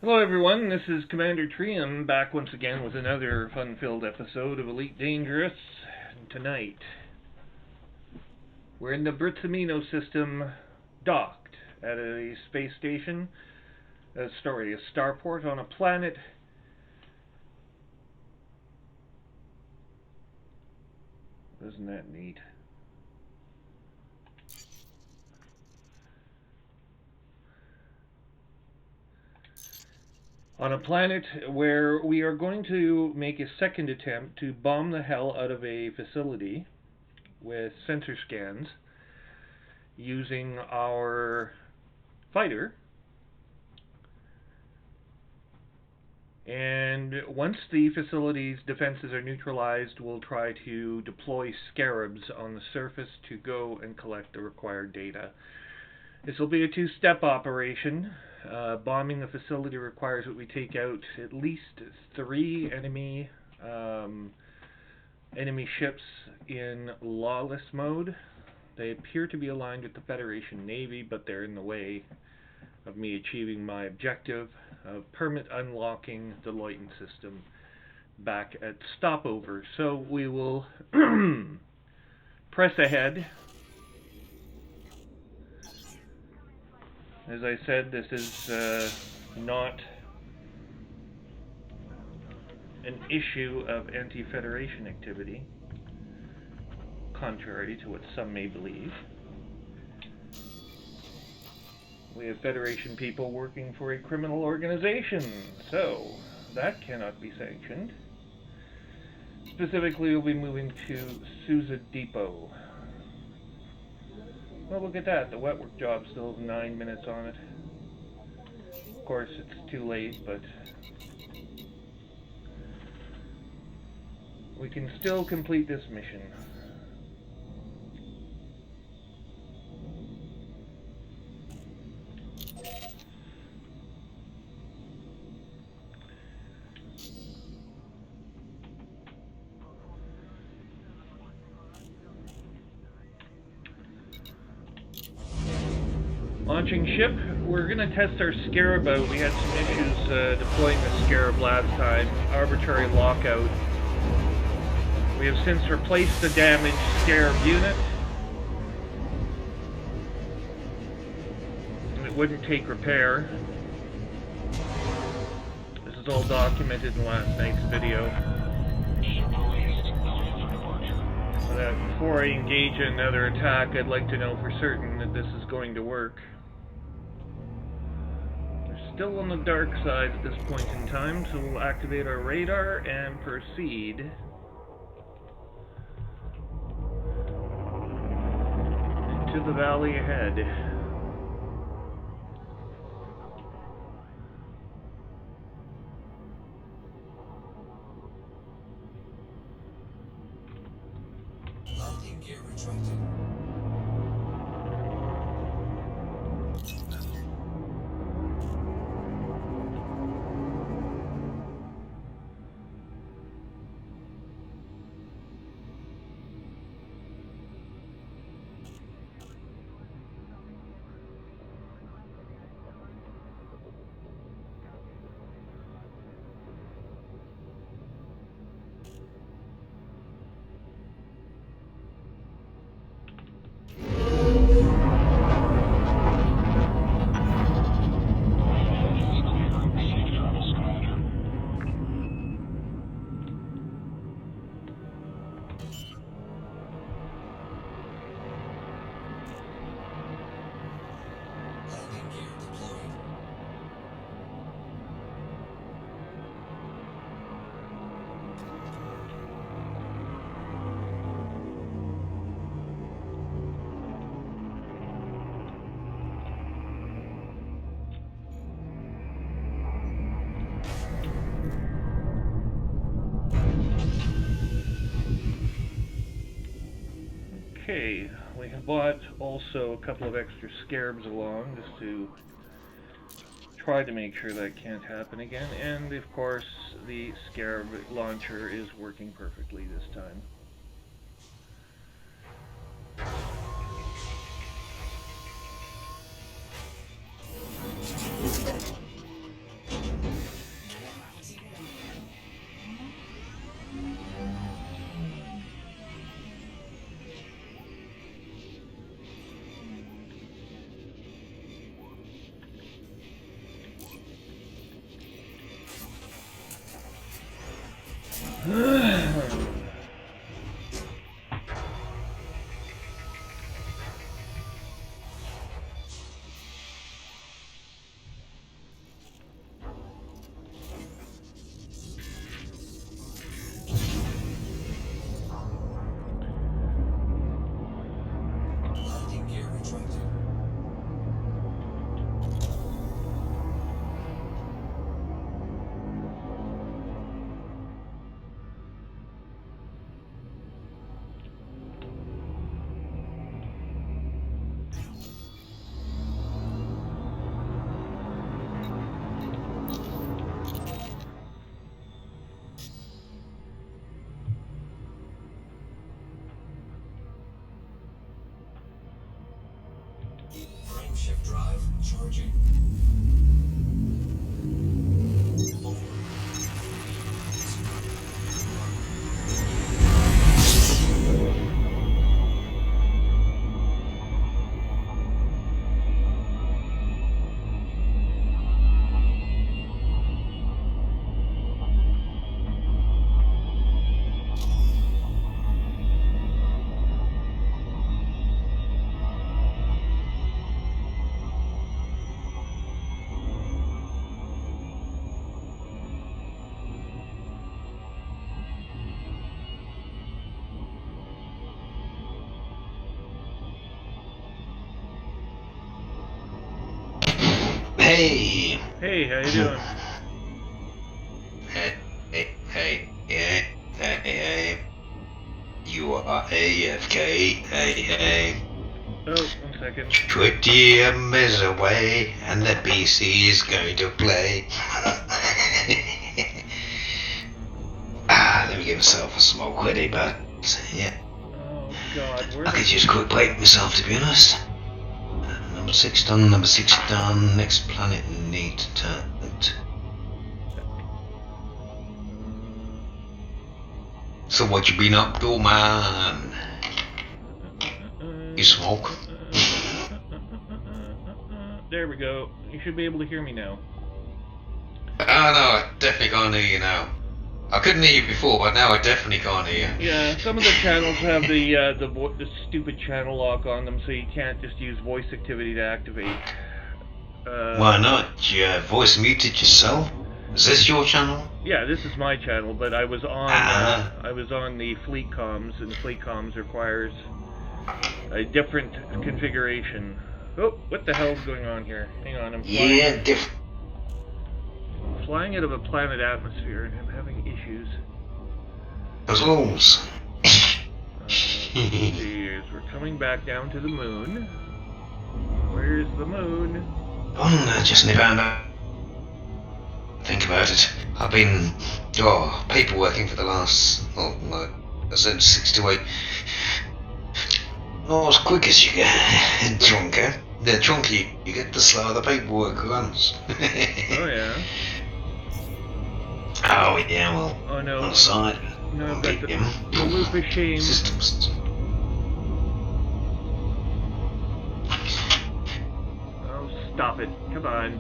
Hello everyone, this is Commander Trium back once again with another fun-filled episode of Elite Dangerous. Tonight, we're in the Britzamino system, docked at a space station, a starport on a planet. Isn't that neat? On a planet where we are going to make a second attempt to bomb the hell out of a facility with sensor scans using our fighter. And once the facility's defenses are neutralized, we'll try to deploy scarabs on the surface to go and collect the required data. This will be a two-step operation. Bombing the facility requires that we take out at least 3 enemy ships in lawless mode. They appear to be aligned with the Federation Navy, but they're in the way of me achieving my objective of permit unlocking the Leuchten system back at stopover. So we will press ahead. As I said, this is not an issue of anti-Federation activity, contrary to what some may believe. We have Federation people working for a criminal organization, so that cannot be sanctioned. Specifically, we'll be moving to Sousa Depot. Well, look at that. The wet work job still has 9 minutes on it. Of course, it's too late, but we can still complete this mission. Launching ship. We're going to test our Scarab out. We had some issues deploying the Scarab last time. Arbitrary lockout. We have since replaced the damaged Scarab unit. It wouldn't take repair. This is all documented in last night's video. But before I engage in another attack, I'd like to know for certain that this is going to work. Still on the dark side at this point in time, so we'll activate our radar and proceed into the valley ahead. Landing gear retracted. Okay, we have bought also a couple of extra Scarabs along just to try to make sure that can't happen again, and of course the Scarab launcher is working perfectly this time. retracted. Frameshift drive charging. Hey! Hey, how you doing? Hey. You are AFK. Hey. Oh, 1 second. 20 is away, and the PC is going to play. Let me give myself a small quiddy, but yeah. Oh God, where I could just quick break myself, to be honest. Number 6 done, number 6 done. Next planet need to. So what you been up to, man? You smoke? There we go. You should be able to hear me now. Oh no, I definitely can't hear you now. I couldn't hear you before, but now I definitely can't hear you. Yeah, some of the channels have the stupid channel lock on them, so you can't just use voice activity to activate. Why not? You voice muted yourself? Is this your channel? Yeah, this is my channel, but I was on the fleet comms, and fleet comms requires a different configuration. Oh, what the hell's going on here? Hang on, I'm flying. Yeah, different. Flying out of a planet atmosphere, and I'm having issues. Those wolves. Geez, we're coming back down to the moon. Where's the moon? I just never found out. Think about it. I've been paperworking for the last, I said 6 to 8. Not as quick as you get drunker. The drunker you get, the slower the paperwork runs. Oh yeah. Oh yeah, well, Oh no. on the side. No, I've got the loop of shame. Systems. Oh, stop it. Come on.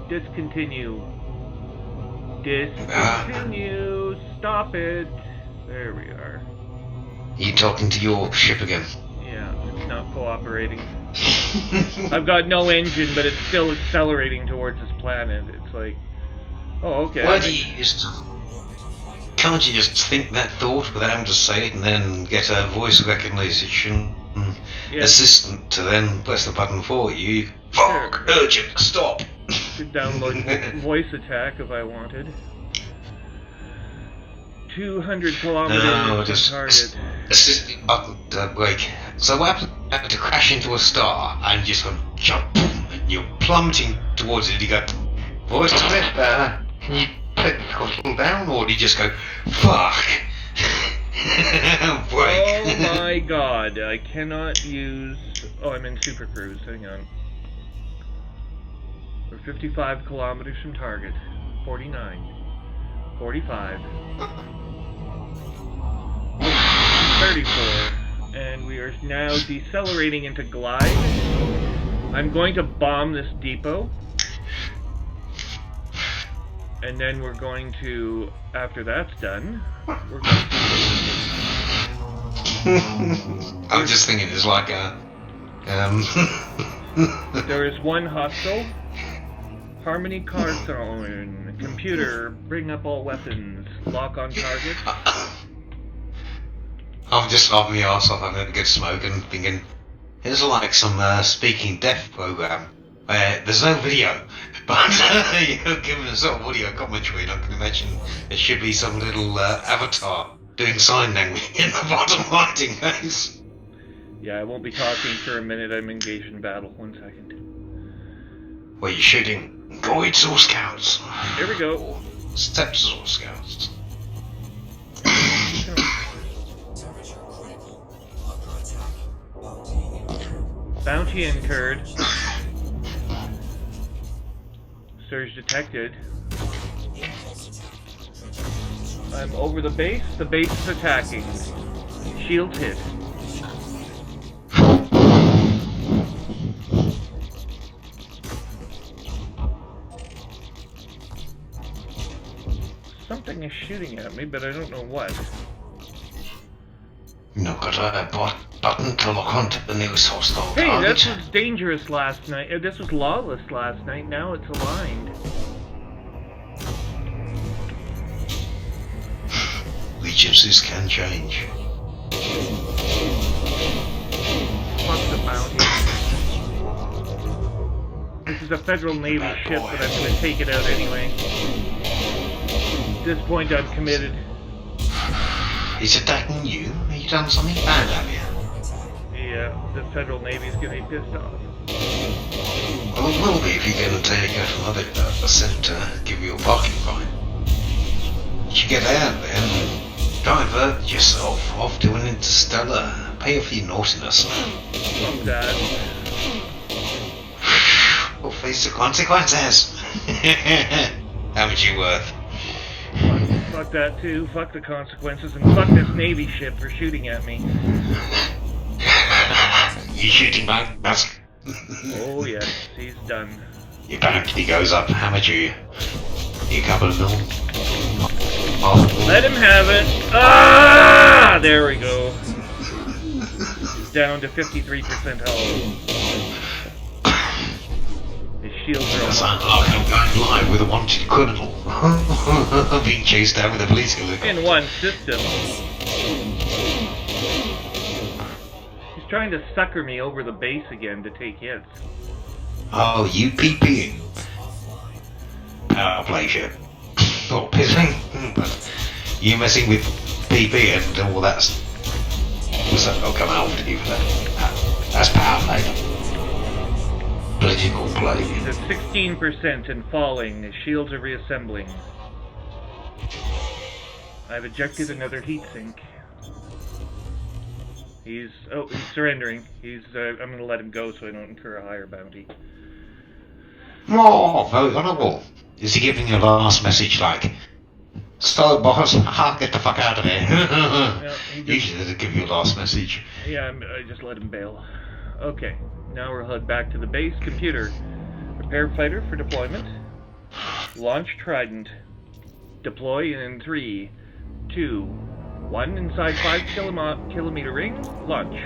Discontinue. Discontinue. Stop it. There we are. You talking to your ship again? Yeah, it's not cooperating. I've got no engine, but it's still accelerating towards this planet. It's like, oh, okay. Why do you can't you just think that thought without having to say it and then get a voice recognition assistant to then press the button for you? Fuck! Urgent! Stop! Could download voice attack if I wanted. 200 kilometers No, from just target. assistant button to break. So what happens to crash into a star and you just go jump and you're plummeting towards it? You go, voice test, can you put the throttle down, or do you just go, fuck? Break. Oh my god, I cannot use... Oh, I'm in Super Cruise, hang on. We're 55 kilometers from target. 49. 45. 34. And we are now decelerating into glide. I'm going to bomb this depot. And then we're going to, after that's done, we're going to... I'm just thinking it's like a... There is one hostile. Harmony card thrown. Computer, bring up all weapons. Lock on target. I'm just laughing my arse off having a good smoke and thinking, It's like some speaking deaf program where there's no video, but you're given a sort of audio commentary, and I can imagine there should be some little avatar doing sign language in the bottom writing case. Yeah, I won't be talking for a minute. I'm engaged in battle. 1 second. Where you're shooting droids or scouts. Here we go. Or steps or scouts. Temperature critical. Under attack. Bounty Bounty incurred. incurred. Surge detected. Impulse attack. I'm over the base. The base is attacking. Shields hit. Something is shooting at me, but I don't know what. Not got a button to lock onto the nearest hostile Hey, target. this was dangerous last night. This was lawless last night. Now it's aligned. Allegiances can change. Fuck the bounty. This is a Federal Navy ship, but I'm gonna take it out anyway. At this point, I'm committed. He's attacking you? Have you done something bad, have you? Yeah, the Federal Navy's gonna be pissed off. Well, it will be if you're going to take out another centre, give you a parking fine. You should get out there and divert yourself off to an interstellar. Pay for your naughtiness. Fuck that. We'll face the consequences. How much you worth? Fuck that too. Fuck the consequences, and fuck this Navy ship for shooting at me. You shooting my mask? Oh yes, he's done. Your bounty goes up. How much are you? You couple of mil? Oh. Let him have it. Ah! There we go. He's down to 53% health. His shields are Does almost... sound like I'm going live with a wanted criminal. Being chased down with a police helicopter. In one system. He's trying to sucker me over the base again to take hits. Oh, you PPing. Power play shit. Or pissing. But you messing with PP and all that stuff will come out to you for that. That's power play. Political play. He's at 16% and falling. His shields are reassembling. I've ejected another heatsink. He's surrendering. I'm gonna let him go so I don't incur a higher bounty. Oh, very honourable. Is he giving you a last message like, "So, boss, get the fuck out of here"? Yeah, Usually they give you a last message. Yeah, I just let him bail. Okay, now we'll head back to the base. Computer, prepare fighter for deployment. Launch Trident. Deploy in 3, 2, 1 inside 5 kilometer ring. Launch.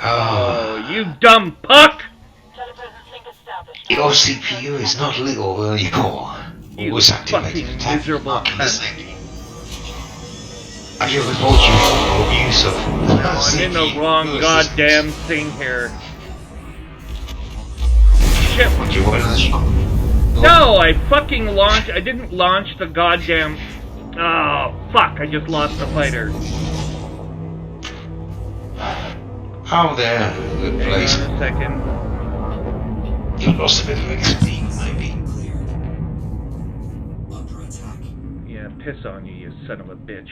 Oh, you dumb puck! Your CPU is not legal anymore. You Always activated. fucking Attack miserable mark cunt. missing. I shall report you for abuse of I'm in the wrong goddamn thing here. Shit. What you want to No, I didn't launch the goddamn... Oh, fuck, I just lost the fighter. Oh, there. Good place. Hang on a second. You lost a bit of XP, maybe. Cleared. Under attack. Yeah, piss on you, you son of a bitch.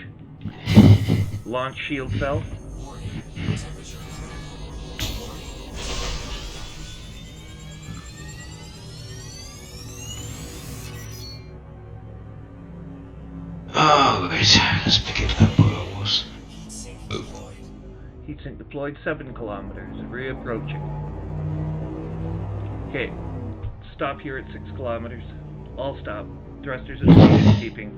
Launch shield cell. Warning. Temperature Oh, right. Let's pick it up where it was. heatsink deployed. Heatsink deployed 7 kilometers. Reapproaching. Okay. Stop here at 6 kilometers. All stop. Thrusters at keeping.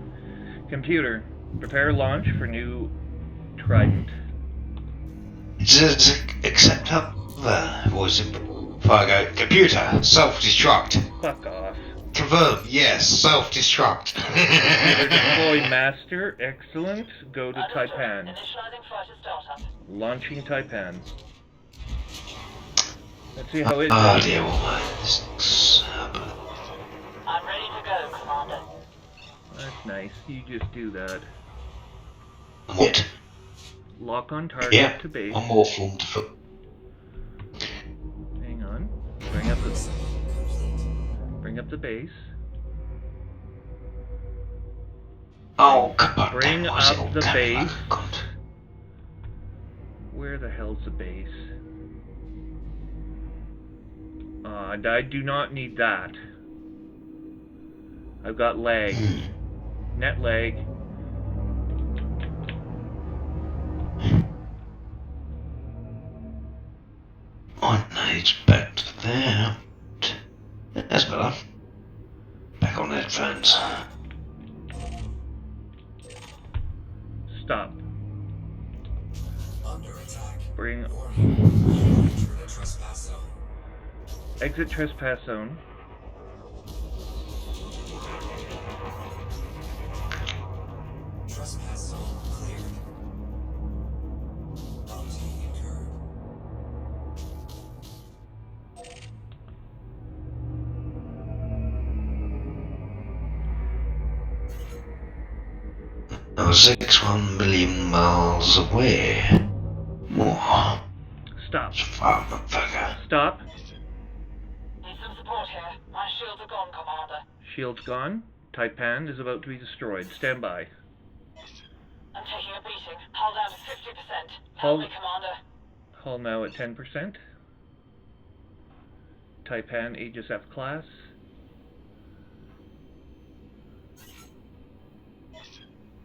Computer, prepare launch for new Trident. Just accept up there. Was it? Fargo. Computer. Self-destruct. Fuck off. Confirm. Yes. Self-destruct. Deploy master. Excellent. Go to Taipan. Launching Taipan. Let's see how it Oh does. dear, this I'm ready to go, Commander. That's nice. You just do that. what? Lock on target Yeah, to base. one more form to fill. Hang on. Bring up the base. Oh god, Bring why is it up all the damning like base. a cunt? Where the hell's the base? I do not need that. I've got lag. Net lag. One needs back to there. That's better. Back on headphones. Stop. Under attack. Bring. Warning. Enter the trespass zone. Exit trespass zone. Trespass zone cleared. Bounty incurred. I was 1 million miles away. More. Stop. Far, motherfucker. Stop. Need some support here. My shields are gone, Commander. Shield's gone. Taipan is about to be destroyed. Stand by. I'm taking a beating. Hull down to 50%. Help Hull- me, Commander. Hull now at 10%. Taipan Aegis F class.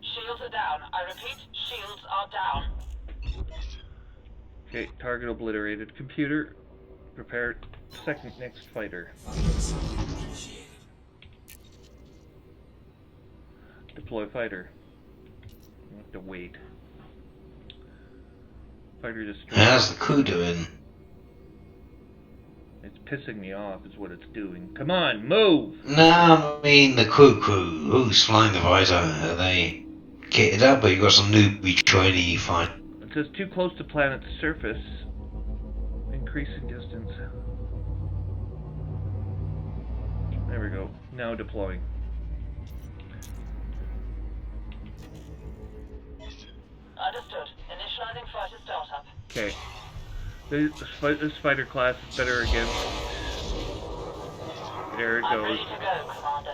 Shields are down. I repeat, shields are down. Okay, target obliterated. Computer, prepare next fighter. Initiated. Deploy fighter. I have to wait. Fighter destroyed. How's the crew doing? It's pissing me off is what it's doing. Come on, move! No, I mean the crew. Who's flying the fighter? Are they kitted up, or you got some newbie trainee fine? It says too close to planet's surface. Increasing distance. There we go. Now deploying. Understood. Initializing fighter startup. Okay. This fighter class is better against. There it I'm ready goes. to go, Commander.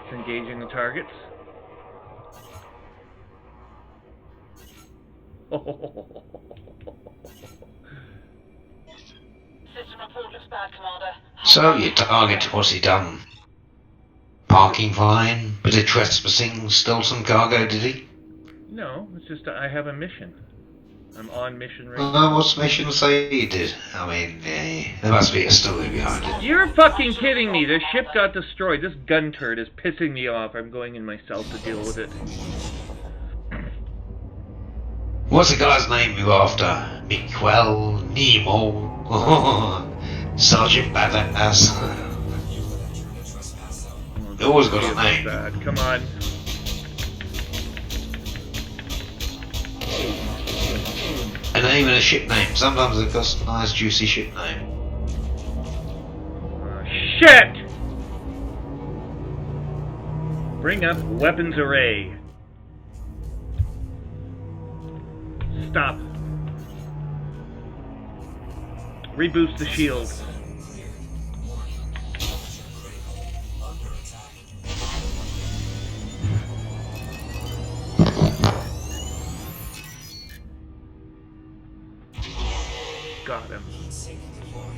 It's engaging the targets. System report looks bad, Commander. So your target, what's he done? Parking fine, bit of trespassing, stole some cargo, did he? No, it's just I have a mission. I'm on mission right Well, now. what's the mission say he did? I mean, there must be a story behind it. You're fucking kidding me! This ship got destroyed. This gun turret is pissing me off. I'm going in myself to deal with it. What's the guy's name you after? Miguel Nemo. Sergeant Badass. You will enter the trespass zone. They always got a It's name. bad. Come on. A name and a ship name. Sometimes they've got a nice juicy ship name. Shit! Bring up weapons array. Stop. Reboost the shield. Cleared. Warning. Mission critical. Under attack. Got him. Heat sink deployed.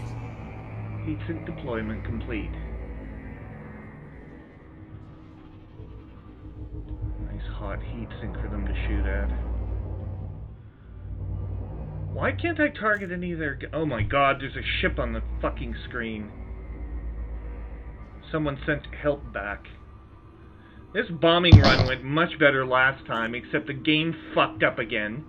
Heatsink deployment complete. Nice hot heatsink for them to shoot at. Why can't I target any of their... Oh my god, there's a ship on the fucking screen. Someone sent help back. This bombing run went much better last time, except the game fucked up again.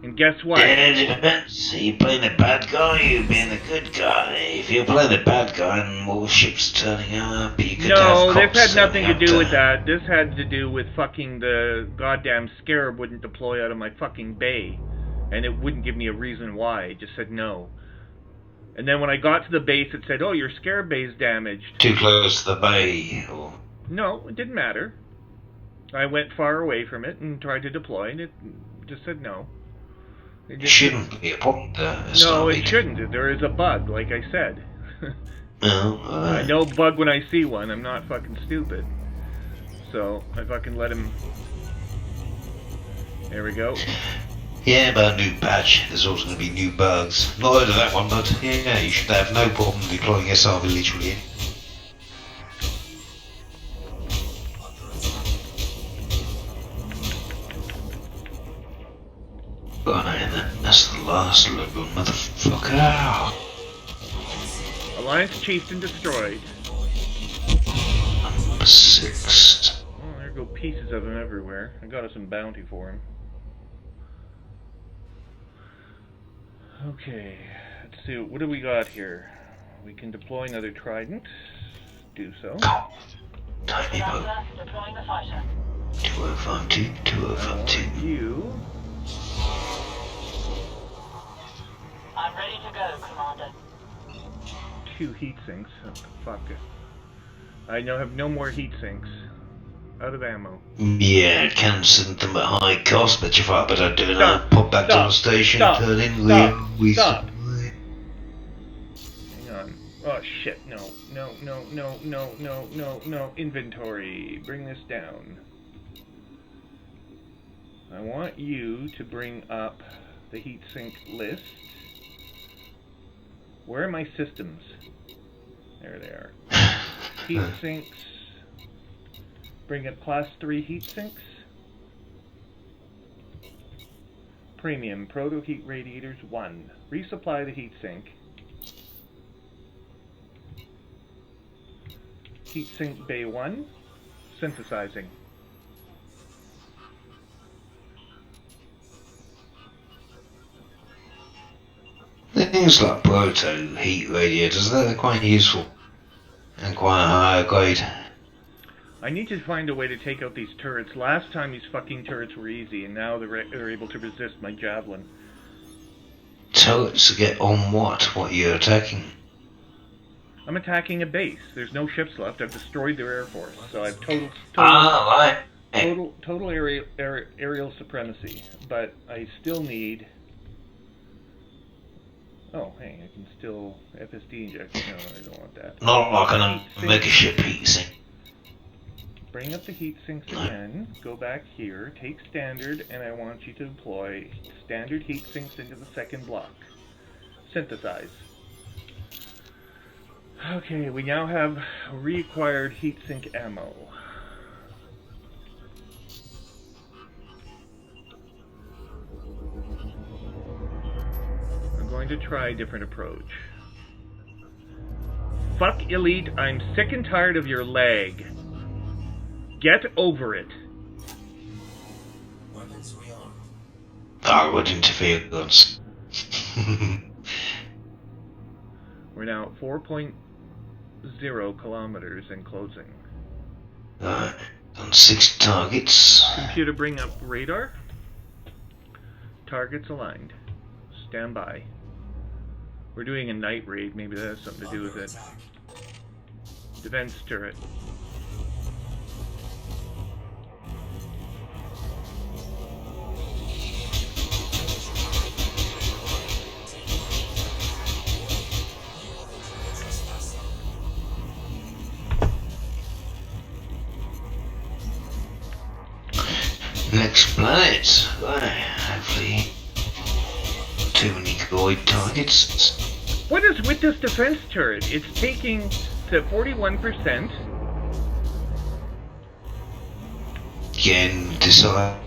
And guess what? Yeah, it depends. Are you playing the bad guy or you being the good guy? If you're playing the bad guy and more ships turning up, you could No, have this cops had nothing to turning do up with that. This had to do with fucking the goddamn scarab wouldn't deploy out of my fucking bay. And it wouldn't give me a reason why. It just said no. And then when I got to the base, it said, oh, your scarab bay's damaged. Too close to the bay, or... No, it didn't matter. I went far away from it and tried to deploy, and it just said no. It shouldn't be a problem there. No, it shouldn't. There is a bug, like I said. No, I know bug when I see one. I'm not fucking stupid. So, I fucking let him... There we go. Yeah, but a new patch, there's also going to be new bugs. Not heard of that one, but yeah, you should have no problem deploying SR literally in. Fine, that's the last little motherfucker. Alliance Chieftain destroyed. Number 6. Oh, there go pieces of him everywhere. I got us some bounty for him. Okay, let's see, what do we got here? We can deploy another trident. Do so. Tiny boat. Commander, deploying the fighter. 2052, 2052. You. I'm ready to go, Commander. 2 heat sinks. What the fuck? I now have no more heat sinks. Out of ammo. Yeah, I can send them at high cost, but if I better do Stop, that, pop back to stop, the station, stop, turn in, stop, we stop. Hang on. Oh shit, no. No, no, no, no, no, no, no. Inventory. Bring this down. I want you to bring up the heatsink list. Where are my systems? There they are. Heatsinks. Bring up class 3 heatsinks. Premium proto heat radiators 1. Resupply the heatsink. Heatsink bay 1. Synthesizing. Things like proto heat radiators, they're quite useful and quite high grade. I need to find a way to take out these turrets. Last time these fucking turrets were easy, and now they're able to resist my javelin. Turrets get on what? What you're attacking? I'm attacking a base. There's no ships left. I've destroyed their air force, so I've total Right. aerial supremacy. But I still need. Oh, hey, I can still FSD inject. No, I don't want that. Not like a mega ship heat sink. Bring up the heat sinks again, go back here, take standard, and I want you to deploy standard heat sinks into the second block. Synthesize. Okay, we now have reacquired heat sink ammo. I'm going to try a different approach. Fuck Elite, I'm sick and tired of your lag. Get over it. Weapons rearmed. I would interfere guns. We're now at 4.0 kilometers and closing. On 6 targets. Computer, bring up radar. Targets aligned. Stand by. We're doing a night raid. Maybe that has something to do with it. Attack. Defense turret. Next planet. Right, hopefully. Too many goid targets. What is with this defense turret? It's taking to 41%. Again, decide.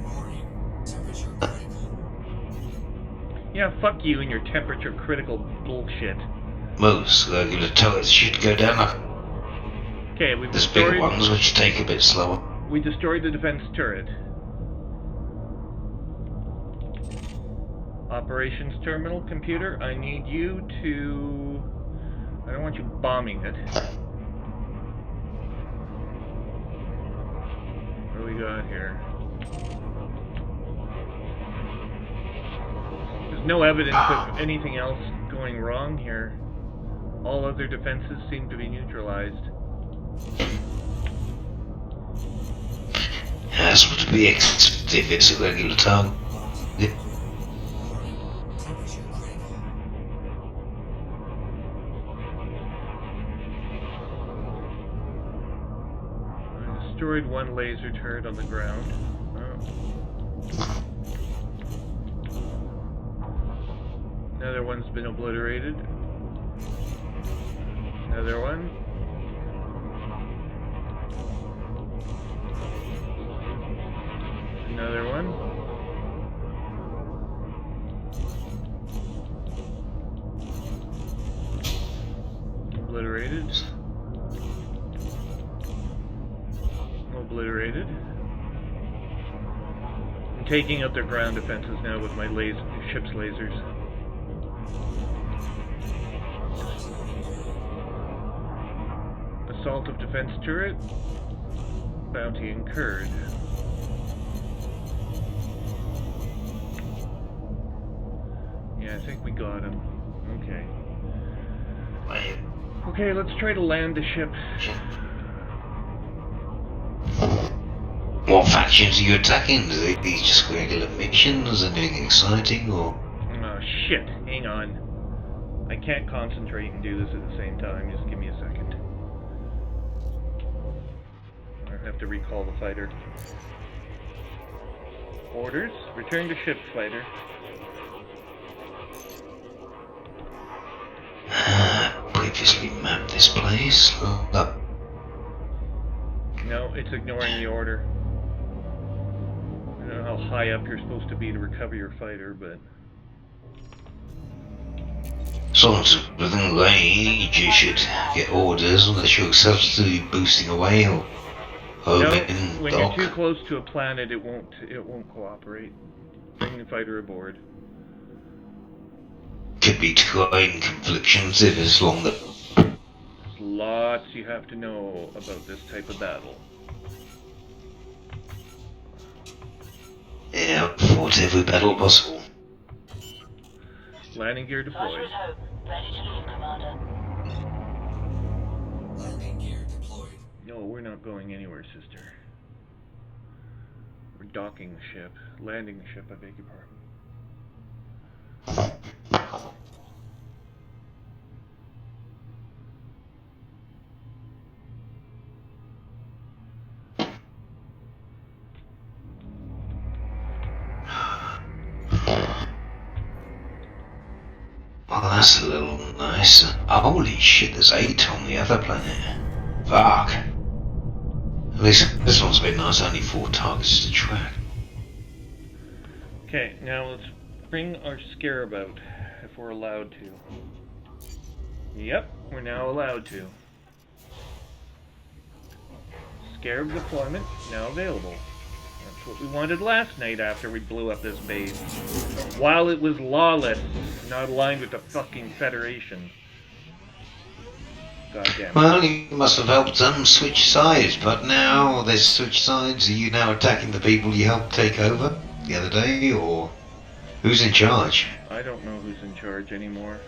Warning. Temperature critical. Yeah, fuck you and your temperature critical bullshit. Most regular turrets should go down like Okay, we've There's bigger destroyed... ones which take a bit slower. We destroyed the defense turret. Operations terminal, computer, I need you to... I don't want you bombing it. What do we got here? There's no evidence of anything else going wrong here. All other defenses seem to be neutralized. That's what to be expected if it's a regular target. Temperature critical. I destroyed one laser turret on the ground. Another one's been obliterated. Another one. Another one. Obliterated. Obliterated. I'm taking out their ground defenses now with my ship's lasers. Assault of defense turret. Bounty incurred. Yeah, I think we got him. Okay. Okay, let's try to land the ship. What factions are you attacking? Are these just regular missions? Anything exciting or? Oh shit, hang on. I can't concentrate and do this at the same time. Just give me a second. I have to recall the fighter. Orders, return to ship, fighter. Previously mapped this place. Look. No, it's ignoring the order. I don't know how high up you're supposed to be to recover your fighter, but... Sort of within range, you should get orders unless you're substitutely boosting away or No, in when dock. you're too close to a planet, it won't cooperate. Bring the fighter aboard. Could be terrain conflictions if it's along the. There's lots you have to know about this type of battle. Yeah, fought every battle possible. Landing gear Fighter deployed. is home. Ready to leave, Commander. Landing gear deployed. No, we're not going anywhere, sister. We're docking the ship. Landing the ship, I beg your pardon. Well, that's a little nice. Holy shit, there's 8 on the other planet. Fuck. At least this one's a bit nice, only 4 targets to track. Okay, now let's bring our scarab out, if we're allowed to. Yep, we're now allowed to. Scarab deployment now available. That's what we wanted last night after we blew up this base. While it was lawless, not aligned with the fucking Federation. God damn it. Well, you must have helped them switch sides, but now they've switched sides. Are you now attacking the people you helped take over the other day, or who's in charge? I don't know who's in charge anymore.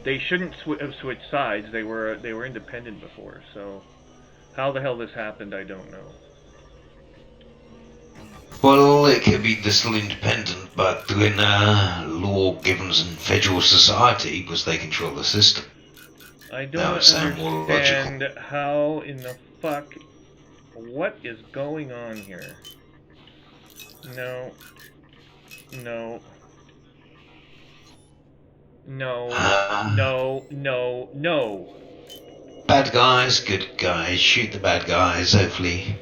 They shouldn't have switched sides. They were independent before, so how the hell this happened, I don't know. Well, it could be they're still independent, but in law givens and federal society, because they control the system. I That don't would sound more understand how in the fuck... What is going on here? No. No. No. No. No. No. Bad guys, good guys, shoot the bad guys, hopefully.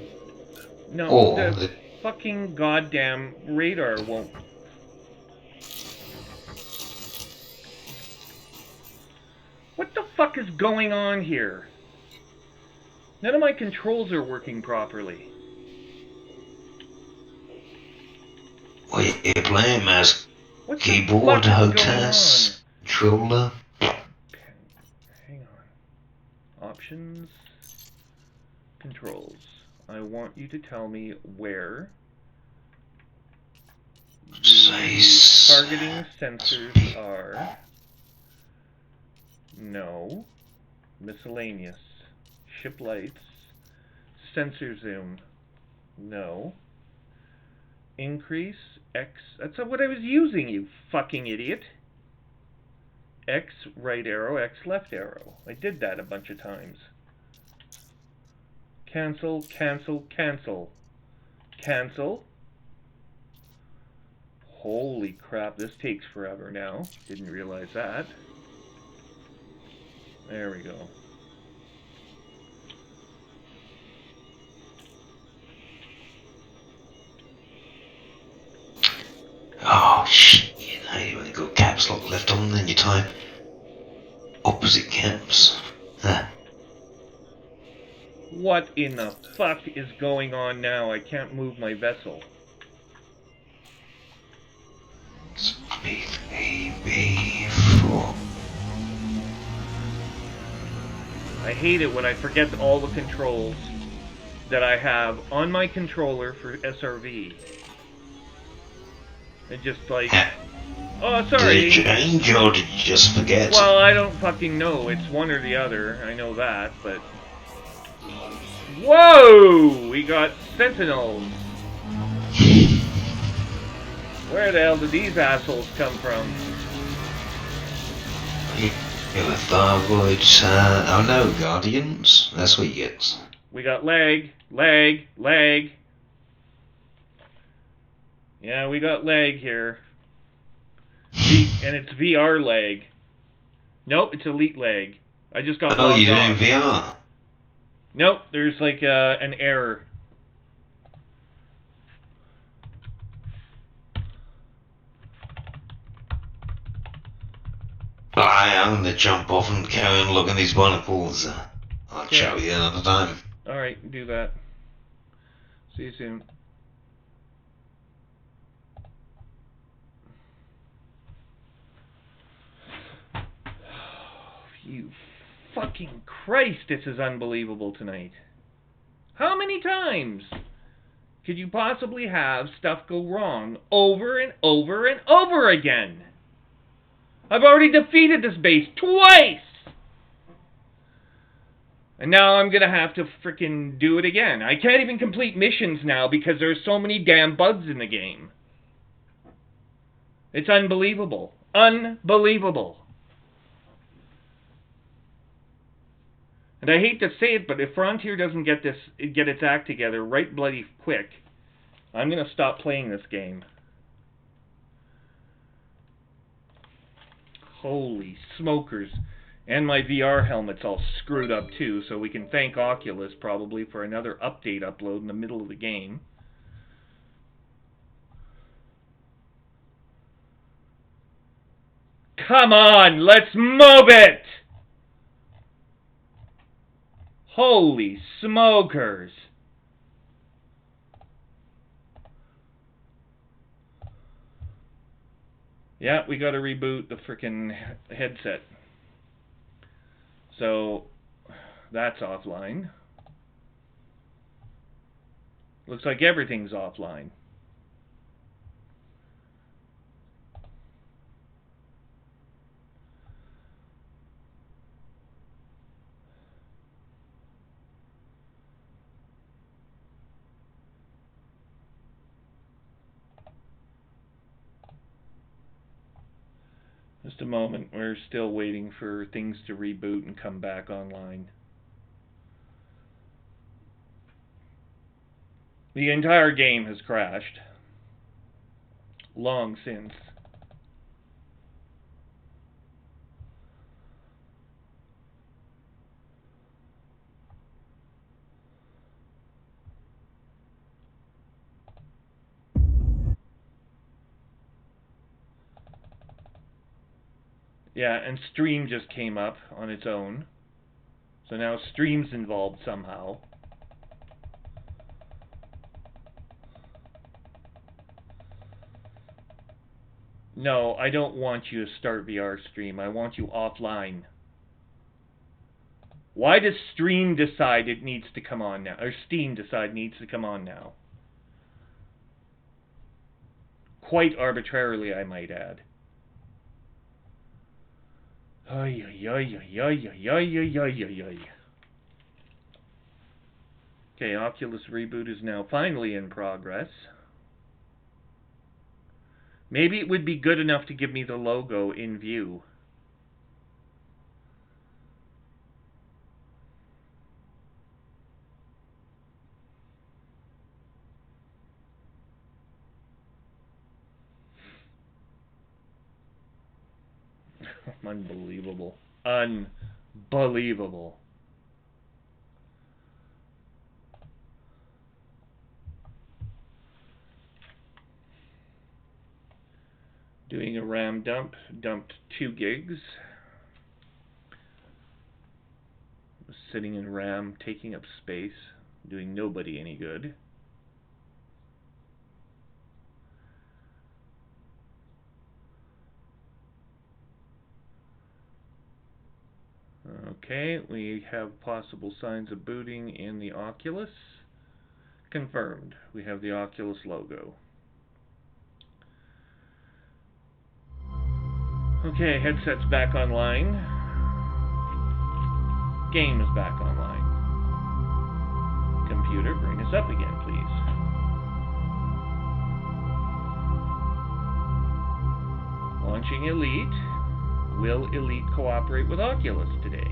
No. Or The fucking goddamn radar won't... What the fuck is going on here? None of my controls are working properly. What are you playing, Maz? What the Keyboard, fuck is going HOTAS, controller? Hang on. Options. Controls. I want you to tell me where the targeting sensors are. No. Miscellaneous. Ship lights. Sensor zoom. No. Increase. X. That's what I was using, you fucking idiot. X right arrow, X left arrow. I did that a bunch of times. Cancel, cancel, cancel. Cancel. Holy crap, this takes forever now. Didn't realize that. There we go. Oh shit, now you only got caps lock left on, then you type opposite caps. What in the fuck is going on now? I can't move my vessel. It's B4. I hate it when I forget all the controls that I have on my controller for SRV. And just like, oh, sorry. Did it change or did you just forget? Well, I don't fucking know. It's one or the other. I know that, but... Whoa! We got sentinels. Where the hell did these assholes come from? Thyroids, oh no, Guardians. That's what you get. We got lag, lag, lag. Yeah, we got lag here. And it's VR lag. Nope, it's elite lag. I just got Oh, logged you're on. doing VR? Nope, there's like an error. I'm gonna jump off and carry on looking at these barnacles. I'll chat with you another time. Alright, do that. See you soon. You fucking Christ, this is unbelievable tonight. How many times could you possibly have stuff go wrong over and over and over again? I've already defeated this base twice! And now I'm gonna have to frickin' do it again. I can't even complete missions now because there's so many damn bugs in the game. It's unbelievable. Unbelievable. And I hate to say it, but if Frontier doesn't get its act together right bloody quick, I'm gonna stop playing this game. Holy smokers. And my VR helmet's all screwed up too, so we can thank Oculus probably for another update upload in the middle of the game. Come on, let's move it! Holy smokers. Yeah, we gotta reboot the frickin' headset. So, that's offline. Looks like everything's offline. Just a moment, we're still waiting for things to reboot and come back online. The entire game has crashed. Long since. Yeah, and stream just came up on its own. So now stream's involved somehow. No, I don't want you to start VR stream. I want you offline. Why does Stream decide it needs to come on now? Or Steam decide it needs to come on now? Quite arbitrarily, I might add. Ay, ay, ay, ay, ay, ay, ay, ay, ay, ay. Okay, Oculus reboot is now finally in progress. Maybe it would be good enough to give me the logo in view. Unbelievable. Unbelievable. Doing a RAM dump, dumped 2 gigs. Was sitting in RAM, taking up space, doing nobody any good. Okay, we have possible signs of booting in the Oculus. Confirmed. We have the Oculus logo. Okay, headset's back online. Game is back online. Computer, bring us up again, please. Launching Elite. Will Elite cooperate with Oculus today?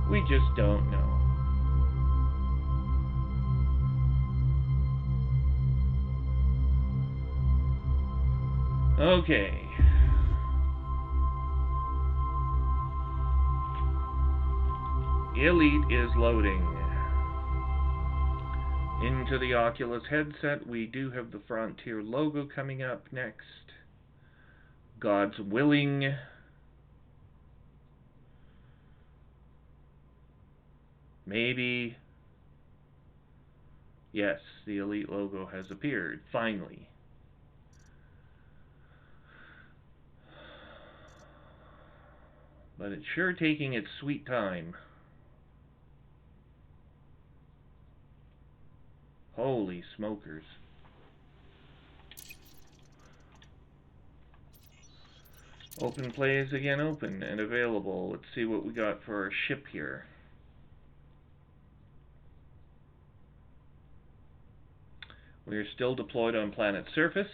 We just don't know. Okay. Elite is loading. Into the Oculus headset, we do have the Frontier logo coming up next. God's willing. Maybe. Yes, the Elite logo has appeared, finally. But it's sure taking its sweet time. Holy smokers. Open play is again open and available. Let's see what we got for our ship here. We are still deployed on planet's surface.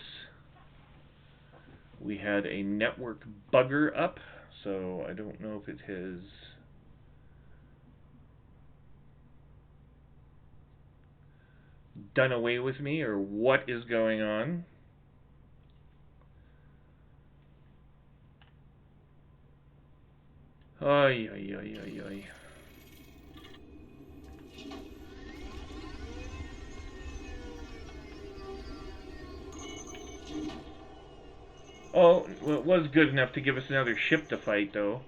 We had a network bugger up, so I don't know if it has done away with me or what is going on. Ay, ay, ay, ay, ay. Oh, well, it was good enough to give us another ship to fight, though.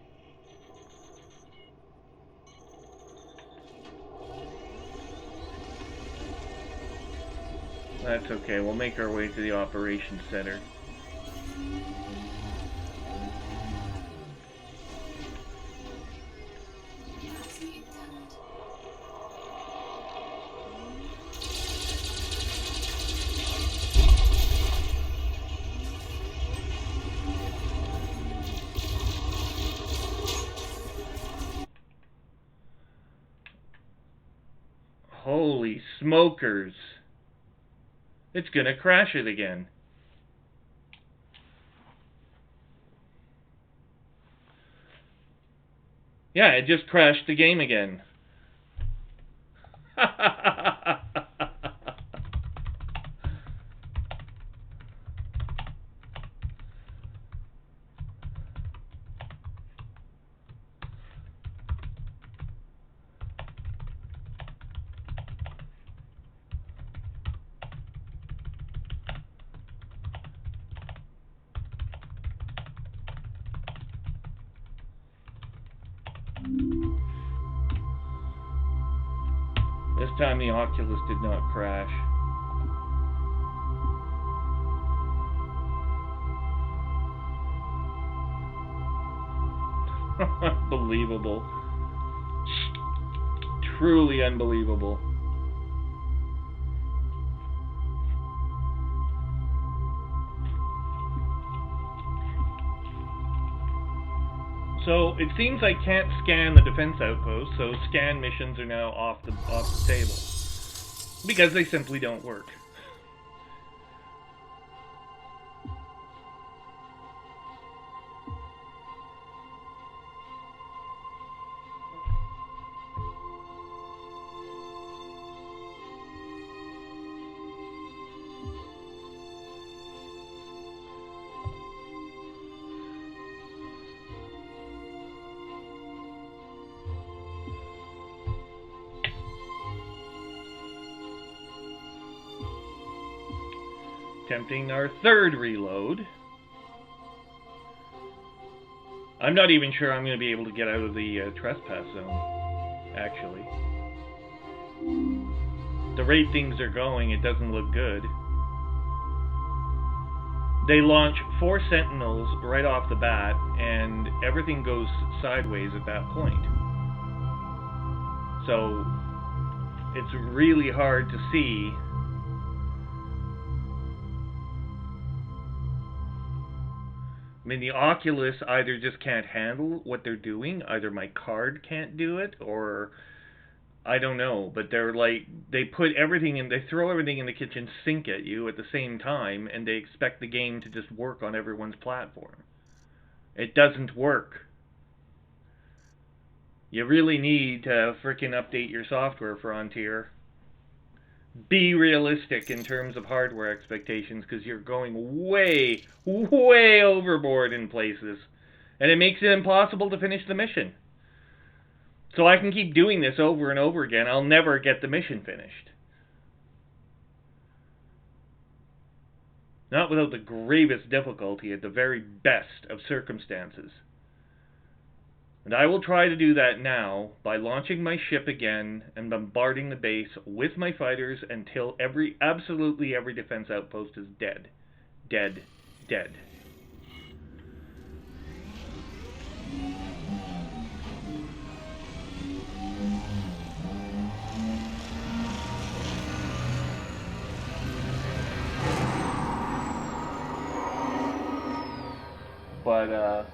That's okay, we'll make our way to the operations center. Holy smokers. It's gonna crash it again. Yeah, it just crashed the game again. time the Oculus did not crash. Unbelievable. Truly unbelievable. So it seems I can't scan the defense outpost, so scan missions are now off the table because they simply don't work. Attempting our third reload. I'm not even sure I'm going to be able to get out of the trespass zone, actually. The rate things are going, it doesn't look good. They launch 4 Sentinels right off the bat, and everything goes sideways at that point. So, it's really hard to see. I mean, the Oculus either just can't handle what they're doing, either my card can't do it, or I don't know, but they're like, they put everything in, they throw everything in the kitchen sink at you at the same time, and they expect the game to just work on everyone's platform. It doesn't work. You really need to frickin' update your software, Frontier. Be realistic in terms of hardware expectations, because you're going way, way overboard in places. And it makes it impossible to finish the mission. So I can keep doing this over and over again. I'll never get the mission finished. Not without the gravest difficulty at the very best of circumstances. And I will try to do that now by launching my ship again and bombarding the base with my fighters until absolutely every defense outpost is dead. Dead. Dead. But,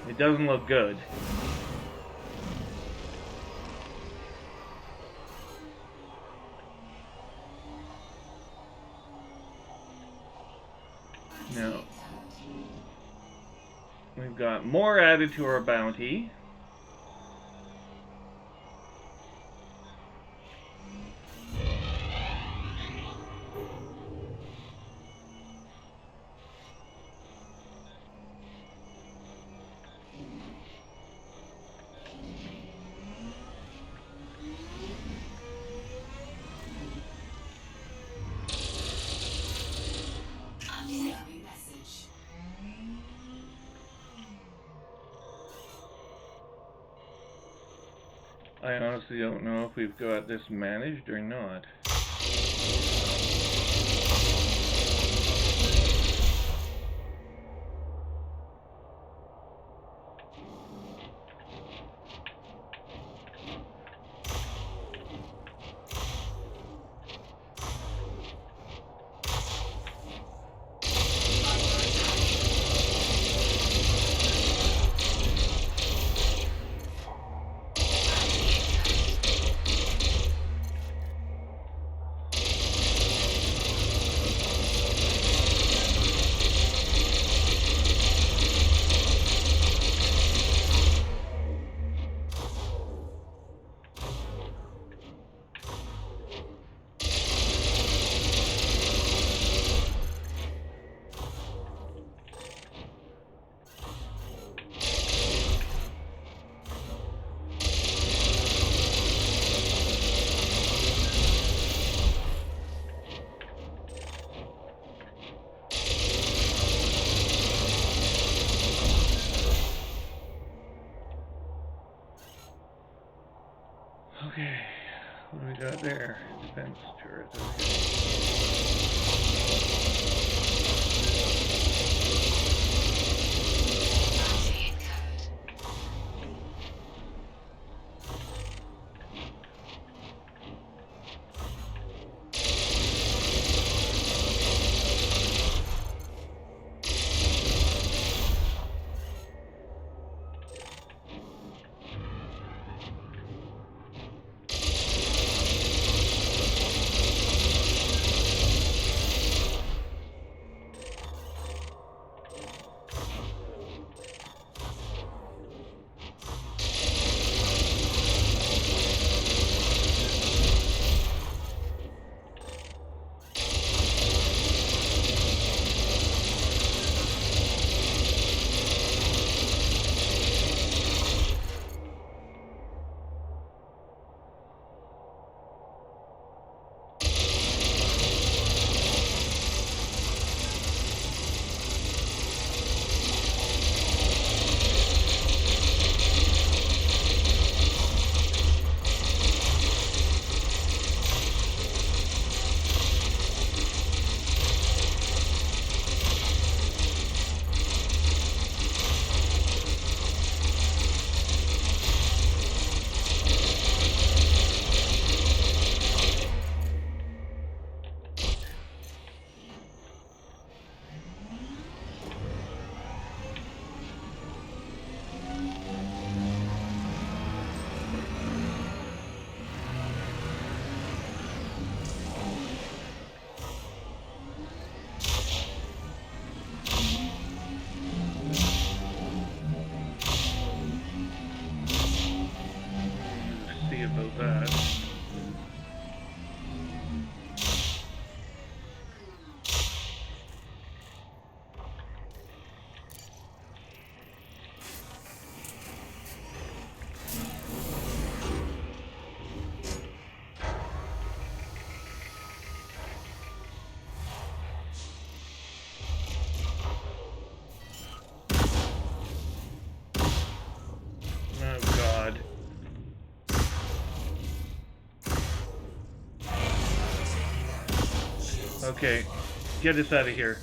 it doesn't look good. Now, we've got more added to our bounty. I honestly don't know if we've got this managed or not. Okay, What do we got there? Defense turret. See about that. Oh God. Okay, get us out of here.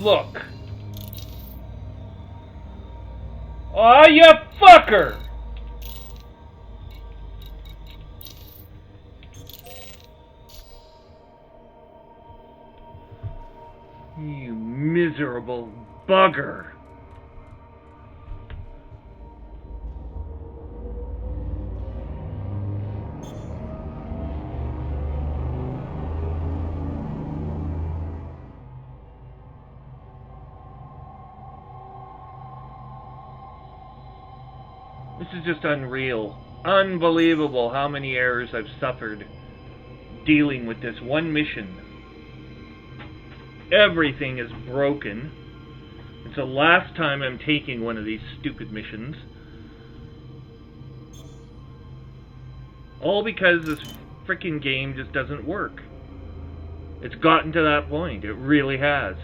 Look. Aw, you fucker! You miserable bugger. This is just unreal. Unbelievable how many errors I've suffered dealing with this one mission. Everything is broken. It's the last time I'm taking one of these stupid missions. All because this freaking game just doesn't work. It's gotten to that point. It really has.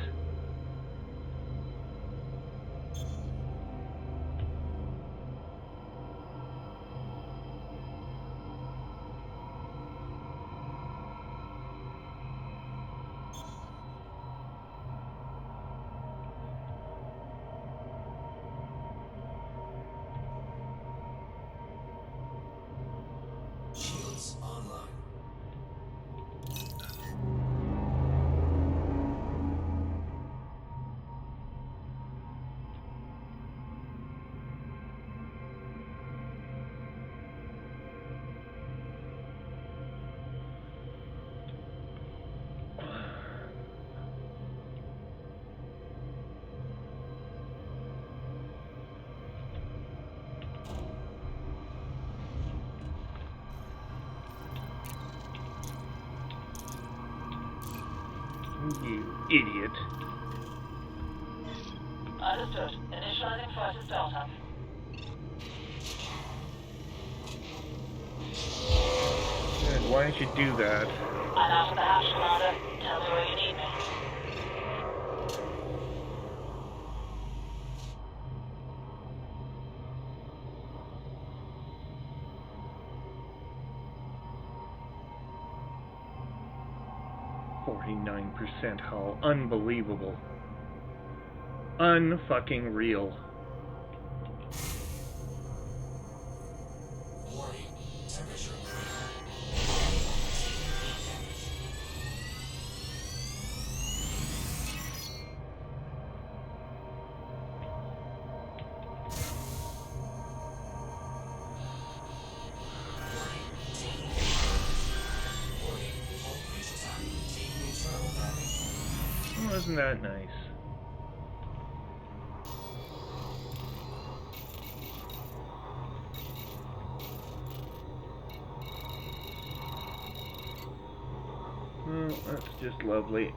Shields online. You idiot. Understood. Initializing first startup. Good, why don't you do that? I'm out of the hatch, Commander. Tell me where you need me. %, hull. Unbelievable. Unfucking real. Warning. Temperature critical. Wasn't that nice? Well, that's just lovely.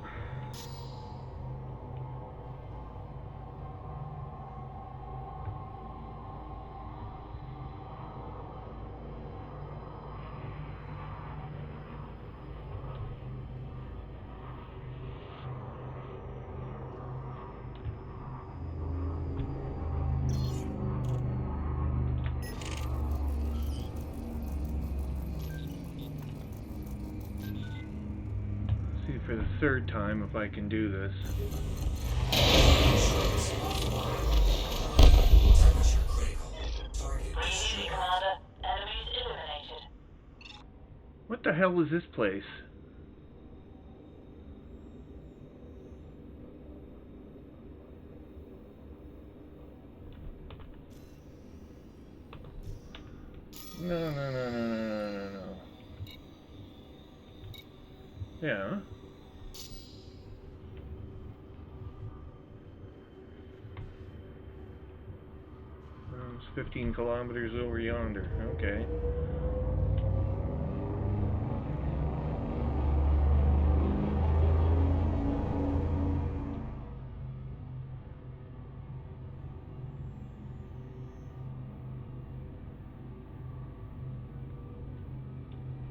See for the third time if I can do this. Temperature critical. Target Breathe easy, destroyed. Commander. Enemies eliminated. What the hell is this place? No. Yeah. It's 15 kilometers over yonder. Okay.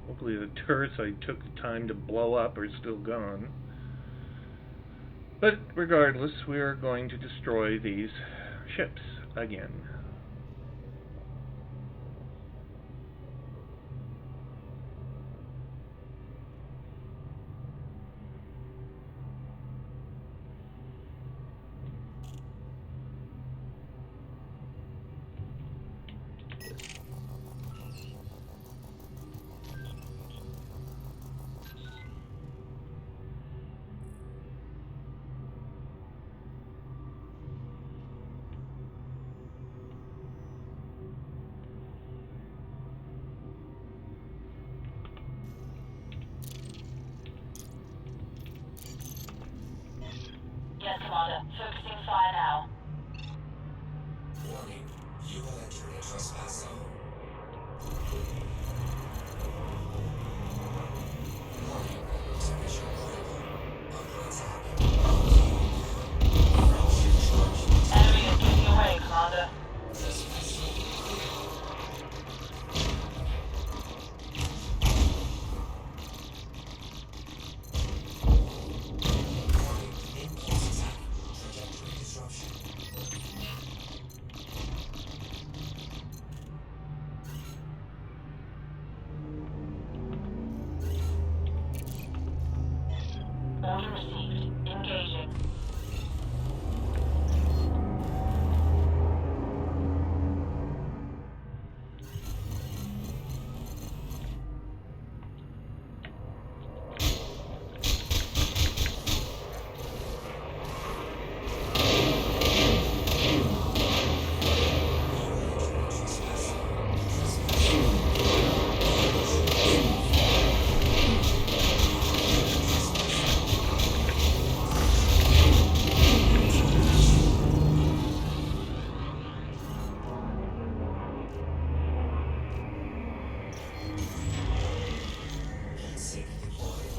Hopefully the turrets I took the time to blow up are still gone. But regardless, we are going to destroy these ships again. Yes, Commander. Focusing fire now. Warning, you have entered a trespass zone. Warning, temperature critical. Under attack. Enemy is getting away, Commander. Trespass zone clear. Warning, impulse attack. Trajectory disruption. Order received. Engaging. Heat deployed.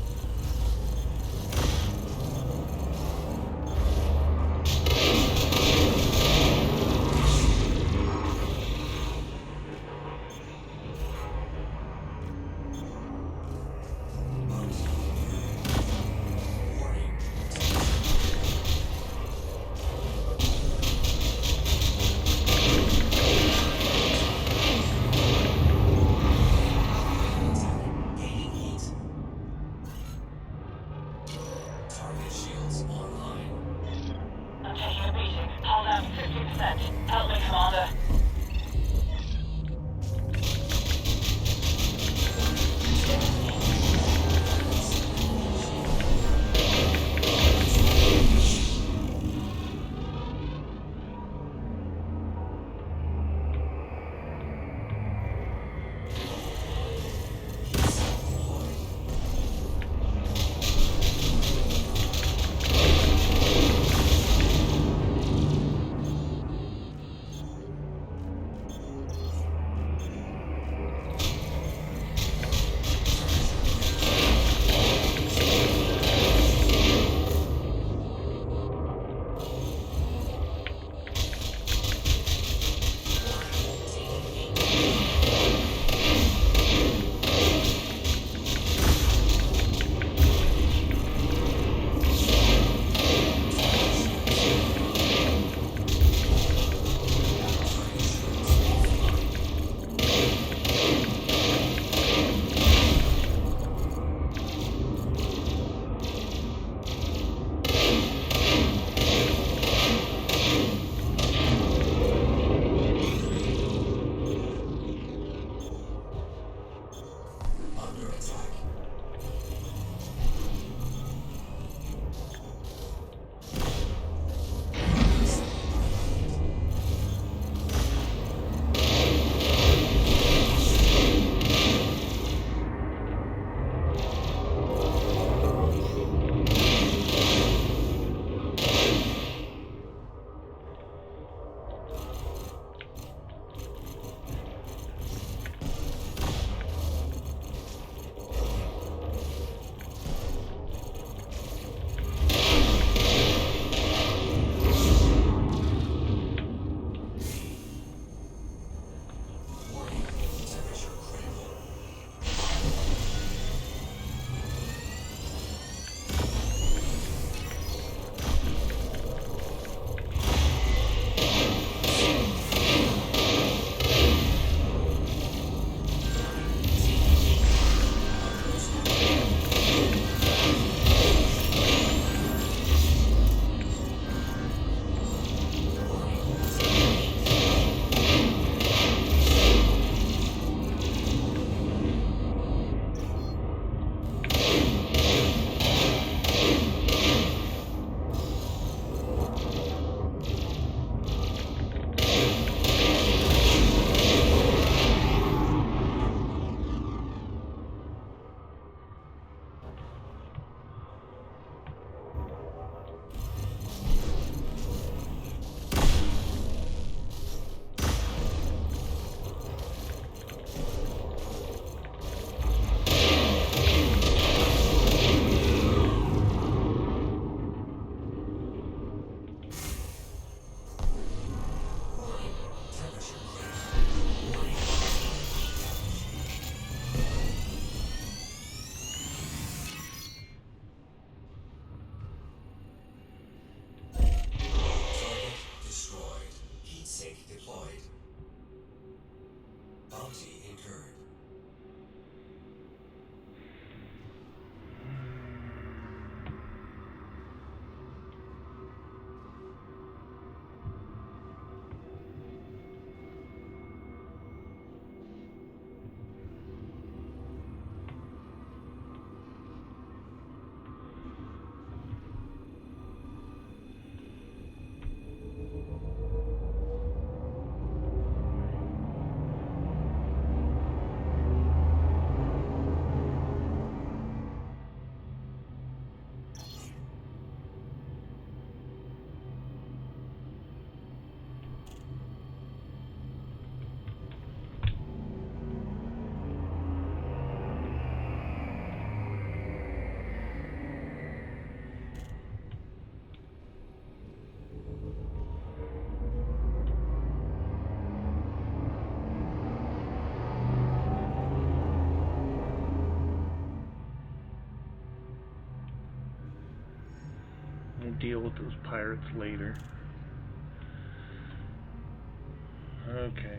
Warning, gaining heat. Target shields online. I'm taking a beating. Hull down to 50%. Help me, Commander. deal with those pirates later. Okay.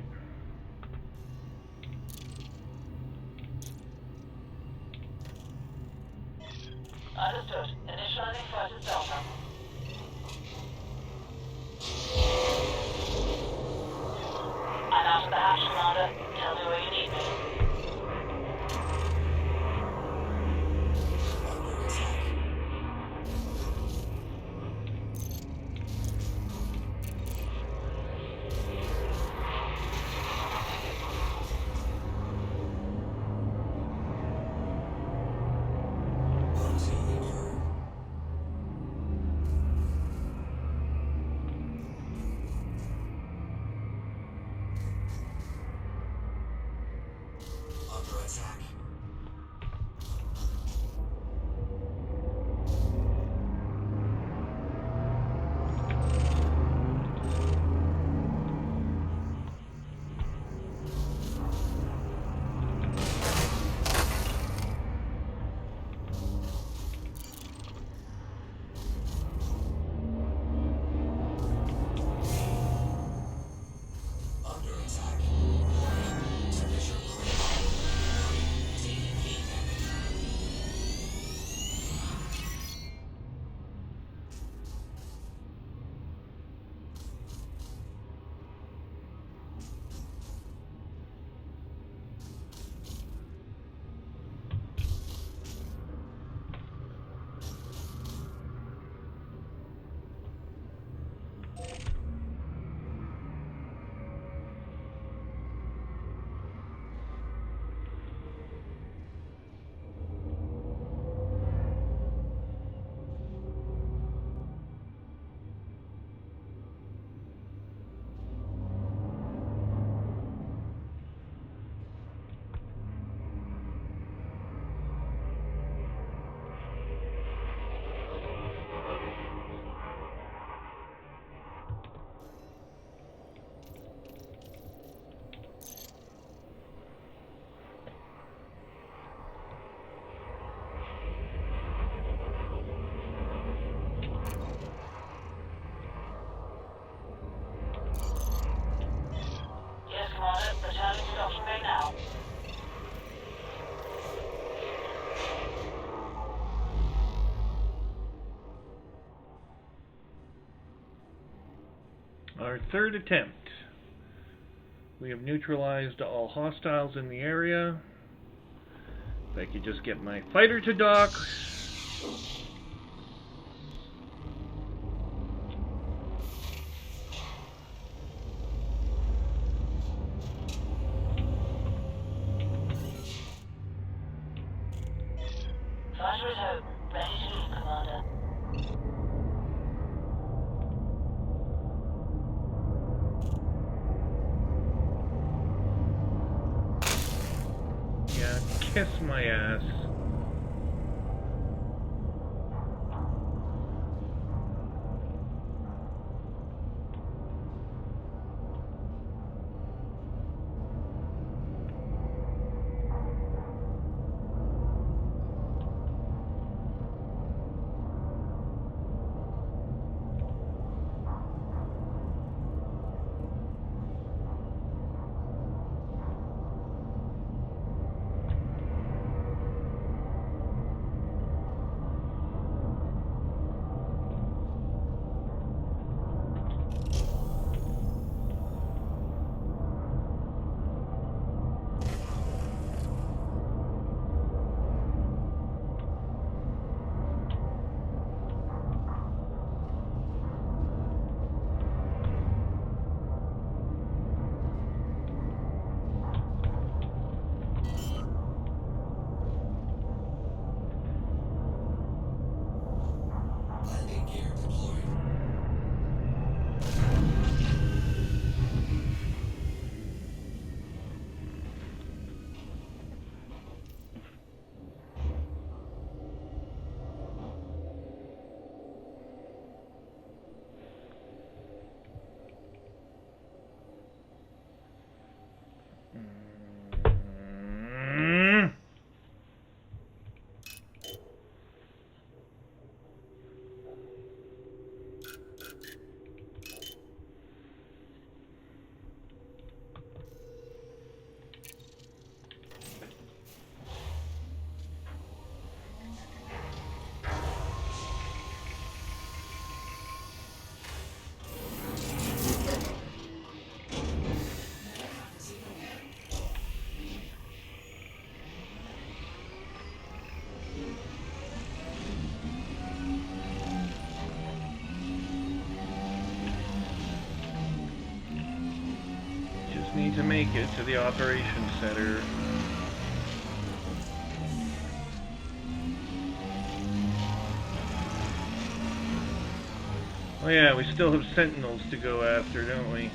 Understood. Initializing flight Delta. I'm out of the hatch, Commander. Tell me where you need me. Under attack. Continue. Under attack. Under attack. Temperature critical. TDP damage. Yes, Commander. Returning to docking bay now. Our third attempt. We have neutralized all hostiles in the area. If I could just get my fighter to dock. Fighter is home. Ready to leave, Commander. Yeah, kiss my ass. just need to make it to the operations center. Oh yeah, we still have sentinels to go after, don't we?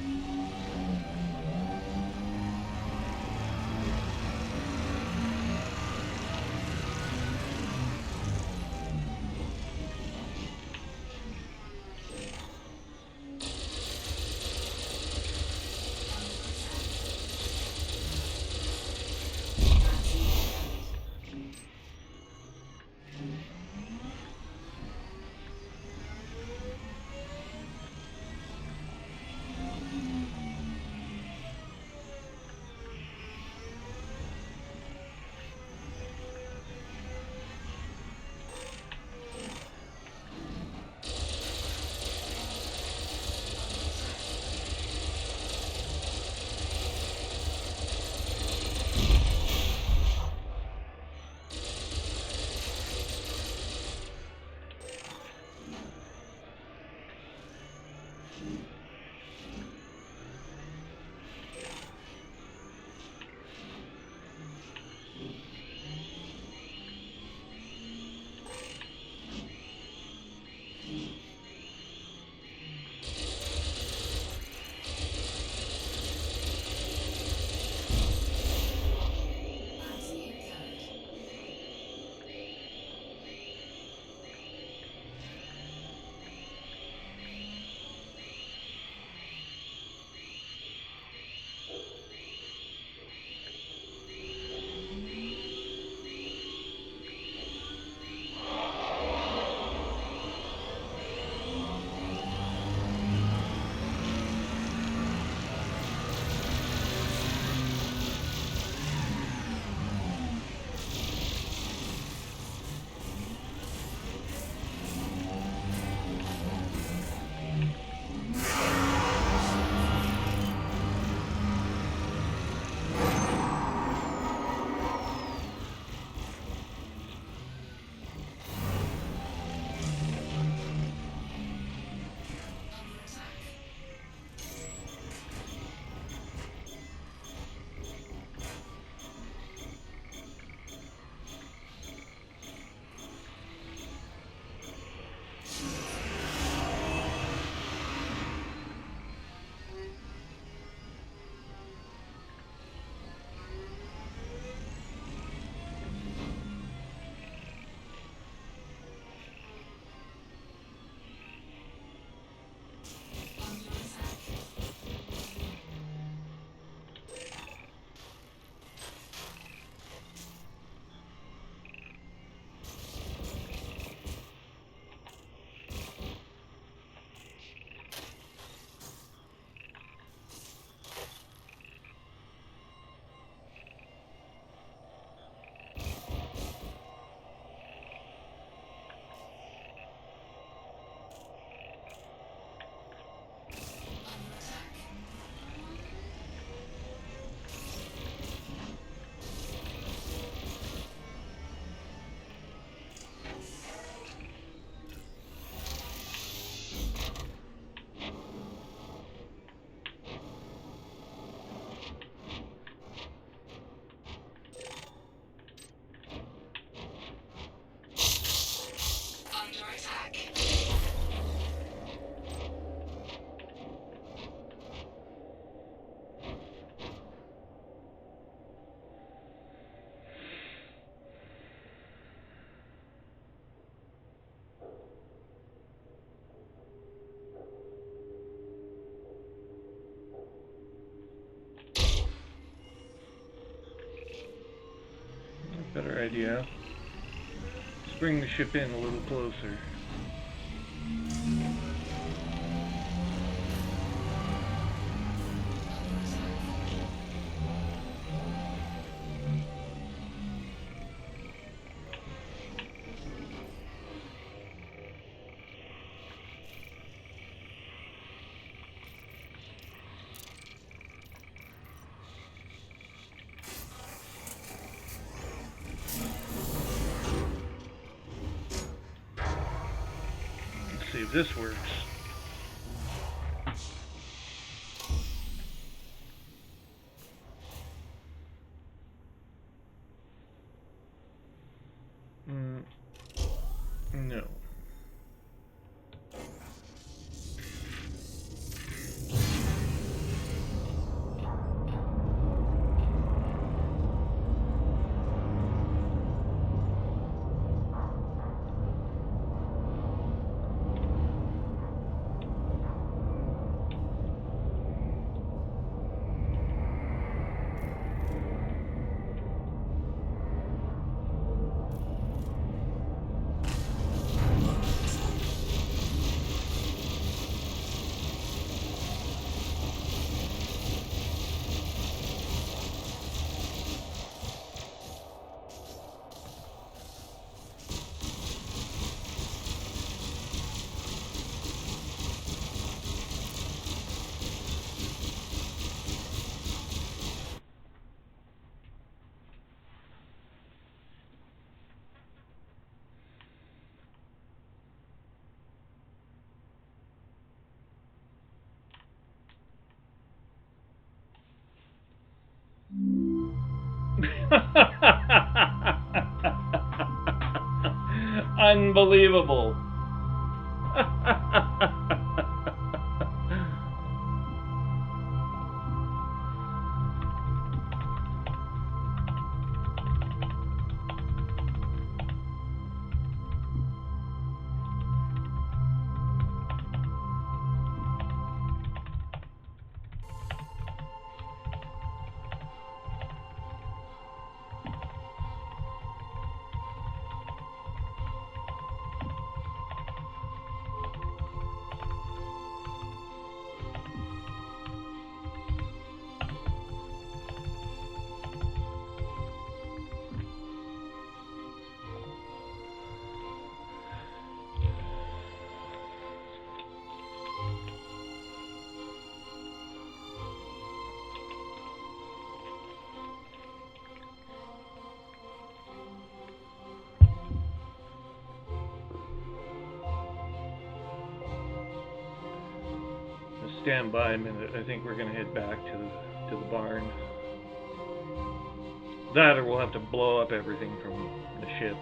Better idea. Let's bring the ship in a little closer. See if this works. Unbelievable. Stand by a minute. I think we're going to head back to the barn. That, or we'll have to blow up everything from the ship.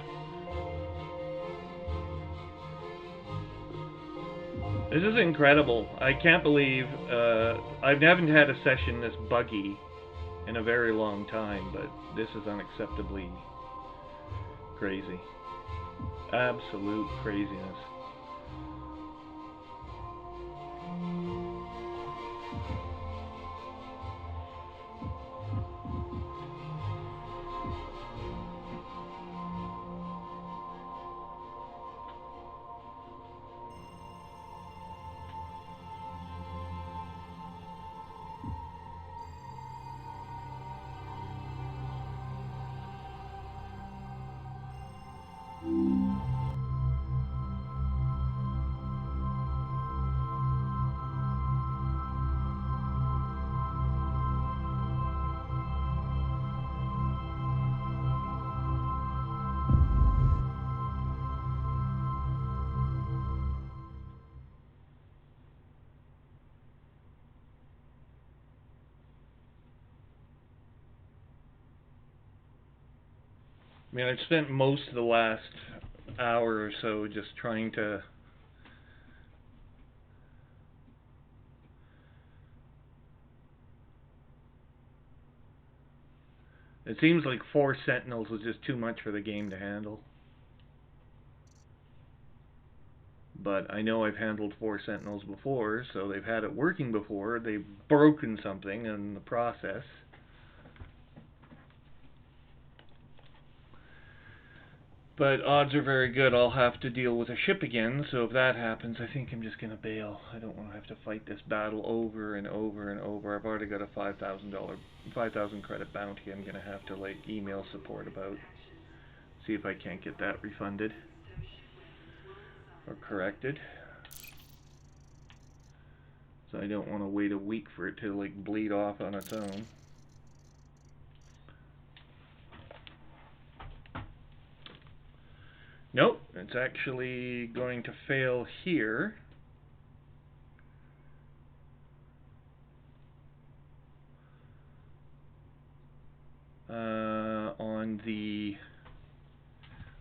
This is incredible. I can't believe I haven't had a session this buggy in a very long time, but this is unacceptably crazy. Absolute craziness. I mean, I've spent most of the last hour or so just trying to it seems like 4 sentinels was just too much for the game to handle. But I know I've handled 4 sentinels before, so they've had it working before. They've broken something in the process. But odds are very good I'll have to deal with a ship again, so if that happens, I think I'm just going to bail. I don't want to have to fight this battle over and over and over. I've already got a $5,000 credit bounty I'm going to have to like email support about. See if I can't get that refunded or corrected. So I don't want to wait a week for it to like bleed off on its own. Nope, it's actually going to fail here. On the...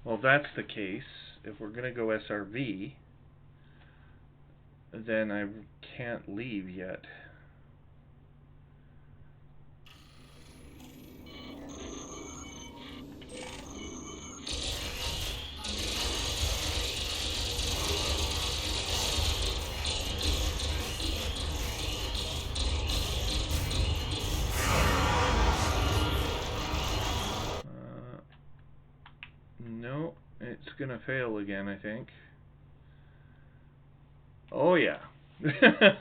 Well, if that's the case, if we're going to go SRV, then I can't leave yet. No, it's gonna fail again, I think. Oh yeah. Yeah,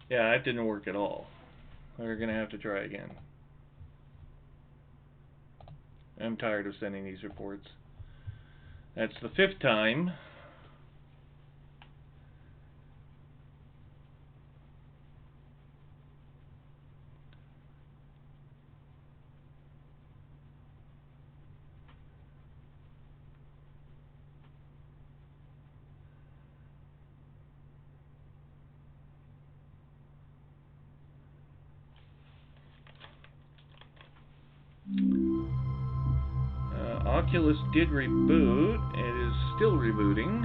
that didn't work at all. We're gonna have to try again. I'm tired of sending these reports. That's the 5th time. Oculus did reboot. It is still rebooting.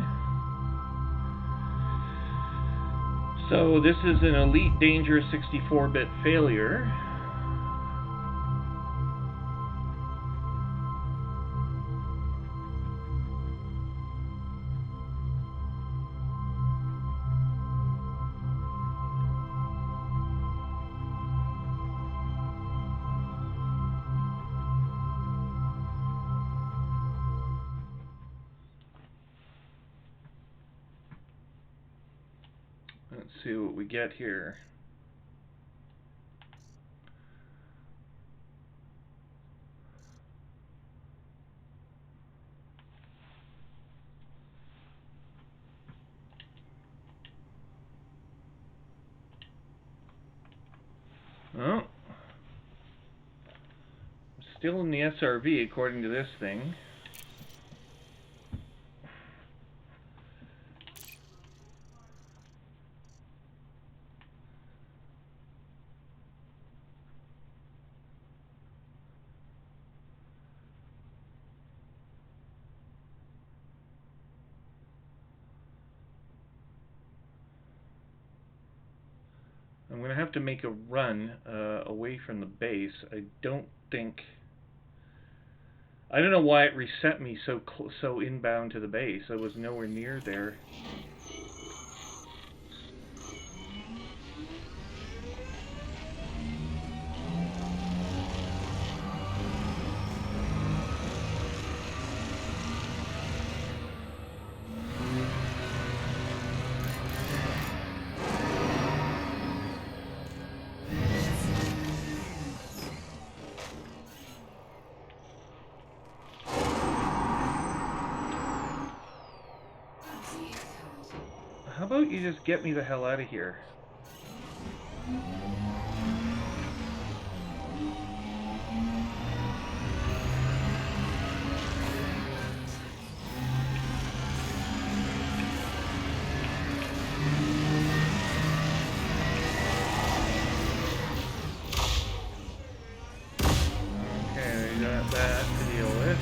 So this is an Elite Dangerous 64-bit failure. Let's see what we get here. Oh. Still in the SRV according to this thing. I'm going to have to make a run away from the base. I don't know why it reset me so inbound to the base. I was nowhere near there. How about you just get me the hell out of here? Okay, we got that to deal with.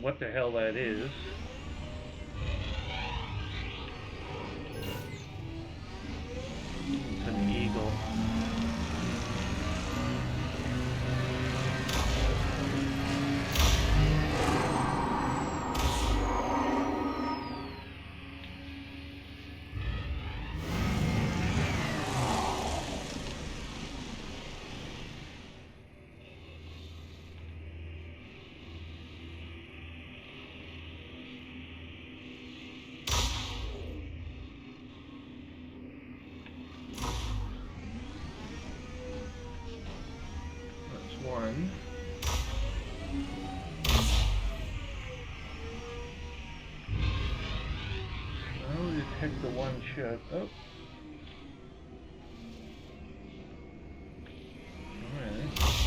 What the hell that is. It's an eagle. One. I'll detect the one ship. Oh. Alright.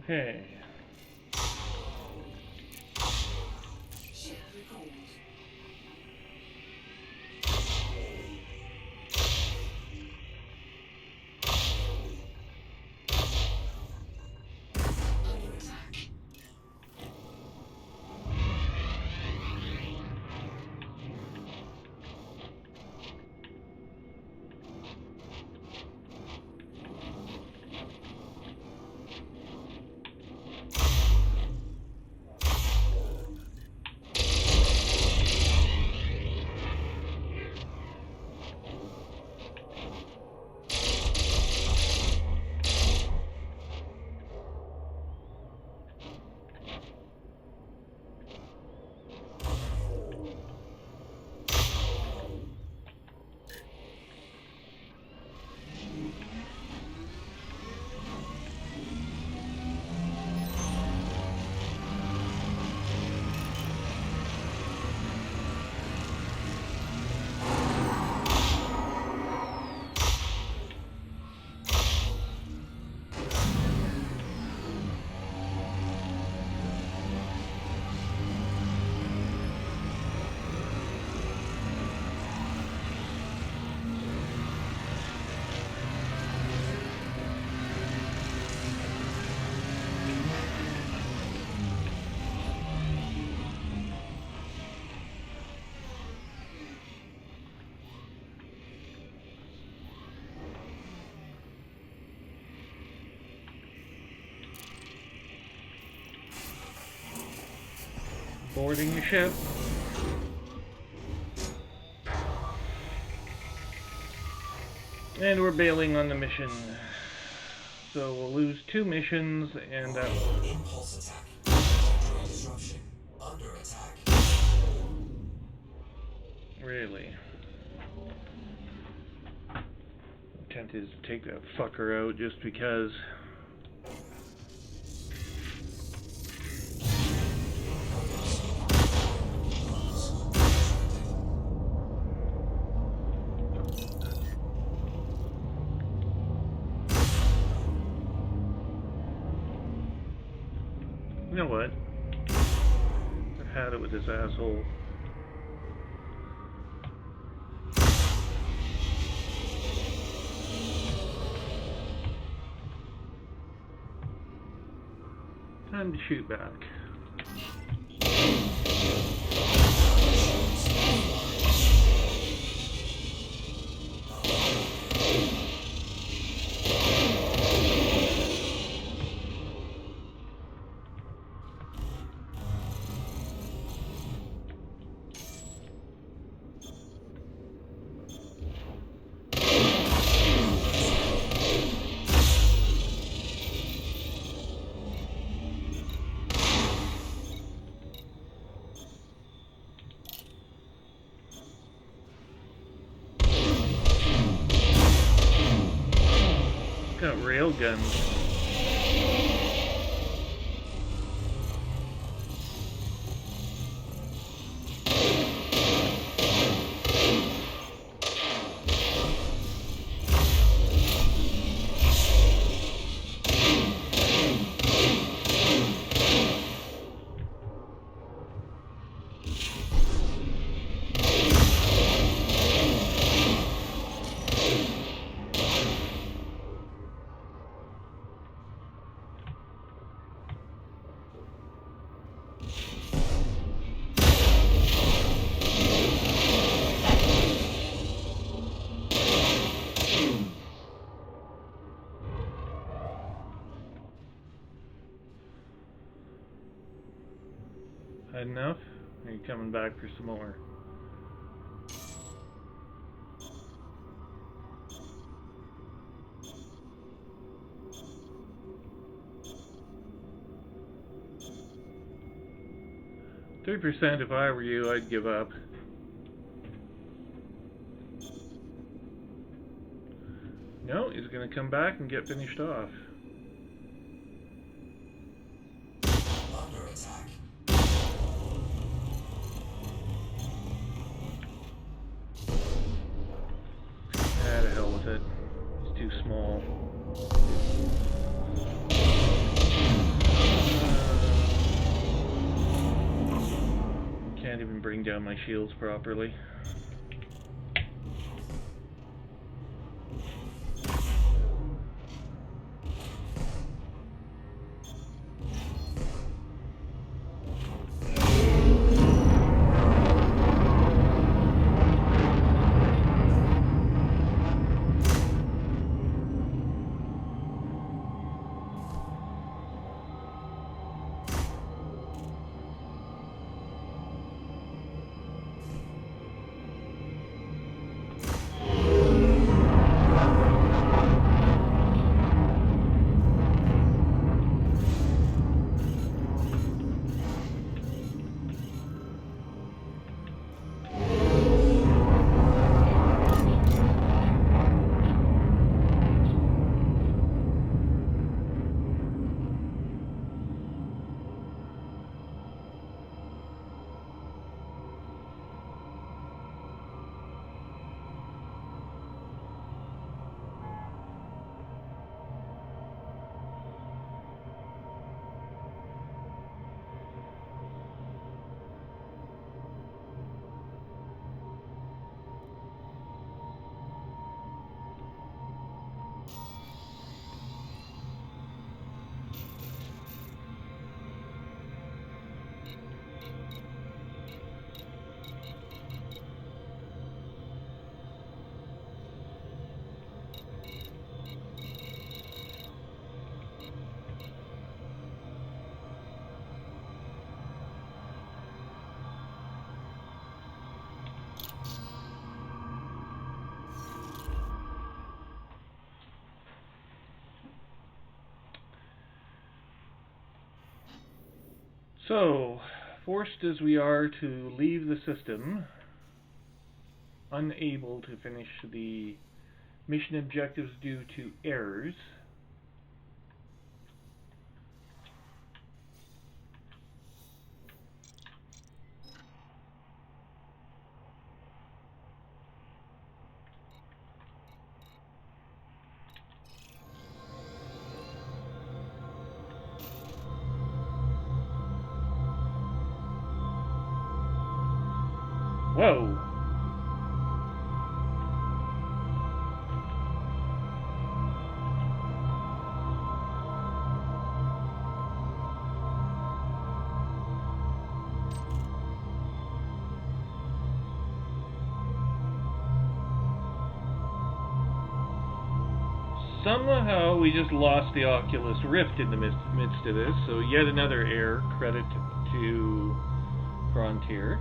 Okay. Ship recalled. Under attack. Boarding the ship. And we're bailing on the mission. So we'll lose 2 missions and Impulse attack. Trajectory disruption. Under attack. really. Tempted to take that fucker out just because. You know what? I've had it with this asshole. Time to shoot back. Got rail guns. Had enough? Or are you coming back for some more? %, if I were you, I'd give up. No, he's gonna come back and get finished off. Under attack. Ah, to hell with it. He's too small. bring down my shields properly. So, forced as we are to leave the system, unable to finish the mission objectives due to errors. Whoa! Somehow we just lost the Oculus Rift in the midst of this, so yet another error. Credit to Frontier.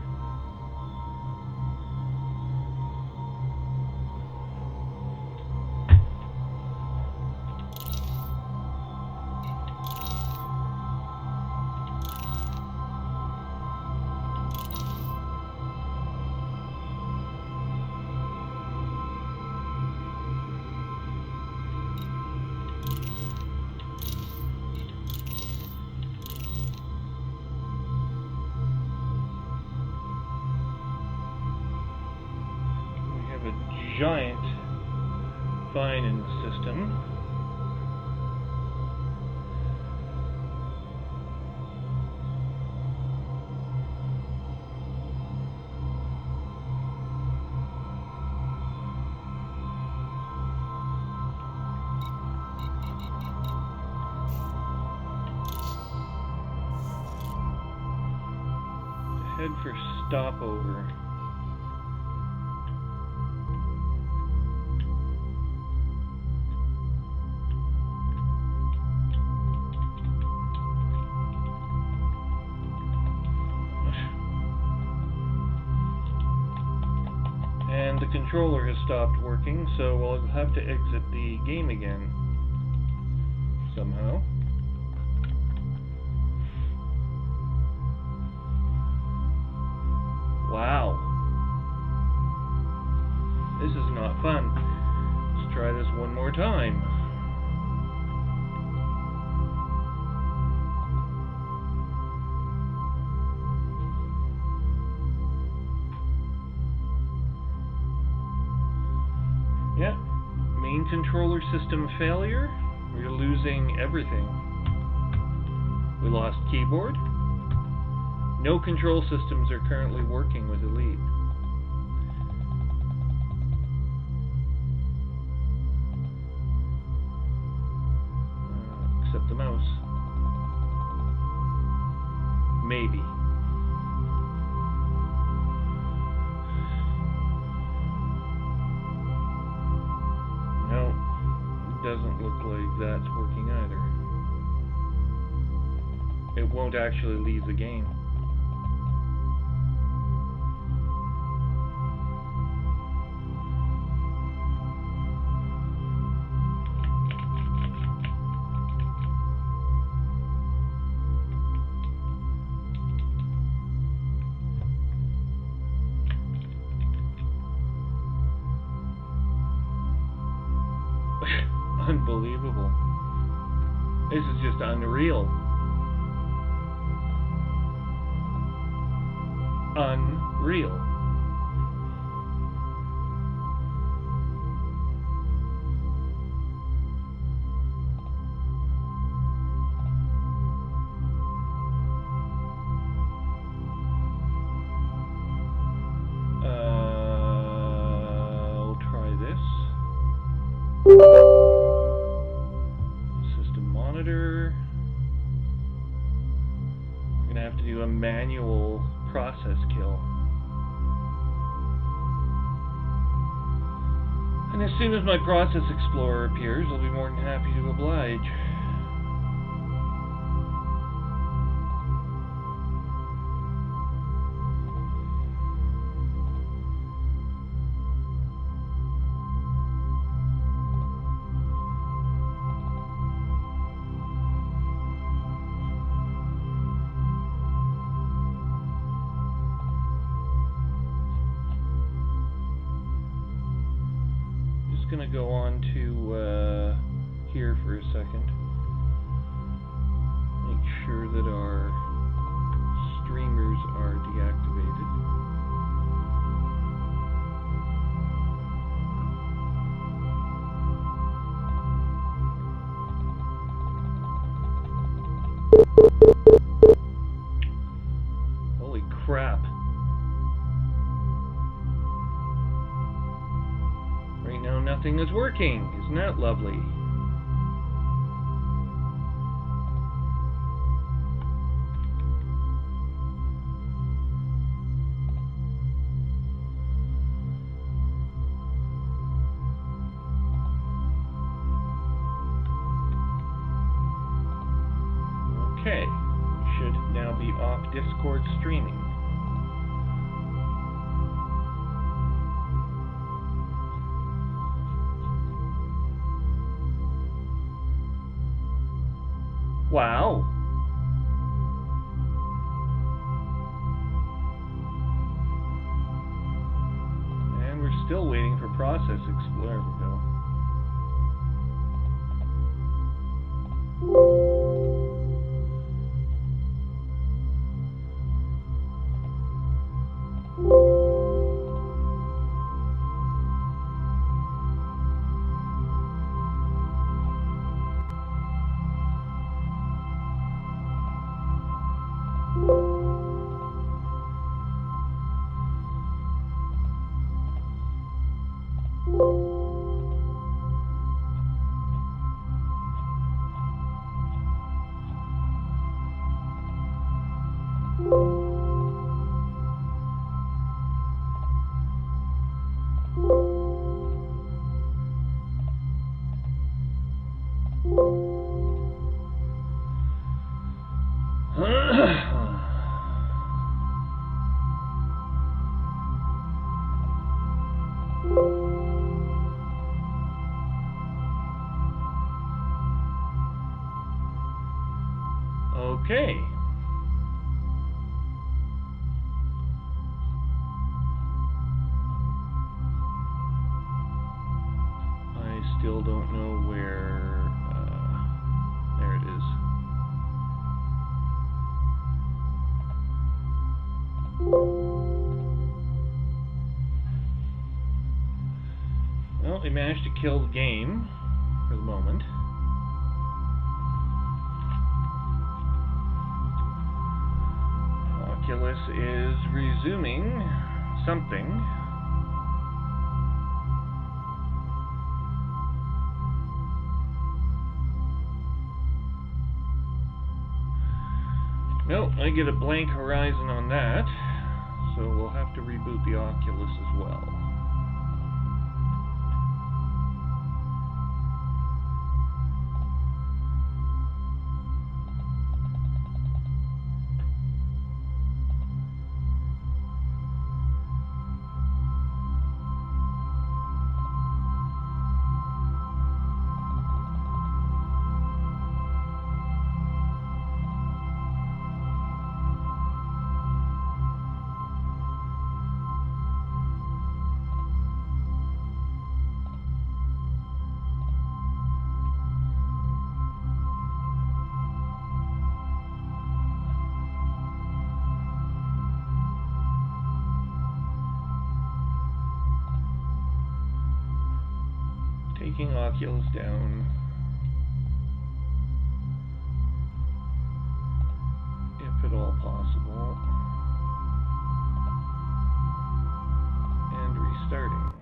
Giant vine in the system. Head for stopover. And the controller has stopped working, so we'll have to exit the game again somehow. Wow. This is not fun. Let's try this one more time. Yeah, main controller system failure. We're losing everything. We lost keyboard, No control systems are currently working with Elite. Except the mouse. Maybe. No, it doesn't look like that's working either. It won't actually leave the game. Unbelievable. This is just unreal. Unreal. We'll try this. System monitor. We're gonna have to do a manual process kill. And as soon as my process explorer appears, I'll be more than happy to oblige. Gonna go on to here for a second. Make sure that our streamers are deactivated. Holy crap. Right now nothing is working. Isn't that lovely? Okay, we should now be off Discord streaming. Wow. And we're still waiting for Process Explorer. There we go. Okay. I still don't know where. There it is. Well, we managed to kill the game for the moment. Oculus is resuming something. Nope, I get a blank horizon on that, so we'll have to reboot the Oculus as well. Taking Oculus down, if at all possible, and restarting.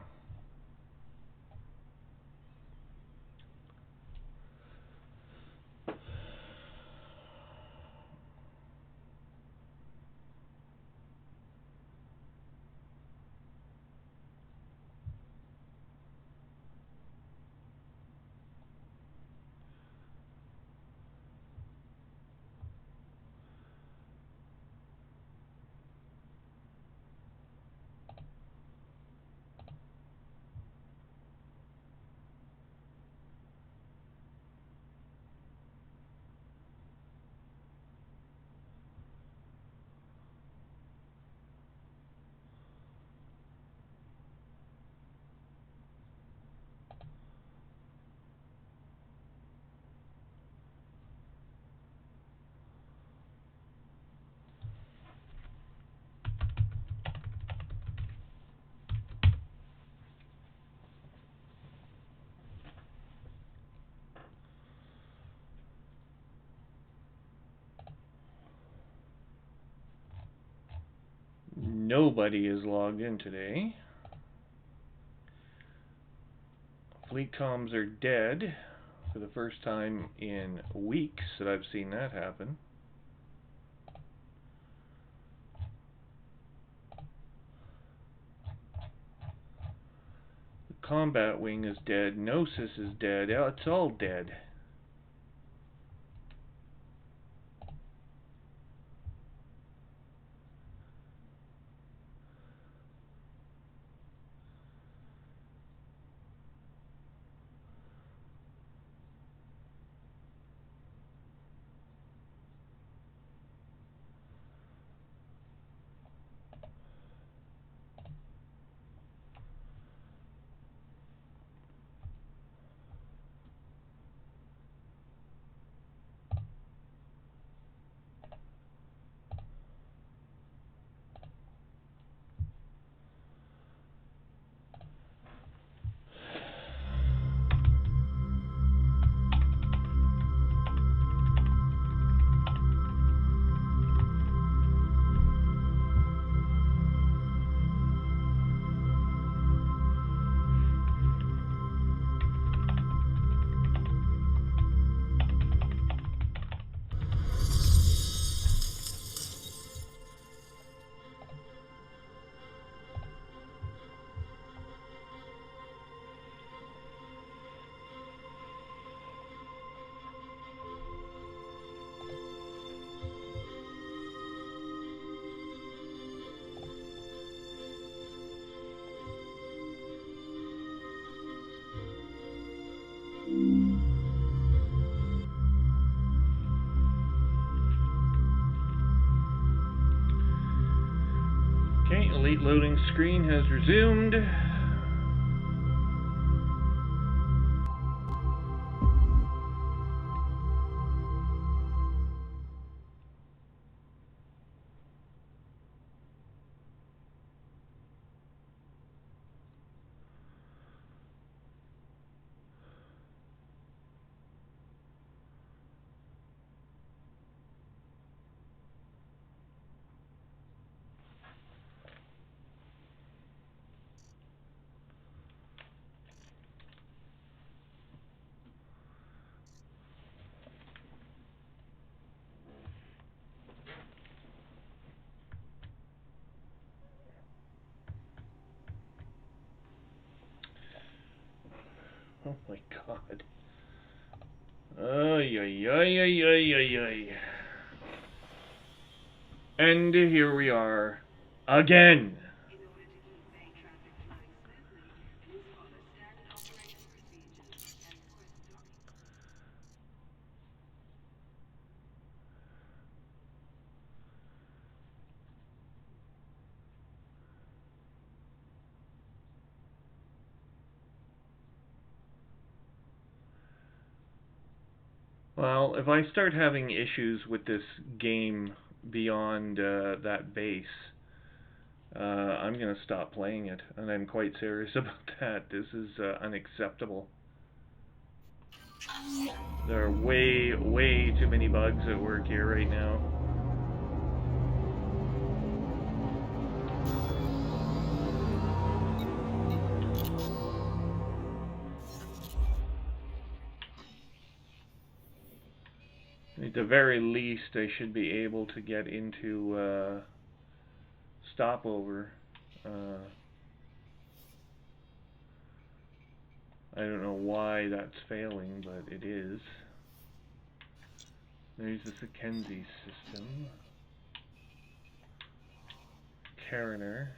Nobody is logged in today. Fleet comms are dead for the first time in weeks that I've seen that happen. The combat wing is dead. Gnosis is dead. It's all dead. Okay, elite loading screen has resumed. Oh my god. Ay, ay, ay, ay, ay, ay, ay. And here we are. Again! Well, if I start having issues with this game beyond that base, I'm going to stop playing it, and I'm quite serious about that. This is unacceptable. There are way, way too many bugs at work here right now. At the very least, I should be able to get into stopover. I don't know why that's failing, but it is. There's the Mackenzie system. Cariner.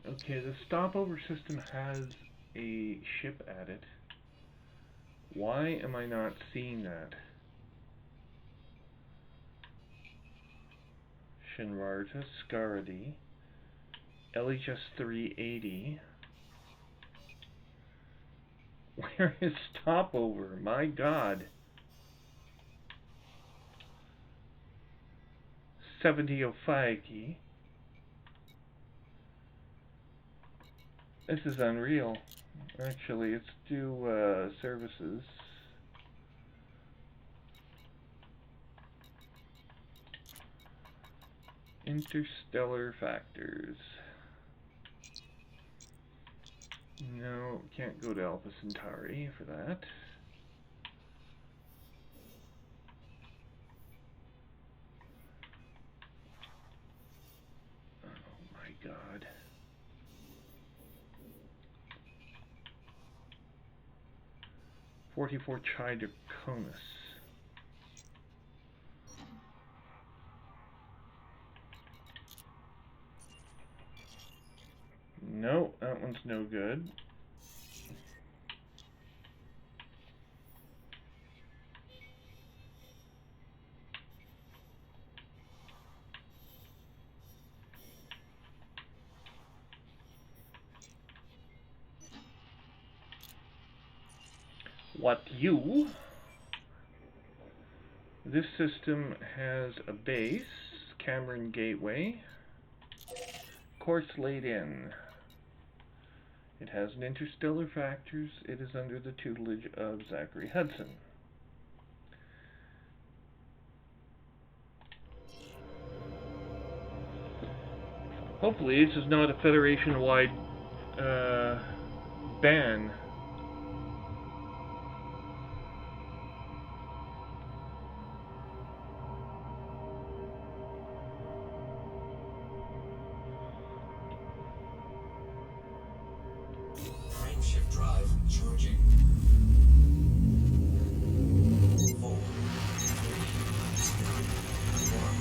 Okay, the stopover system has a ship at it. Why am I not seeing that? Shinrarta, Scarady, LHS 380. Where is stopover? My god. 7005 key. This is unreal. Actually, let's do services. Interstellar factors. No, can't go to Alpha Centauri for that. Oh my god. .44 Chi Draconis. No, that one's no good. What you? This system has a base, Cameron Gateway, course laid in. It has an interstellar factors. It is under the tutelage of Zachary Hudson. Hopefully this is not a Federation-wide ban. Frameshift drive charging. 4, 3, 2, 1.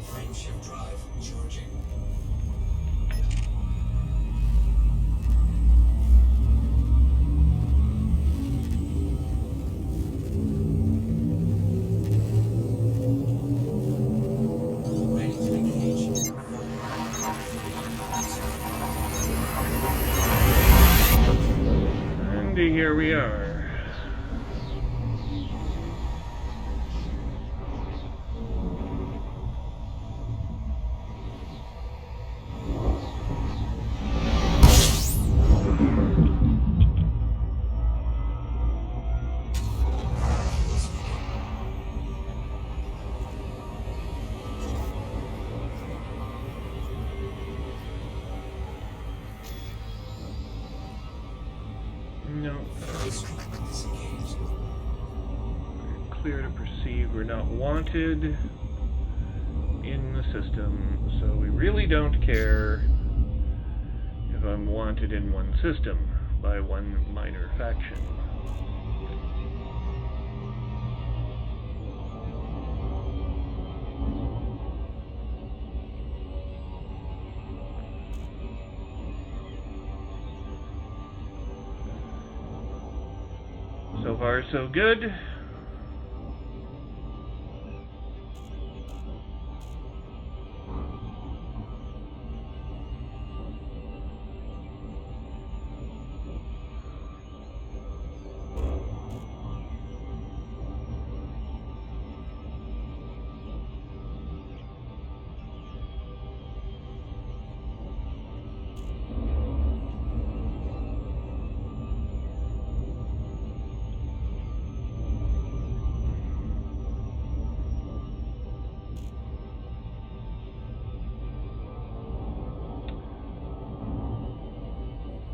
Frameshift drive charging. Ready to engage. 4, 3, 2, 1. And here we are. No. Disconnect disengaged. Clear to proceed. We're not wanted in the system, so we really don't care if I'm wanted in one system by one minor faction. So far, so good.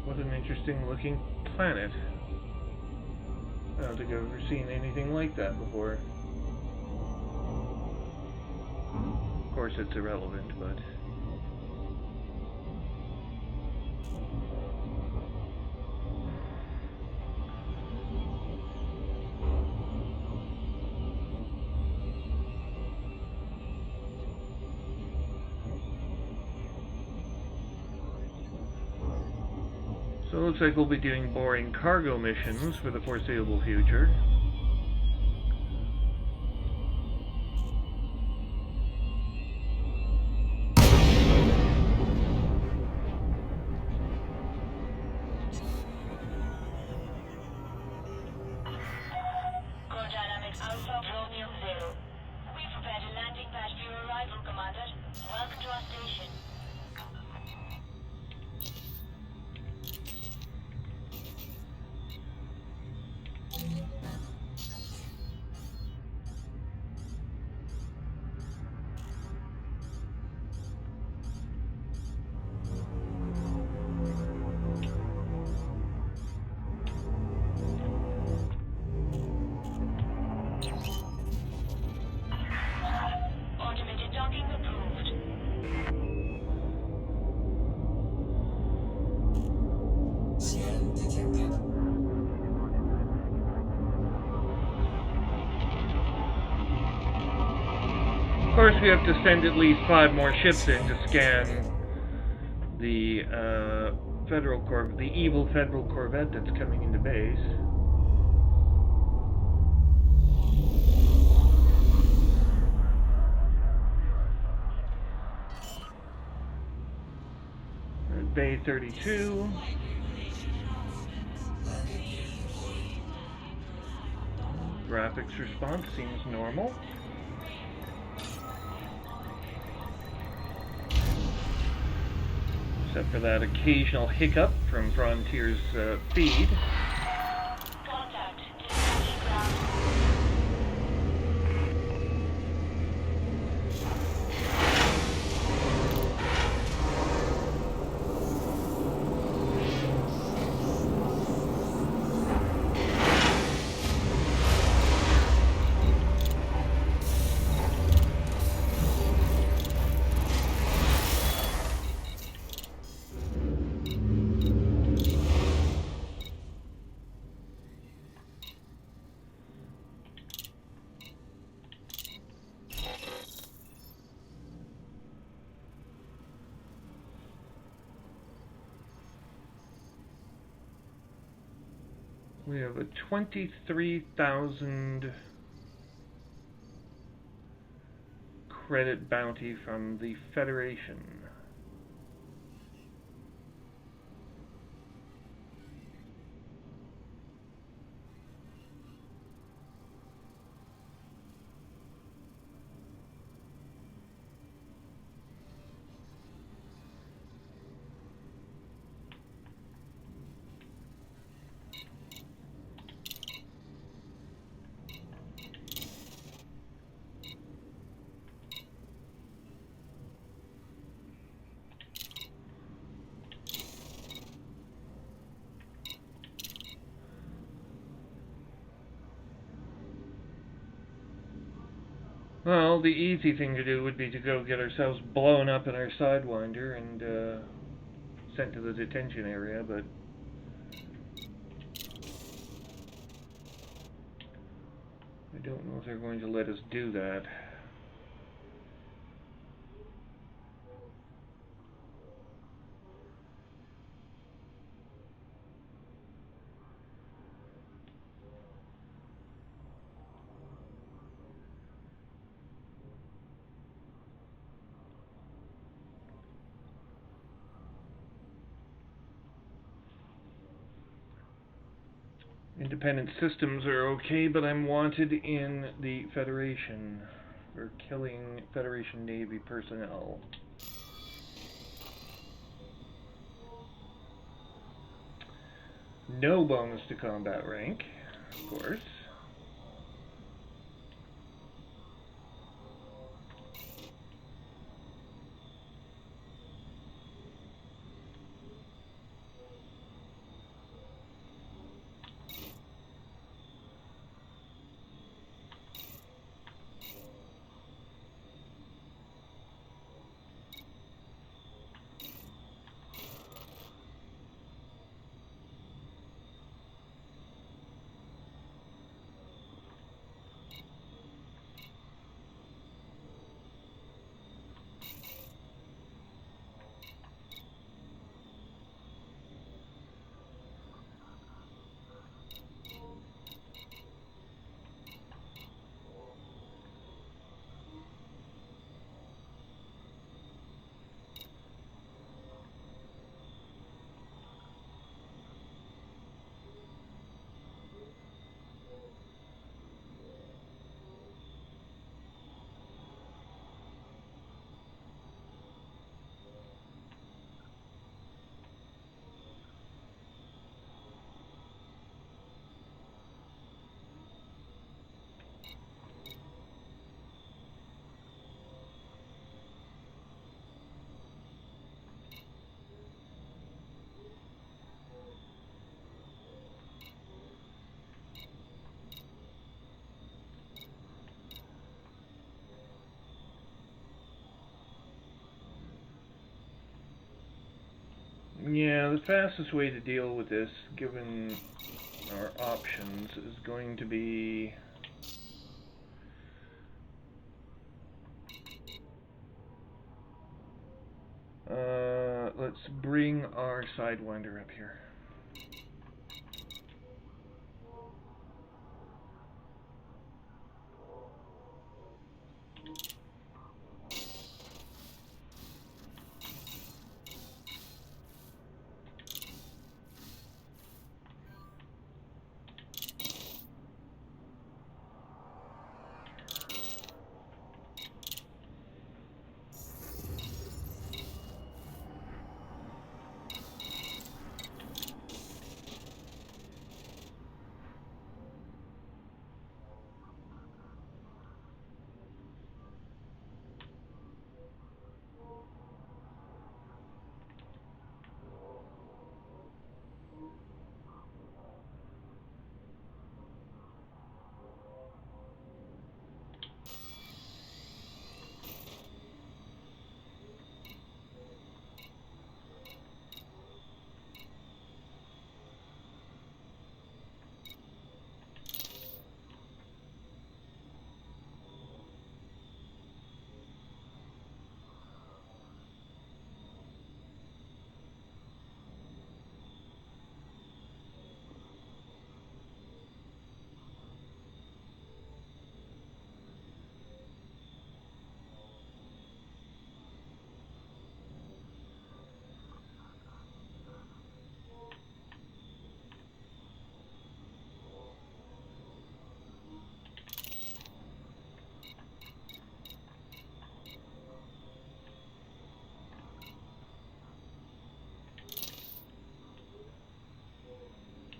What an interesting looking planet. I don't think I've ever seen anything like that before. Of course it's irrelevant, but... So it looks like we'll be doing boring cargo missions for the foreseeable future. Core Dynamics Alpha Romeo 0. We prepared a landing pad for your arrival, Commander. Welcome to our station. Automated docking approved. CM detected. Of course we have to send at least 5 more ships in to scan the the evil federal corvette that's coming into base. We're at Bay 32. Graphics response seems normal. Except for that occasional hiccup from Frontier's feed. Contact. Dispatching ground. We have a 23,000 credit bounty from the Federation. Well, the easy thing to do would be to go get ourselves blown up in our Sidewinder and sent to the detention area, but I don't know if they're going to let us do that. Independent systems are okay, but I'm wanted in the Federation for killing Federation Navy personnel. No bonus to combat rank, of course. Yeah, the fastest way to deal with this, given our options, is going to be let's bring our Sidewinder up here.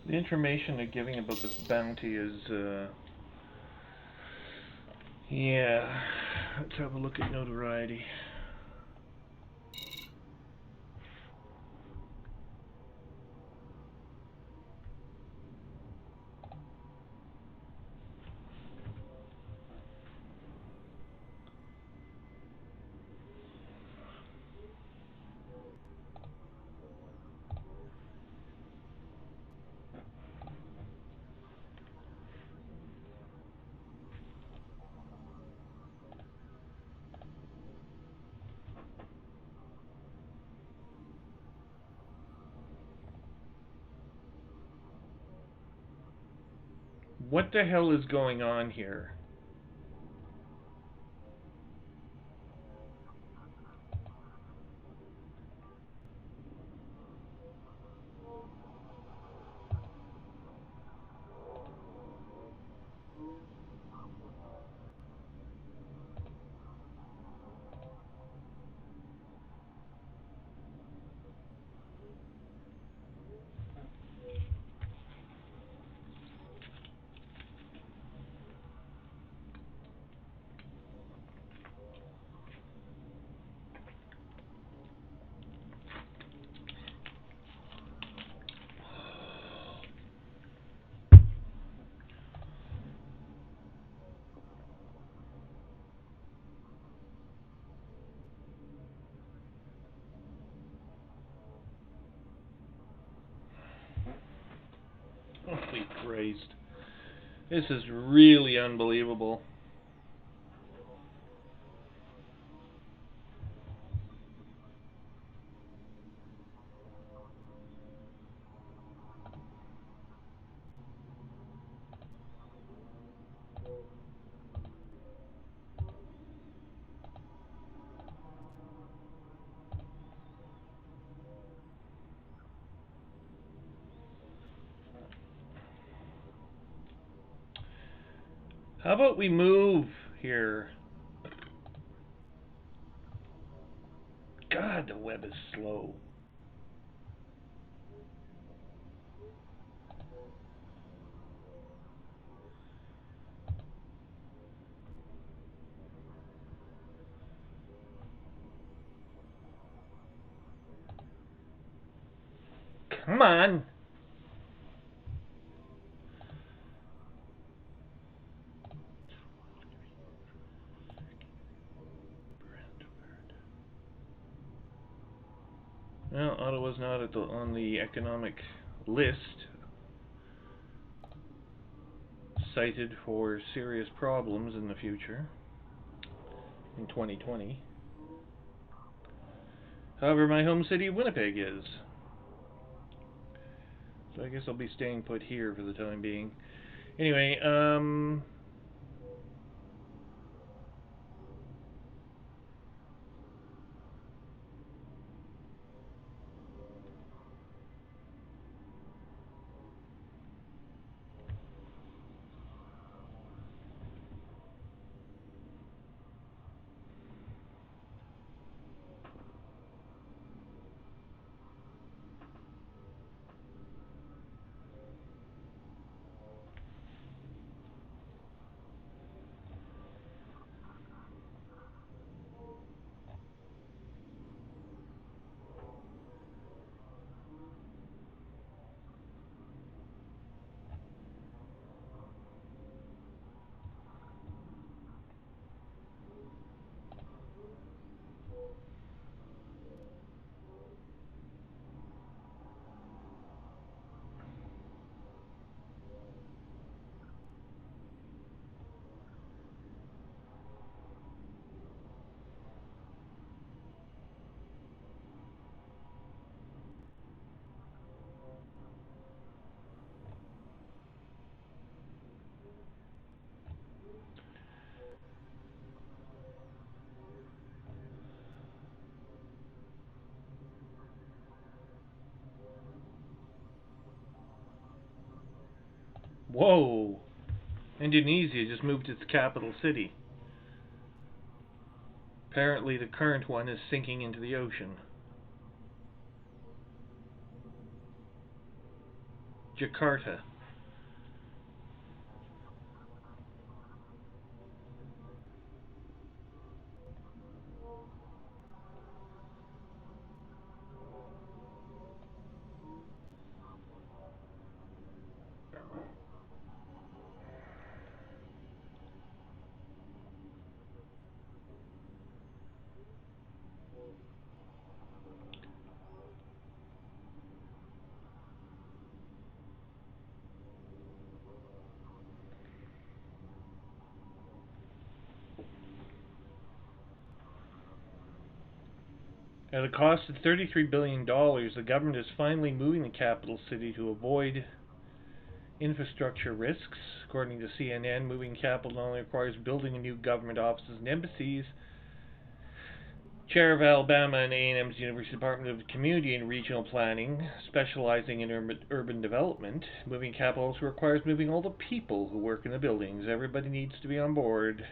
The information they're giving about this bounty is, yeah, let's have a look at notoriety. What the hell is going on here? Holy Christ. This is really unbelievable. How about we move here? God, the web is slow. Come on. Well, Ottawa's not on the economic list, cited for serious problems in the future, in 2020. However, my home city, Winnipeg, is. So I guess I'll be staying put here for the time being. Anyway, whoa! Indonesia just moved its capital city. Apparently the current one is sinking into the ocean. Jakarta. At a cost of $33 billion, the government is finally moving the capital city to avoid Infrastructure risks. According to CNN, moving capital not only requires building new government offices and embassies. Chair of Alabama and A&M's University Department of Community and Regional Planning, specializing in urban development. Moving capital also requires moving all the people who work in the buildings. Everybody needs to be on board.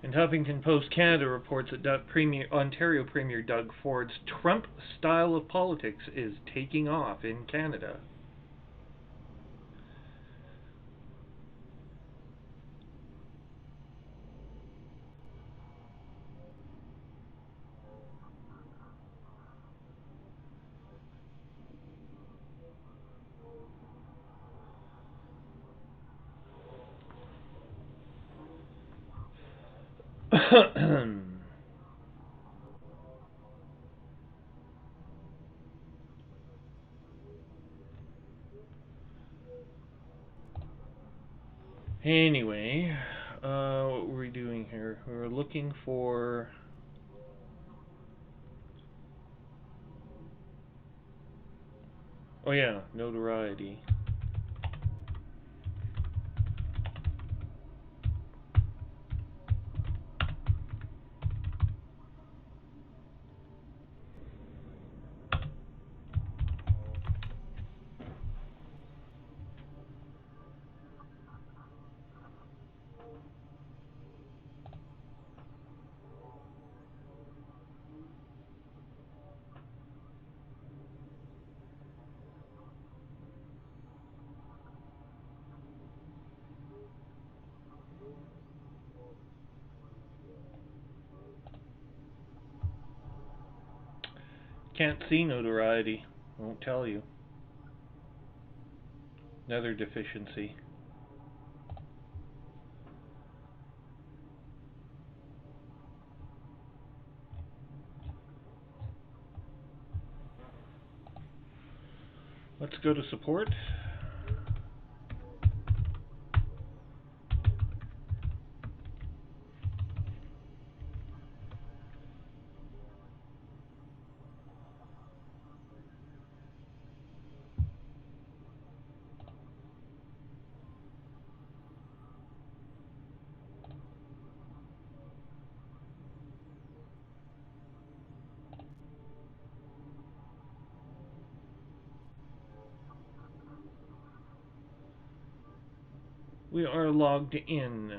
And Huffington Post Canada reports that Ontario Premier Doug Ford's Trump style of politics is taking off in Canada. Anyway, what were we doing here? We were looking for... Oh yeah, notoriety. Can't see notoriety. Won't tell you. Another deficiency. Let's go to support. We are logged in.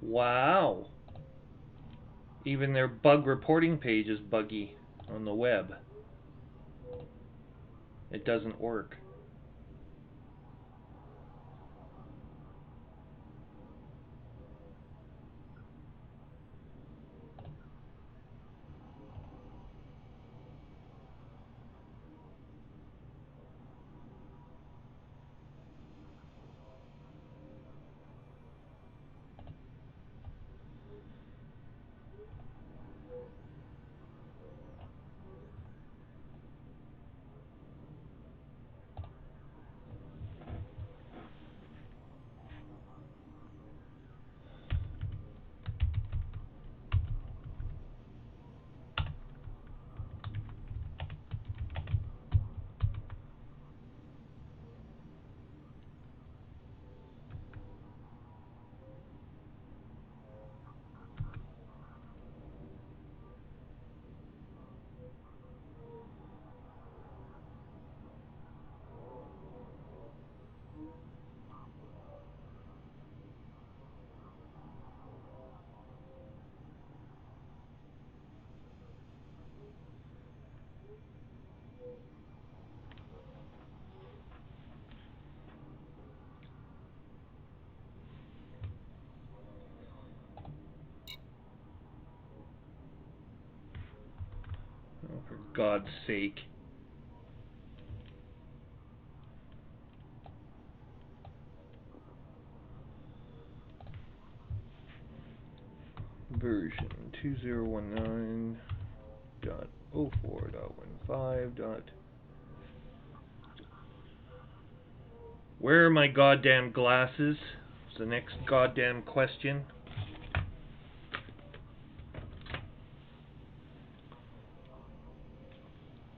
Wow. Even their bug reporting page is buggy on the web. It doesn't work. For God's sake. Version 2019.04.15. Where are my goddamn glasses? Is the next goddamn question.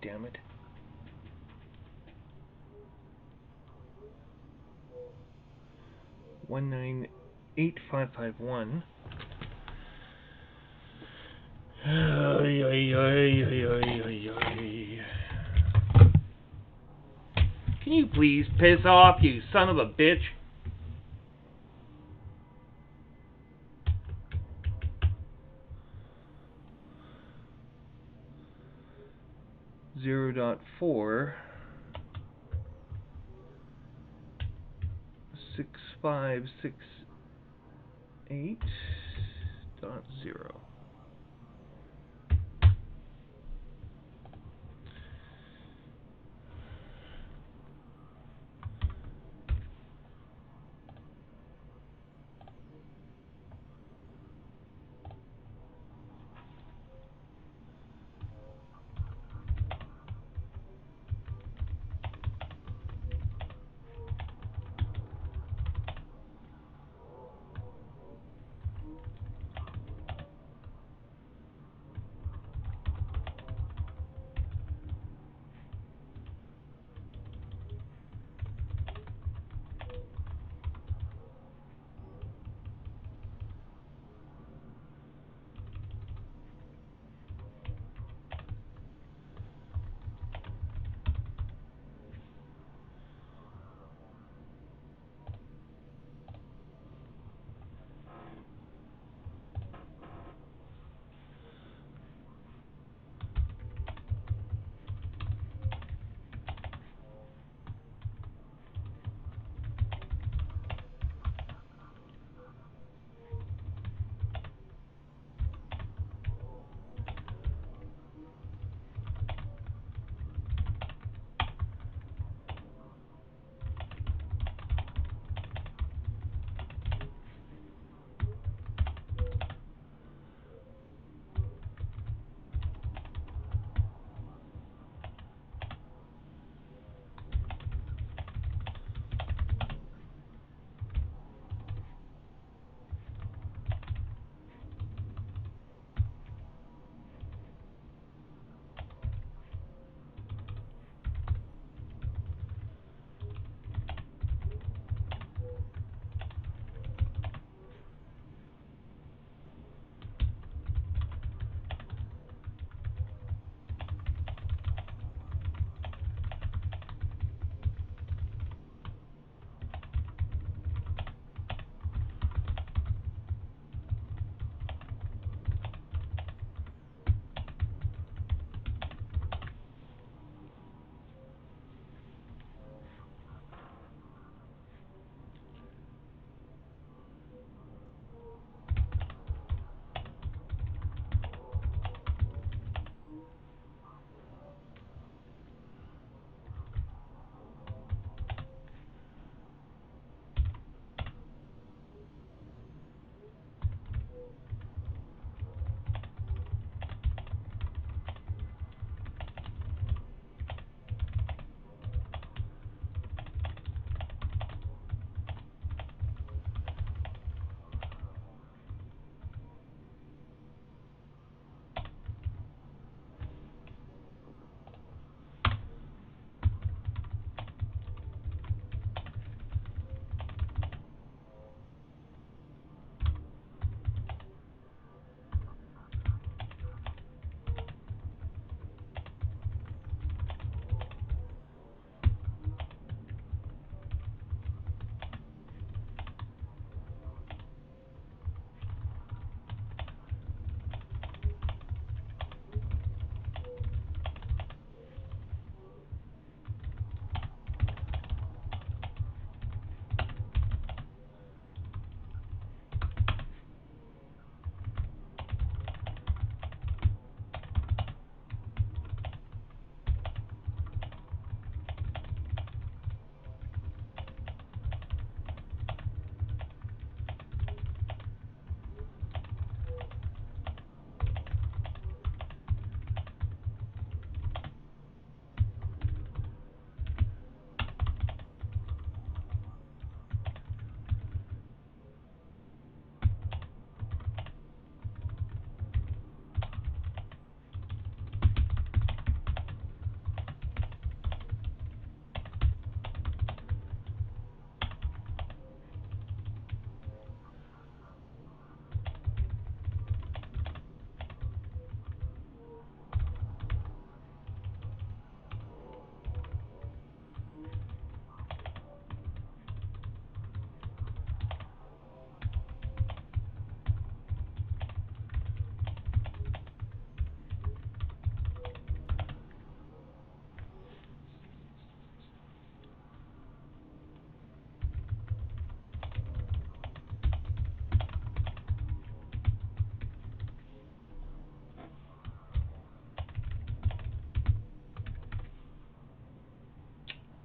Damn it. $198,551. Can you please piss off, you son of a bitch? .4 6568.0.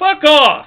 Fuck off!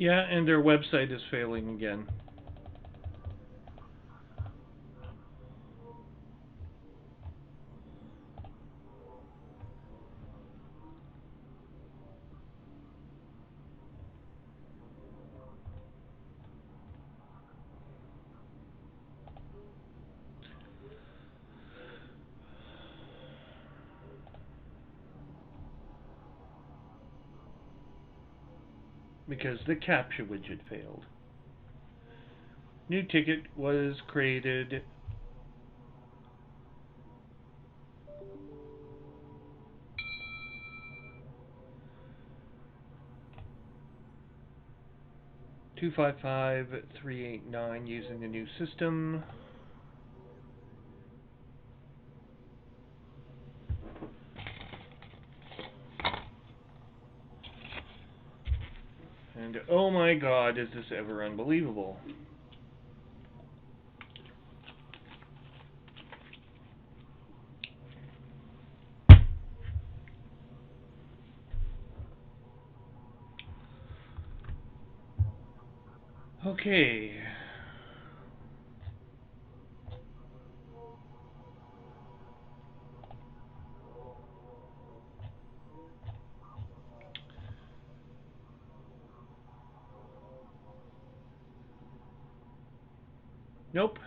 Yeah, and their website is failing again. Because the captcha widget failed. New ticket was created. 255389 using the new system. And oh my god, is this ever unbelievable. Okay. Nope.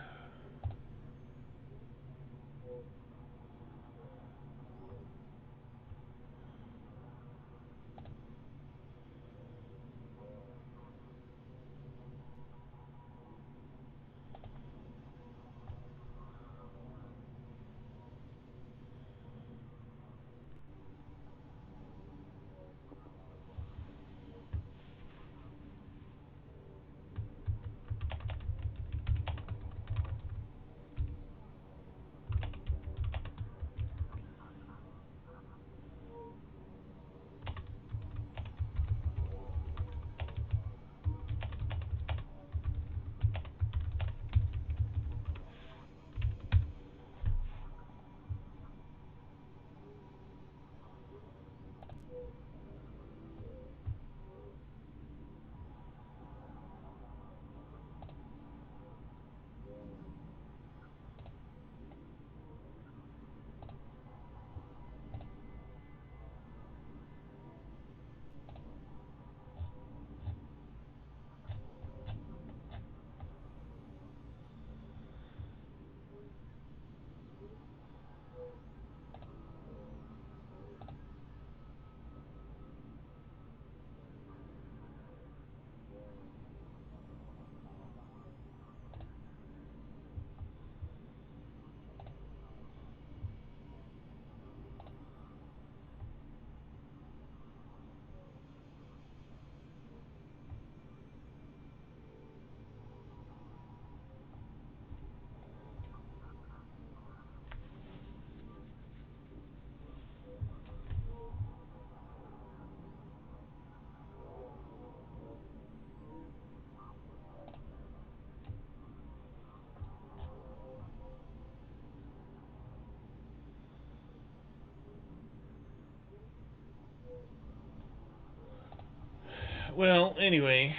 Well, anyway.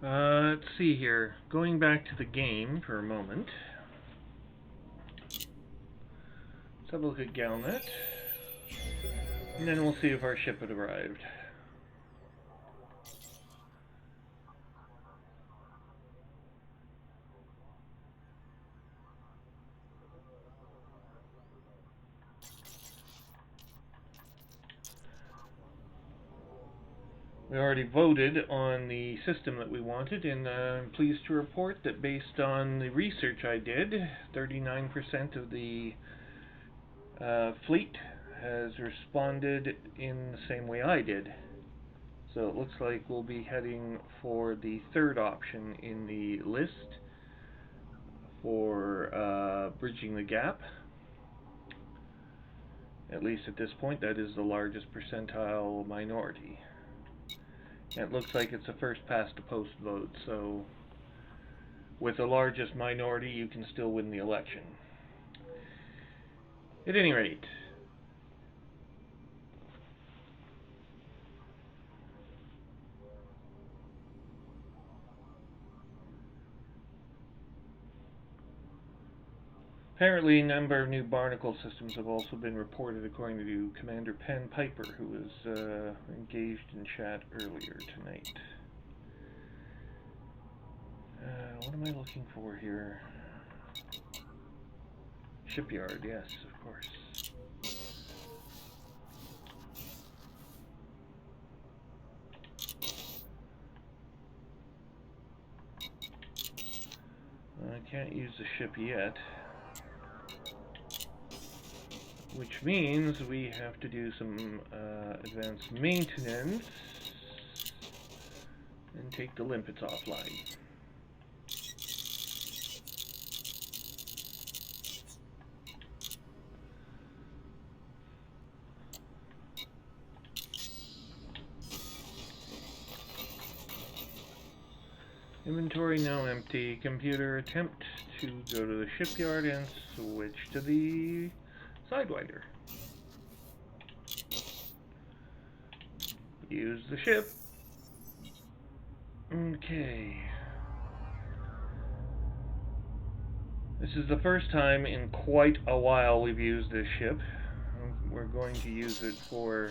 Let's see here. Going back to the game for a moment. Let's have a look at Galnet. And then we'll see if our ship had arrived. We already voted on the system that we wanted, and I'm pleased to report that based on the research I did, 39% of the fleet has responded in the same way I did. So it looks like we'll be heading for the third option in the list for bridging the gap. At least at this point, that is the largest percentile minority. And it looks like it's a first past the post vote, so with the largest minority, you can still win the election. At any rate, apparently a number of new barnacle systems have also been reported, according to Commander Penn Piper, who was engaged in chat earlier tonight. What am I looking for here? Shipyard, yes, of course. I can't use the ship yet. which means we have to do some advanced maintenance and take the limpets offline. Inventory now empty. Computer attempt to go to the shipyard and switch to the Sidewinder. Use the ship. Okay. This is the first time in quite a while we've used this ship. We're going to use it for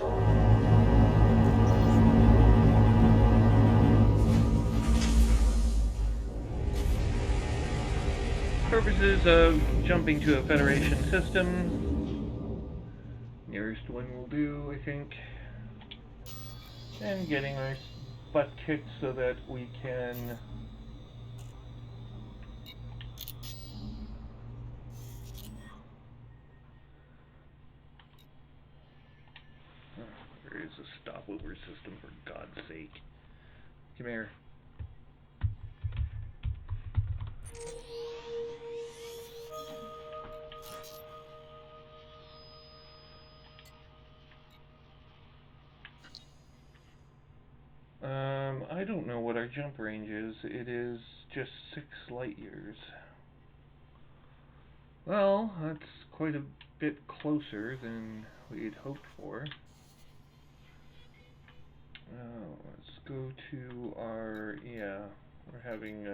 purposes of jumping to a Federation system. Nearest one will do, I think. And getting our butt kicked so that we can there is a stopover system, for God's sake. Come here. I don't know what our jump range is. It is just 6 light years. Well, that's quite a bit closer than we'd hoped for. Let's go to our, we're having,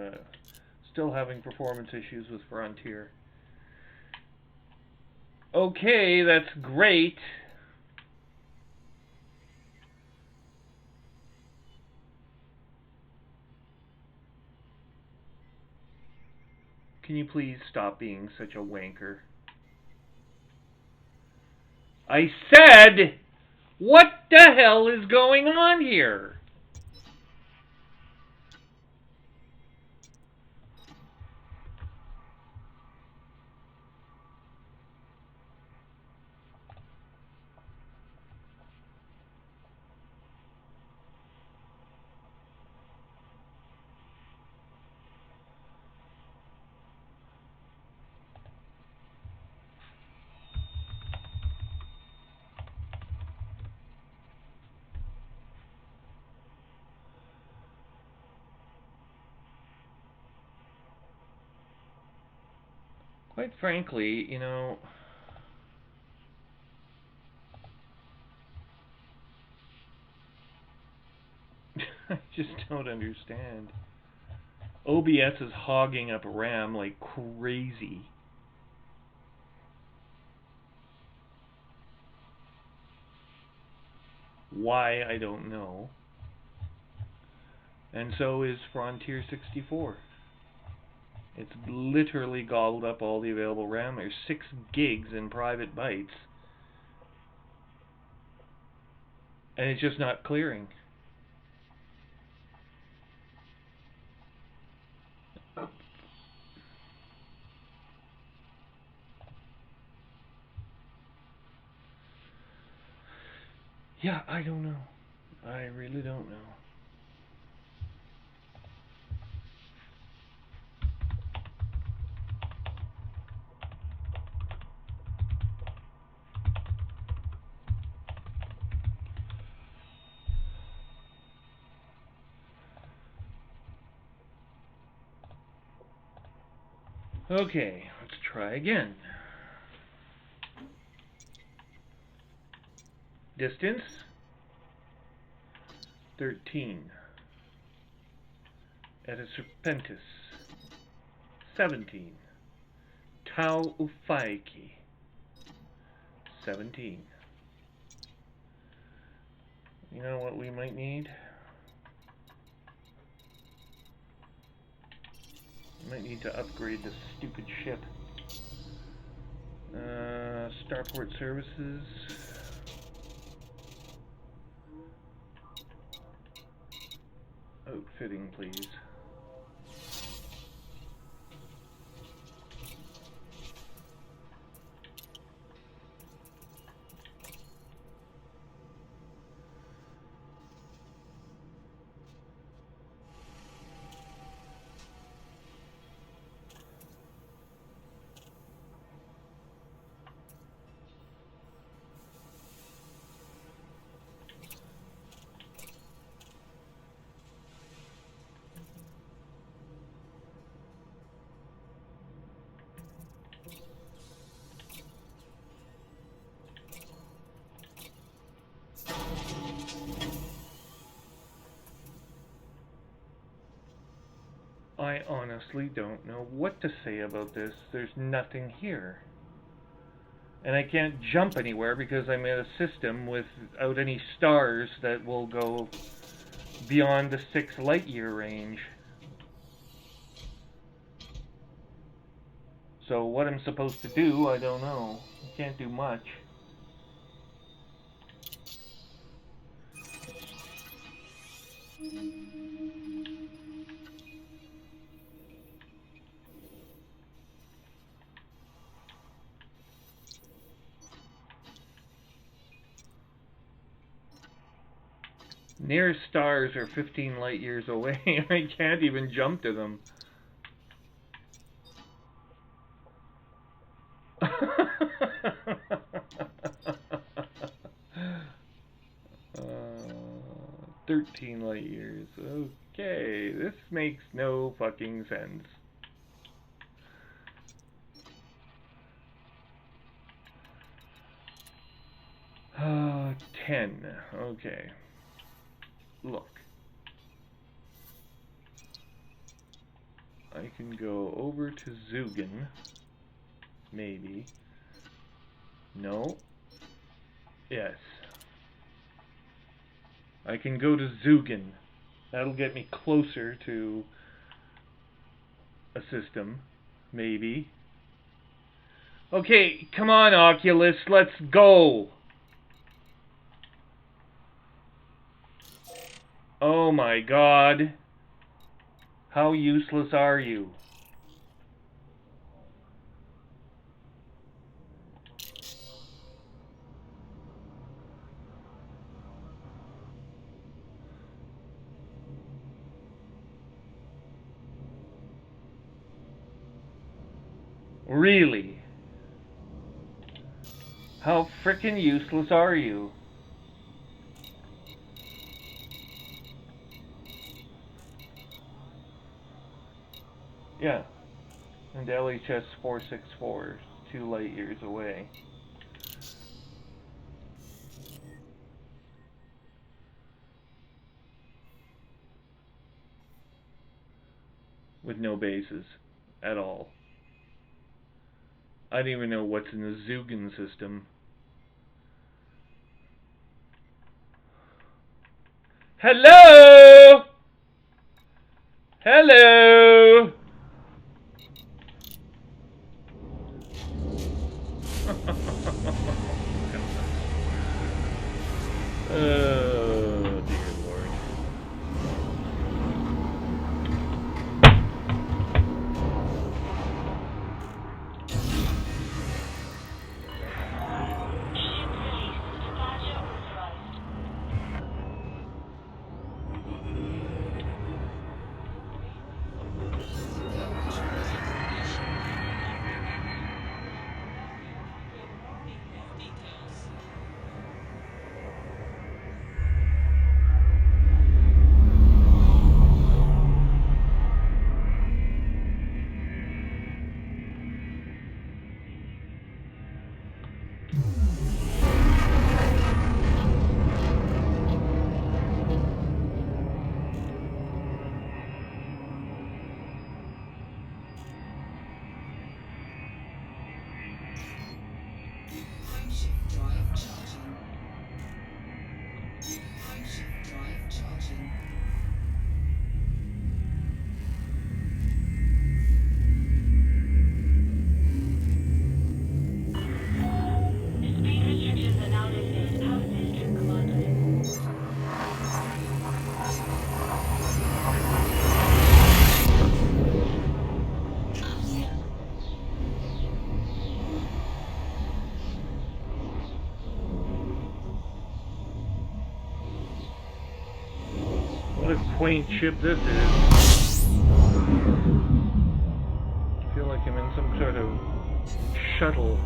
still having performance issues with Frontier. Okay, that's great. Can you please stop being such a wanker? I said, what the hell is going on here? Quite frankly, you know, I just don't understand. OBS is hogging up RAM like crazy. Why, I don't know. And so is Frontier 64. It's literally gobbled up all the available RAM. There's 6 gigs in private bytes. And it's just not clearing. Yeah, I don't know. I really don't know. Okay, let's try again. Distance 13. Eta Serpentis 17. Tau Uphaiki 17. You know what we might need? We might need to upgrade this stupid ship. Starport services. Outfitting, please. I honestly don't know what to say about this. There's nothing here. And I can't jump anywhere because I'm in a system without any stars that will go beyond the 6 light year range. So what I'm supposed to do, I don't know. I can't do much. Nearest stars are 15 light years away. I can't even jump to them. 13 light years. Okay, this makes no fucking sense. Uh, 10. Okay. Look. I can go over to Zugen. Maybe. No. Yes. I can go to Zugen. That'll get me closer to a system. Maybe. Okay, come on, Oculus, let's go! Oh my god. How useless are you? Really? How frickin' useless are you? Yeah. And LHS 464 is 2 light years away. With no bases at all. I don't even know what's in the Zugen system. Hello! Hello! Oh, dear Lord. Shift drive charging. Shift drive charging. Speed restrictions are now lifted. House District Commander. What a quaint ship this is. I feel like I'm in some sort of shuttle.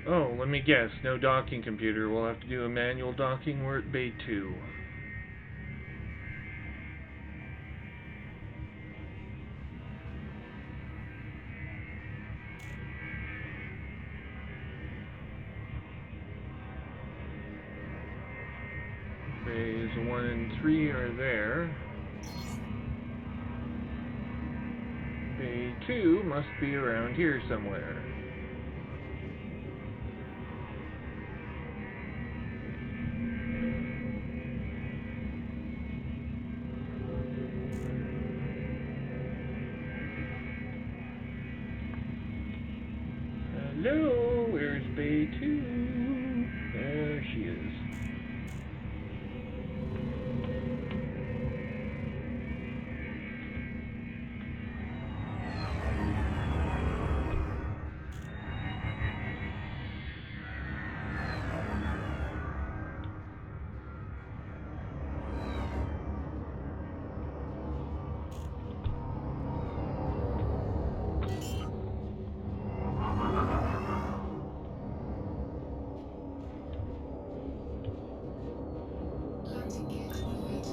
Oh, let me guess. No docking computer. We'll have to do a manual docking. We're at Bay 2. Bays 1 and 3 are there. Bay 2 must be around here somewhere. Hello, where's Bay 2? There she is. Landing gear deployed.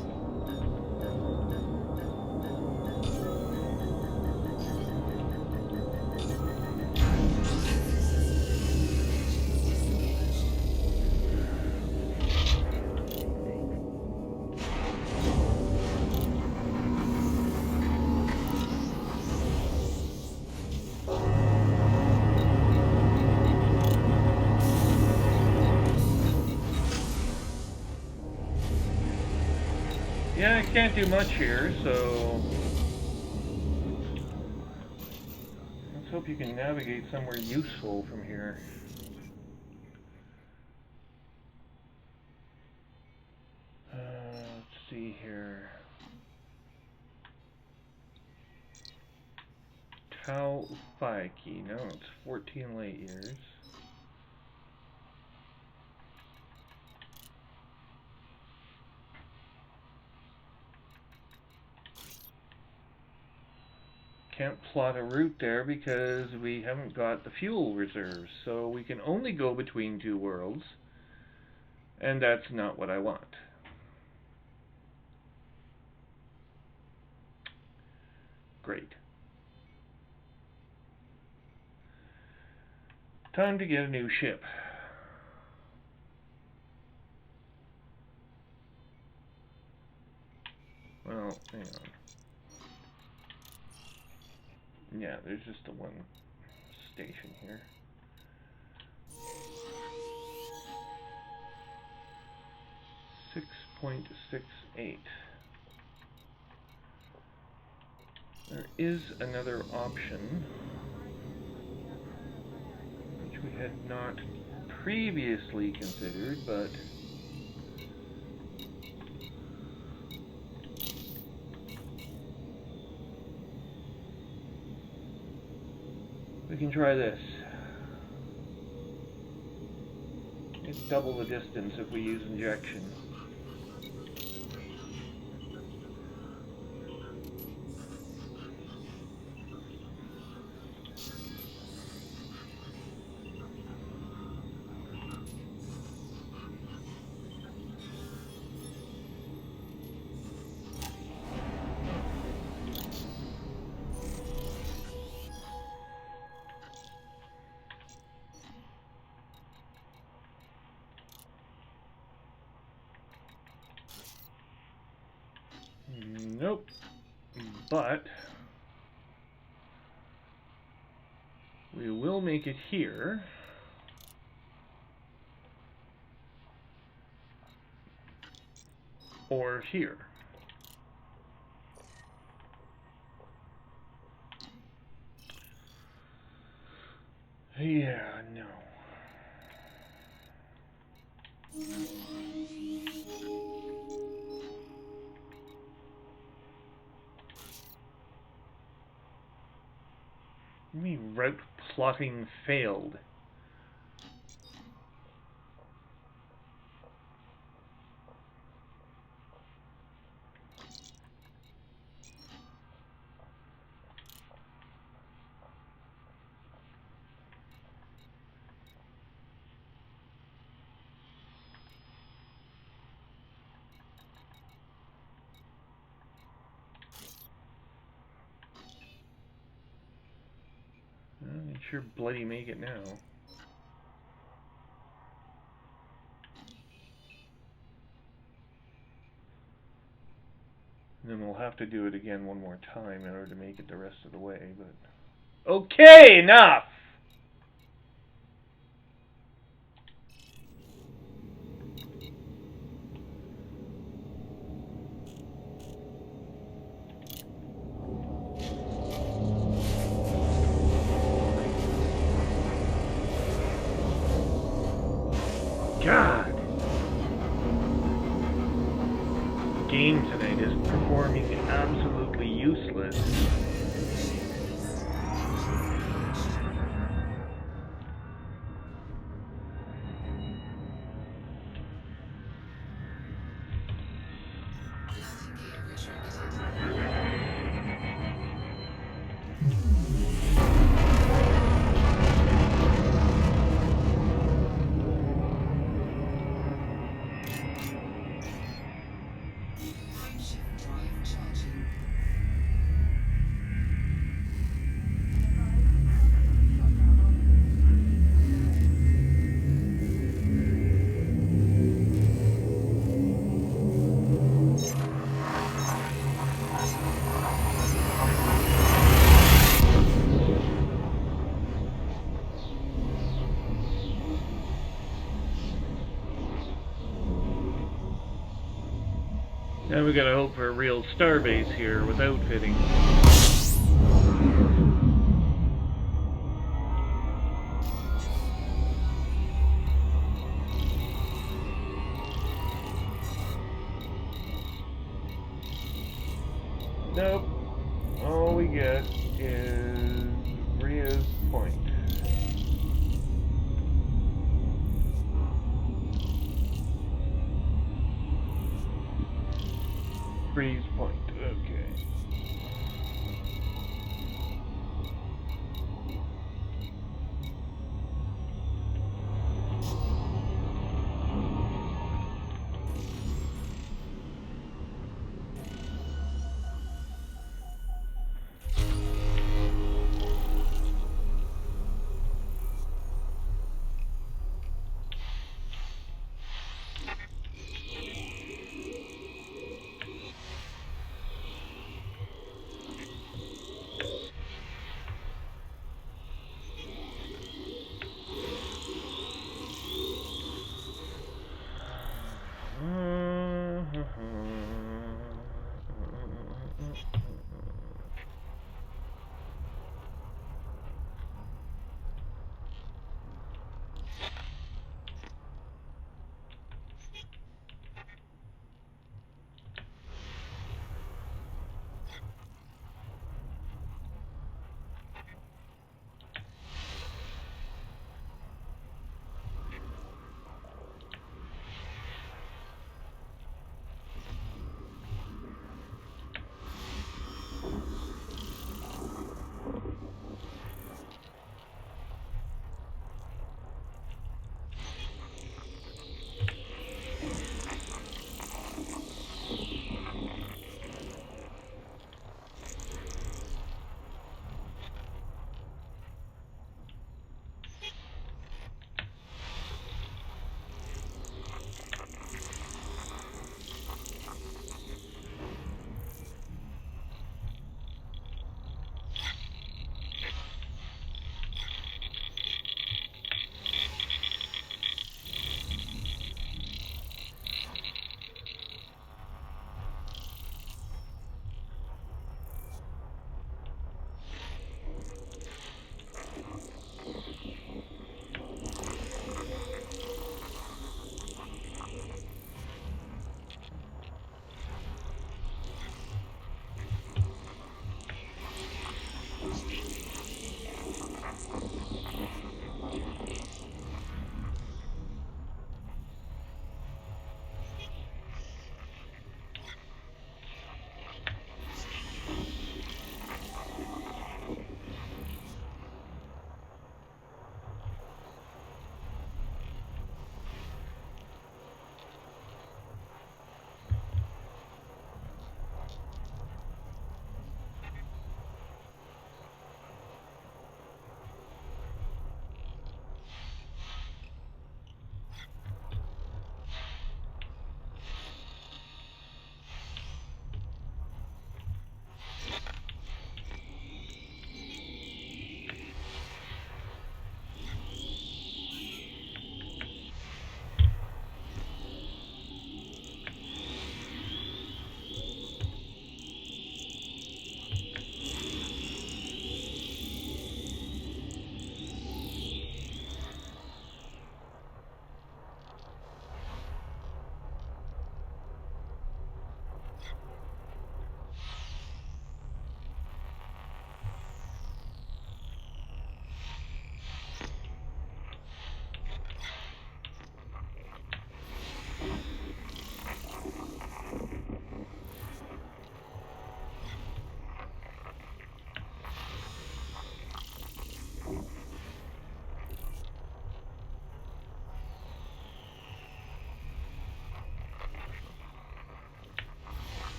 Yeah, I can't do much here, so let's hope you can navigate somewhere useful from here. Let's see here. Tau Phi-Key. No, it's 14 light years. Can't plot a route there because we haven't got the fuel reserves, so we can only go between two worlds, and that's not what I want. Great. Time to get a new ship. Well, hang on. Yeah, there's just the one station here. .68. There is another option, which we had not previously considered, but we can try this. It's double the distance if we use injection. Nope. But we will make it here. Or here. Yeah, no. You mean route plotting failed? sure bloody make it now. And then we'll have to do it again one more time in order to make it the rest of the way, but... Okay, enough! God! The game tonight is performing absolutely useless. Now we gotta hope for a real starbase here with outfitting. Nope. All we get is Ria's Point. Breeze Point, okay.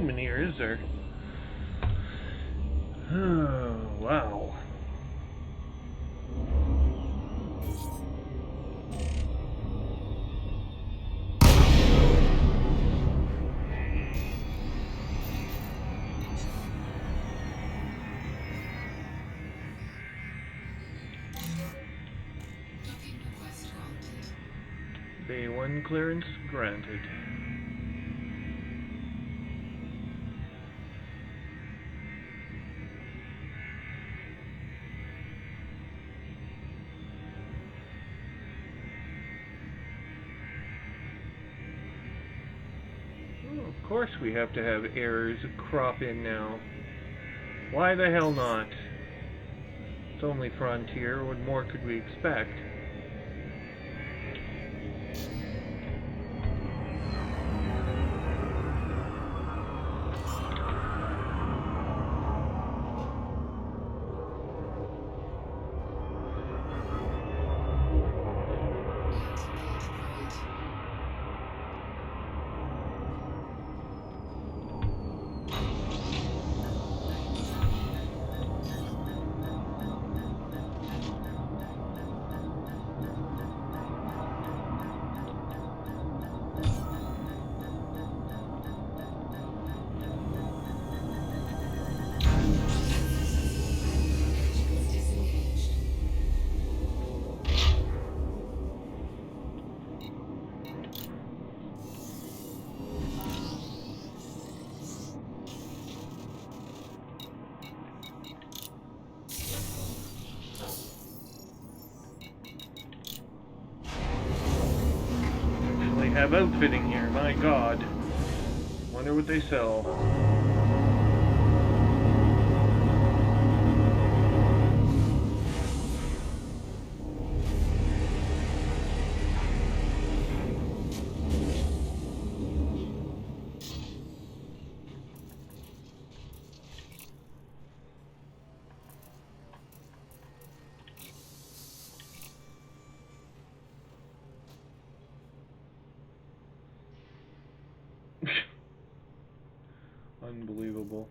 room in here, is there? Oh, wow. Docking request granted. Bay 1 clearance granted. Oh, of course we have to have errors crop in now. Why the hell not? It's only Frontier. What more could we expect? Disengaged. Actually have outfitting here, my god. Wonder what they sell. Unbelievable.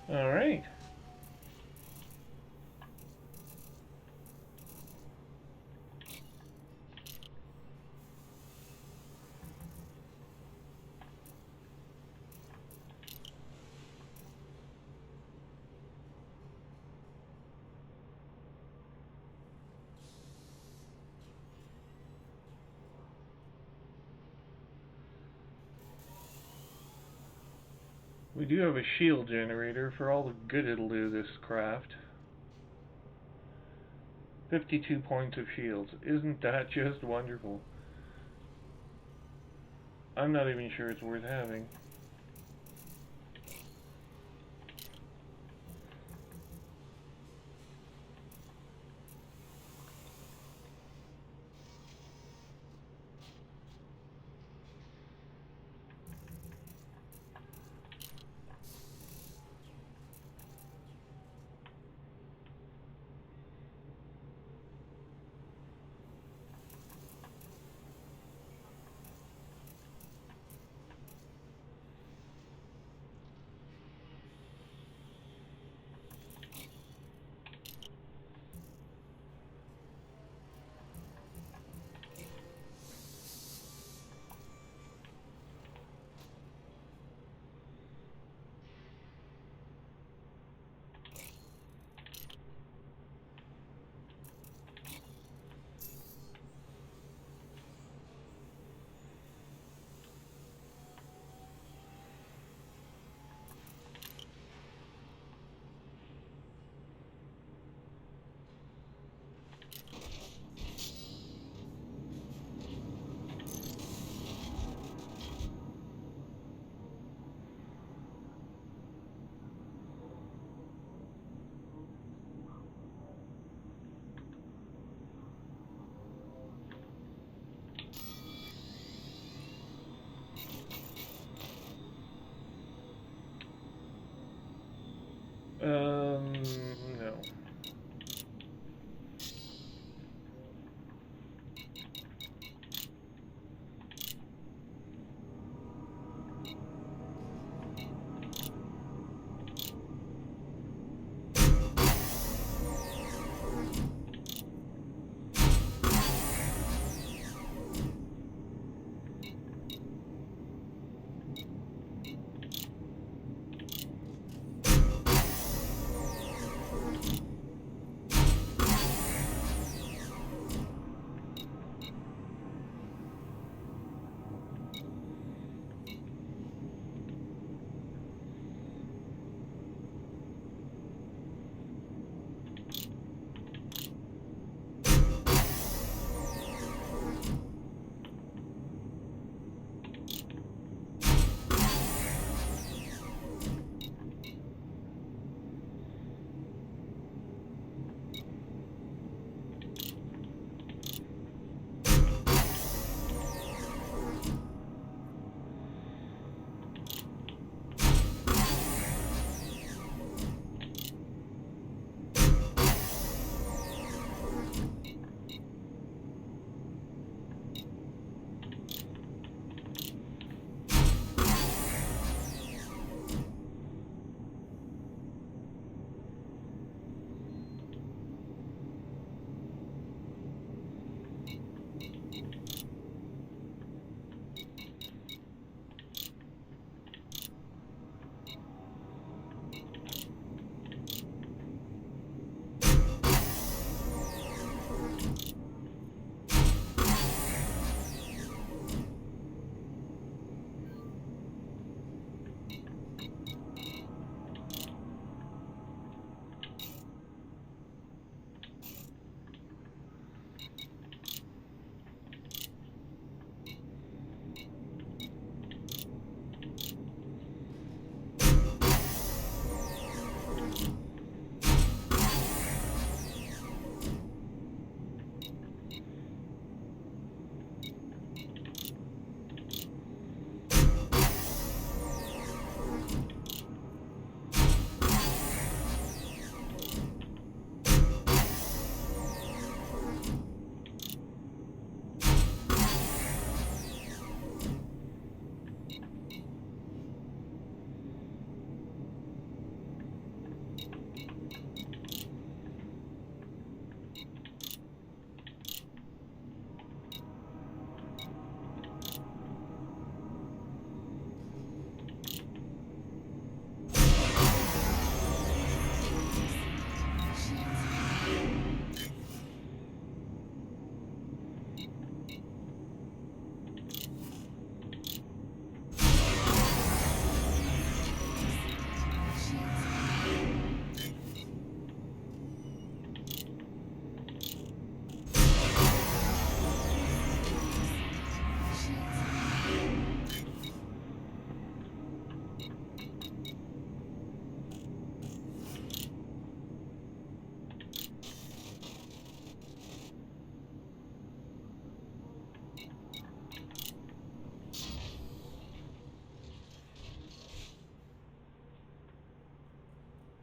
All right. We do have a shield generator for all the good it'll do this craft. 52 points of shields. Isn't that just wonderful? I'm not even sure it's worth having.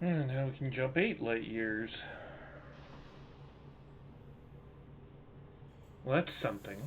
And now we can jump 8 light years. Well, that's something.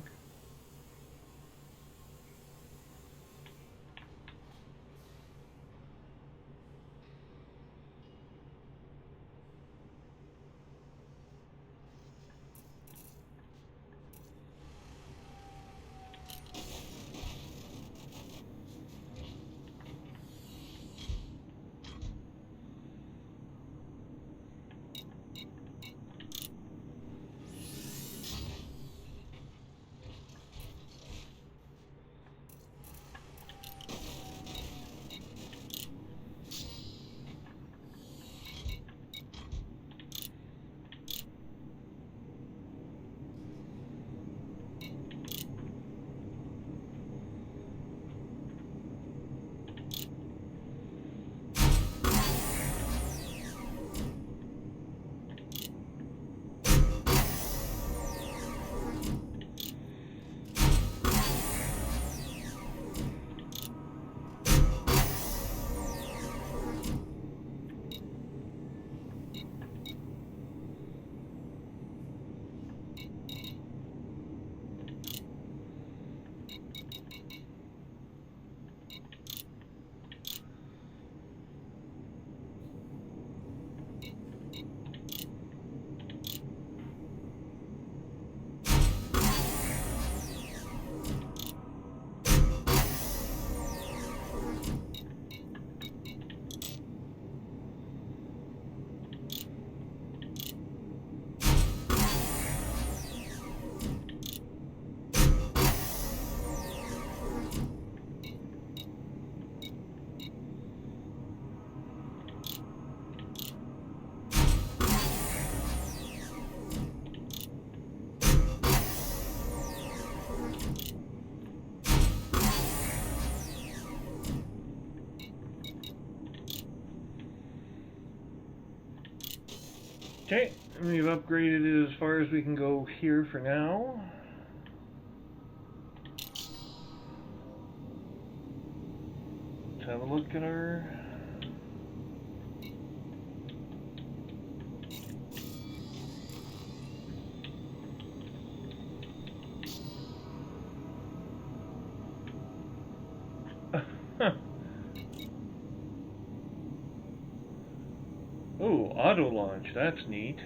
Okay, we've upgraded it as far as we can go here for now. Let's have a look at our... Oh, auto launch, that's neat.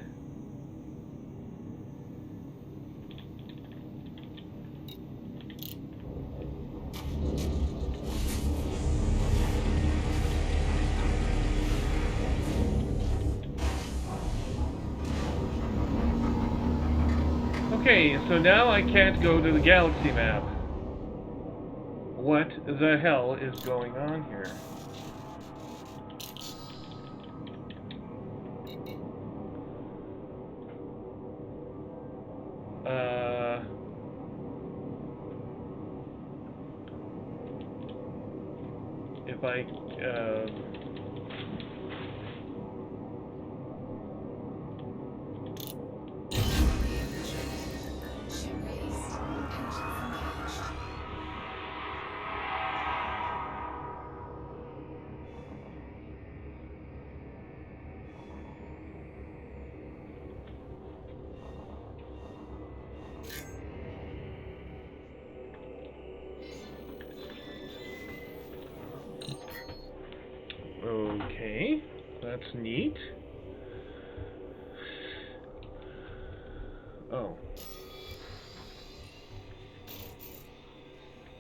Okay, so now I can't go to the galaxy map. What the hell is going on here? If I, okay, that's neat. Oh.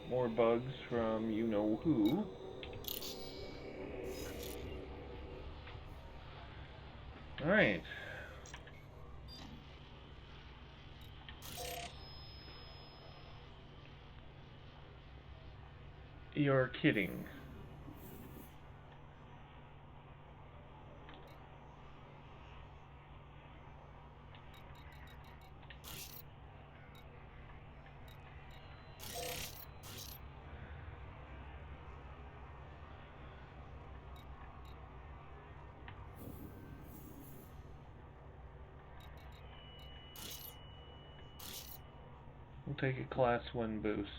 More bugs from you-know-who. Alright. You're kidding. We'll take a class 1 boost.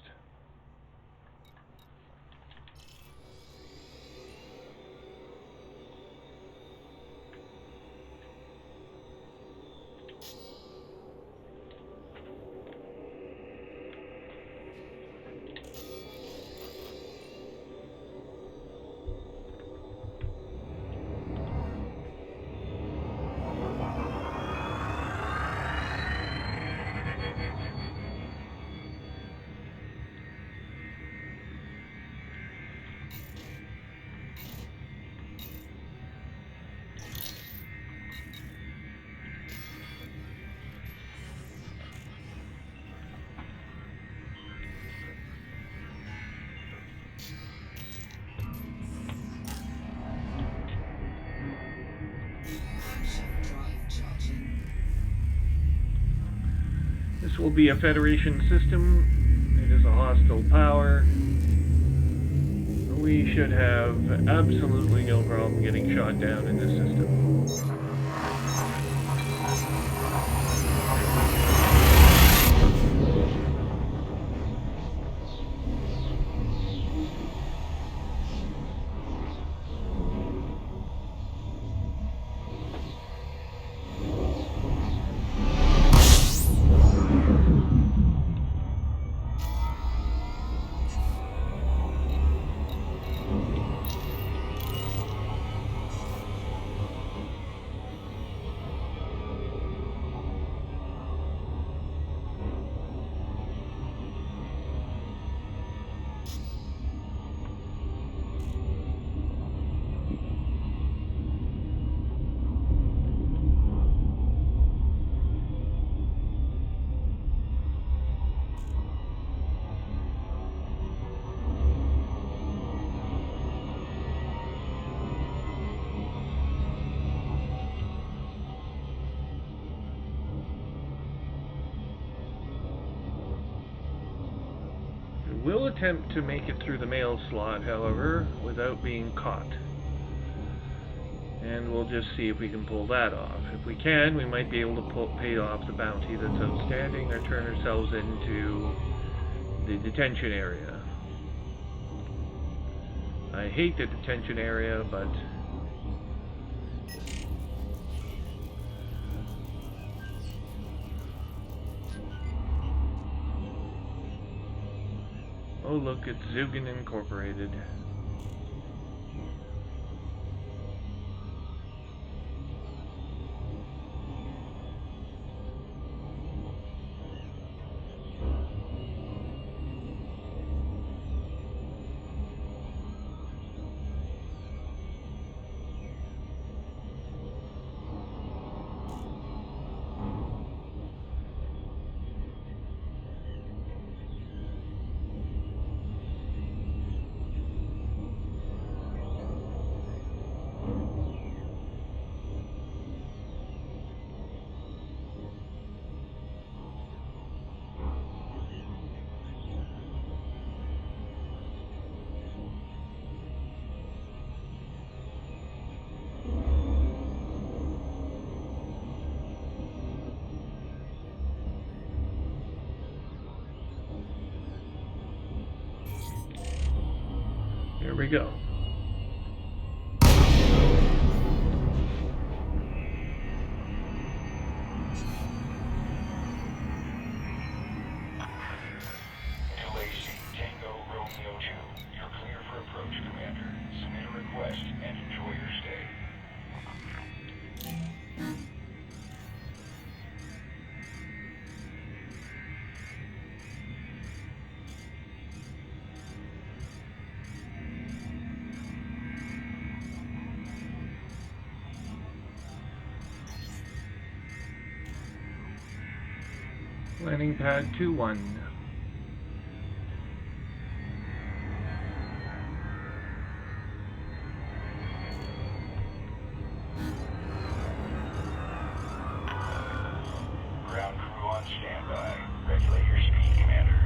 will be a Federation system. It is a hostile power. We should have absolutely no problem getting shot down in this system. We'll attempt to make it through the mail slot, however, without being caught. And we'll just see if we can pull that off. If we can, we might be able to pay off the bounty that's outstanding or turn ourselves into the detention area. I hate the detention area, but oh look, it's Zugan Incorporated. Here we go. Landing pad 2-1. Ground crew on standby. Regulate your speed, Commander.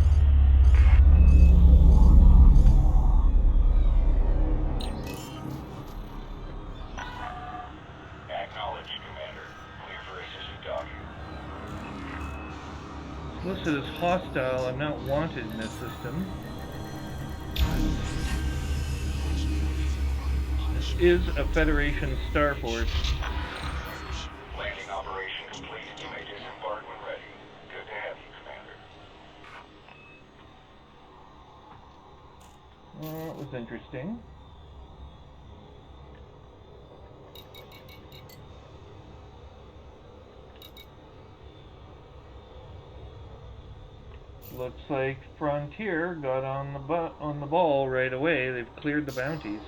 Acknowledged, Commander. Clear for assisted docking. Listed as hostile, I'm not wanted in this system. This is a Federation Star Force. Landing operation complete. You may disembark when ready. Good to have you, Commander. Well, that was interesting. Looks like Frontier got on the ball right away. They've cleared the bounties.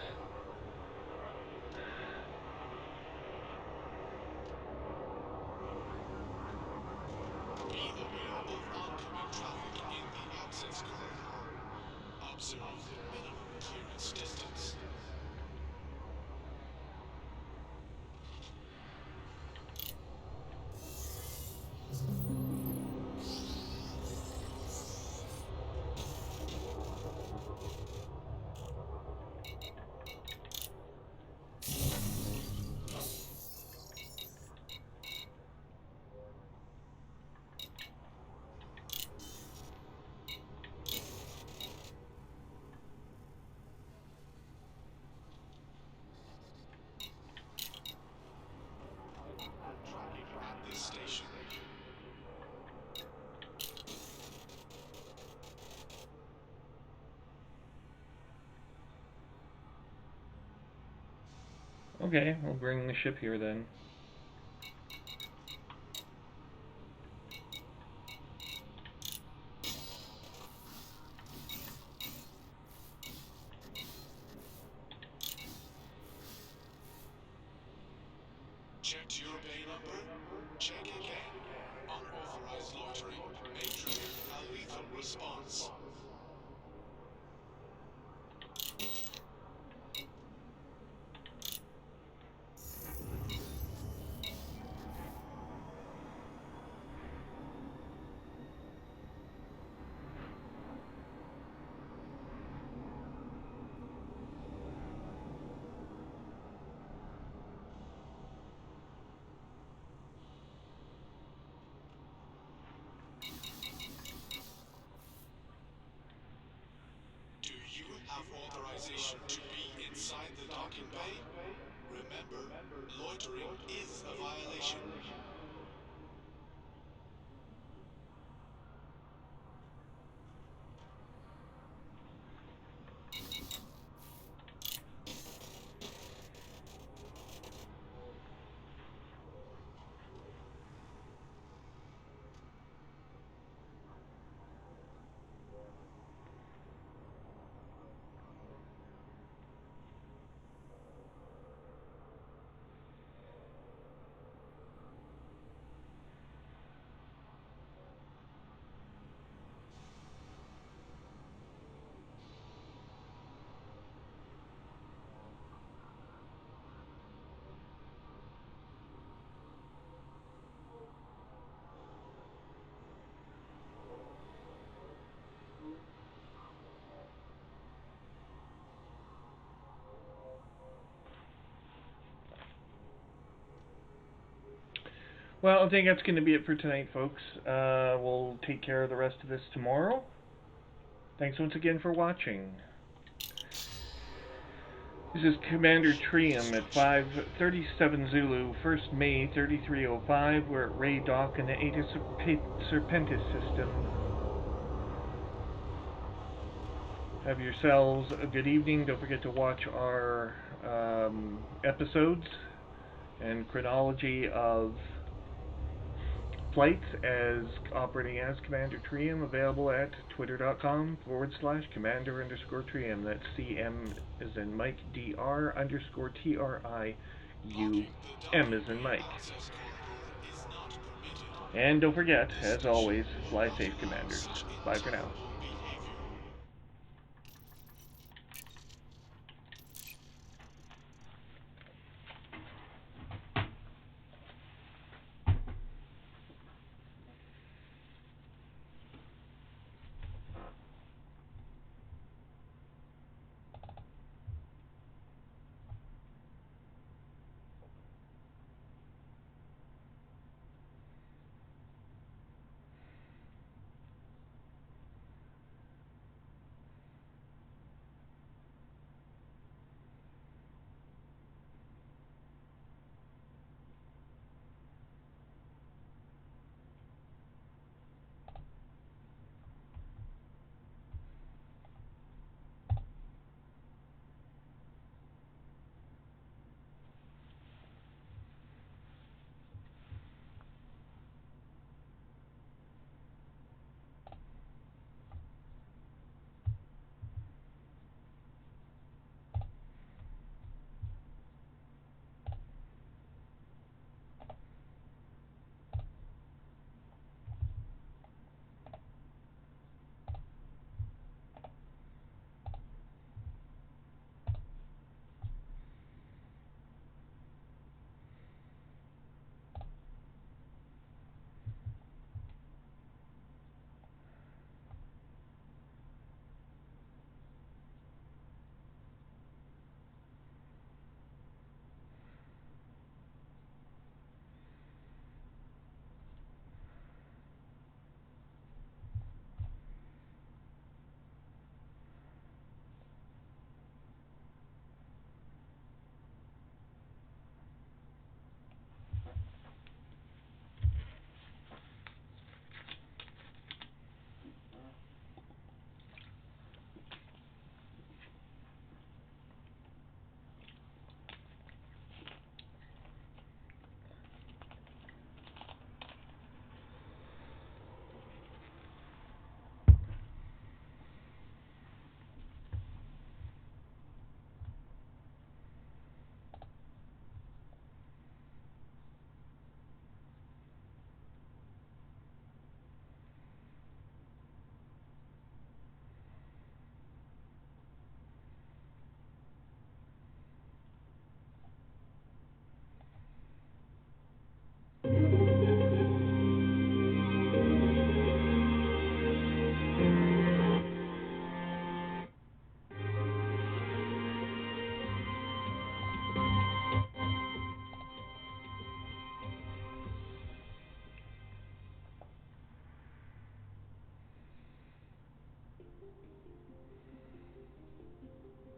Be aware of oncoming traffic in the access corridor. Observe minimum clearance distance. Okay, we'll bring the ship here then. Checked your bay number? Check again. Unauthorized loitering may trigger a lethal response. Do you have authorization to be inside the docking bay? Remember, loitering is a violation. Well, I think that's going to be it for tonight, folks. We'll take care of the rest of this tomorrow. Thanks once again for watching. This is Commander Trium at 537 Zulu, 1st May 3305. We're at Ray Dock in the Eta Serpentis system. Have yourselves a good evening. Don't forget to watch our episodes and chronology of flights as operating as Commander Trium, available at twitter.com/Commander_Trium. That's CM as in Mike DR_TRIUM as in Mike. And don't forget, as always, fly safe, Commanders. Bye for now.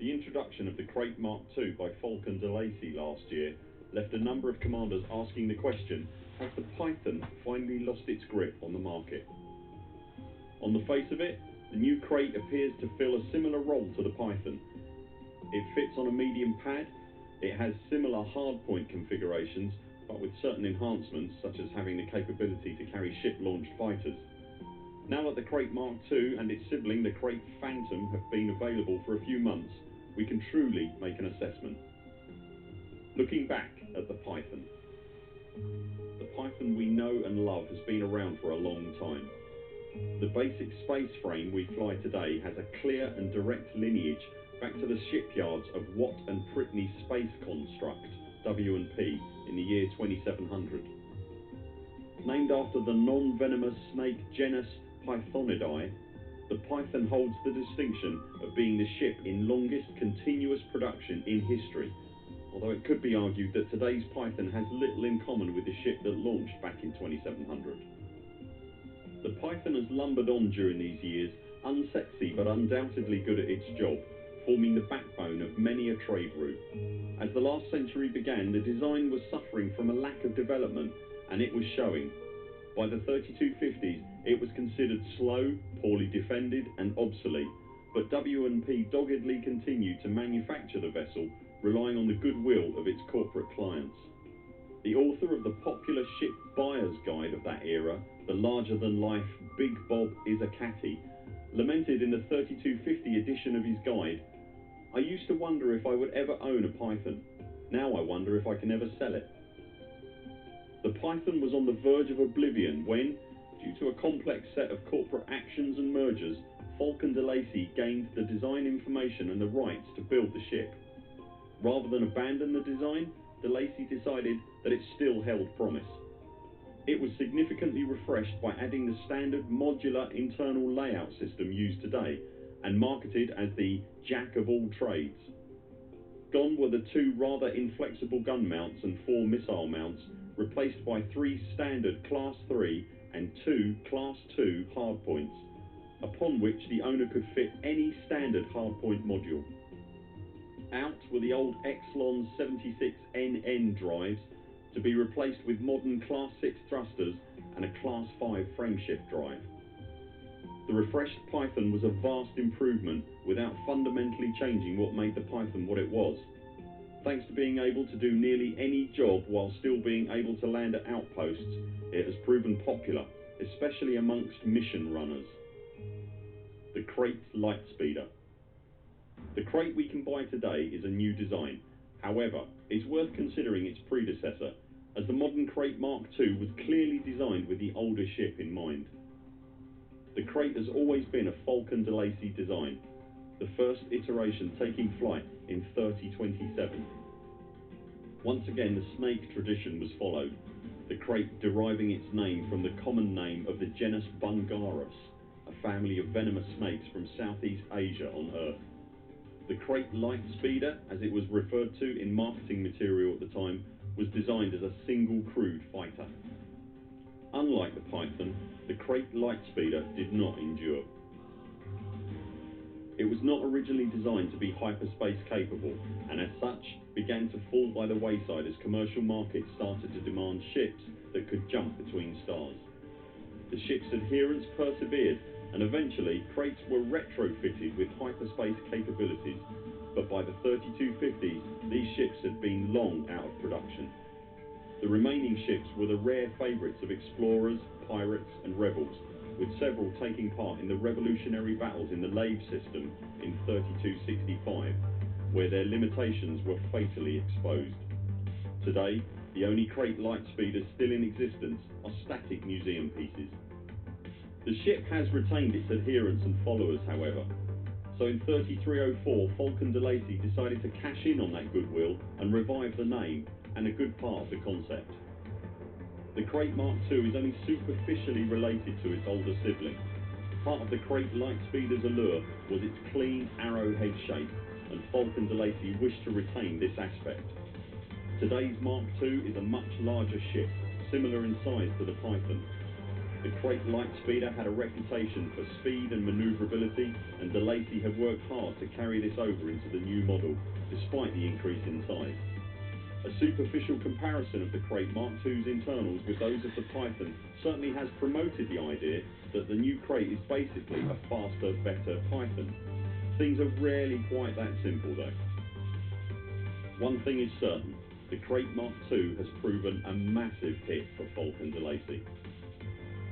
The introduction of the Crate Mark II by Falcon de Lacy last year left a number of commanders asking the question, has the Python finally lost its grip on the market? On the face of it, the new Crate appears to fill a similar role to the Python. It fits on a medium pad, it has similar hardpoint configurations, but with certain enhancements such as having the capability to carry ship-launched fighters. Now that the Crate Mark II and its sibling, the Crate Phantom, have been available for a few months, we can truly make an assessment. Looking back at the Python. The Python we know and love has been around for a long time. The basic space frame we fly today has a clear and direct lineage back to the shipyards of Watt and Pritney Space Construct, W&P, in the year 2700. Named after the non-venomous snake genus Pythonidae, the Python holds the distinction of being the ship in longest continuous production in history, although it could be argued that today's Python has little in common with the ship that launched back in 2700. The Python has lumbered on during these years, unsexy but undoubtedly good at its job, forming the backbone of many a trade route. As the last century began, the design was suffering from a lack of development, and it was showing. By the 3250s, it was considered slow, poorly defended, and obsolete, but W&P doggedly continued to manufacture the vessel, relying on the goodwill of its corporate clients. The author of the popular ship buyer's guide of that era, the larger-than-life Big Bob is a Catty, lamented in the 3250 edition of his guide, "I used to wonder if I would ever own a Python. Now I wonder if I can ever sell it." The Python was on the verge of oblivion when, due to a complex set of corporate actions and mergers, Falcon de Lacy gained the design information and the rights to build the ship. Rather than abandon the design, de Lacy decided that it still held promise. It was significantly refreshed by adding the standard modular internal layout system used today, and marketed as the Jack of all trades. Gone were the 2 rather inflexible gun mounts and 4 missile mounts, replaced by 3 standard Class 3 and 2 Class 2 hardpoints, upon which the owner could fit any standard hardpoint module. Out were the old Exlon 76NN drives, to be replaced with modern Class 6 thrusters and a Class 5 frameshift drive. The refreshed Python was a vast improvement without fundamentally changing what made the Python what it was. Thanks to being able to do nearly any job while still being able to land at outposts, it has proven popular, especially amongst mission runners. The Crate Lightspeeder. The Crate we can buy today is a new design. However, it's worth considering its predecessor, as the modern Crate Mark II was clearly designed with the older ship in mind. The Crate has always been a Falcon de Lacy design, the first iteration taking flight in 3027. Once again, the snake tradition was followed, the Crate deriving its name from the common name of the genus Bungarus, a family of venomous snakes from Southeast Asia on Earth. The Crate Lightspeeder, as it was referred to in marketing material at the time, was designed as a single-crewed fighter. Unlike the Python, the Crate Lightspeeder did not endure. It was not originally designed to be hyperspace capable, and as such, began to fall by the wayside as commercial markets started to demand ships that could jump between stars. The ship's adherence persevered, and eventually Crates were retrofitted with hyperspace capabilities, but by the 3250s these ships had been long out of production. The remaining ships were the rare favourites of explorers, pirates and rebels, with several taking part in the revolutionary battles in the Lave system in 3265, where their limitations were fatally exposed. Today, the only Crate Lightspeeders still in existence are static museum pieces. The ship has retained its adherents and followers, however, so in 3304 Falcon de Lacy decided to cash in on that goodwill and revive the name and a good part of the concept. The Crate Mark II is only superficially related to its older sibling. Part of the Crate Lightspeeder's allure was its clean arrowhead shape, and Falcon de Lacy wished to retain this aspect. Today's Mark II is a much larger ship, similar in size to the Python. The Crate Lightspeeder had a reputation for speed and manoeuvrability, and de Lacy have worked hard to carry this over into the new model, despite the increase in size. A superficial comparison of the Crate Mark II's internals with those of the Python certainly has promoted the idea that the new Crate is basically a faster, better Python. Things are rarely quite that simple though. One thing is certain, the Crate Mark II has proven a massive hit for Falk and de Lacy.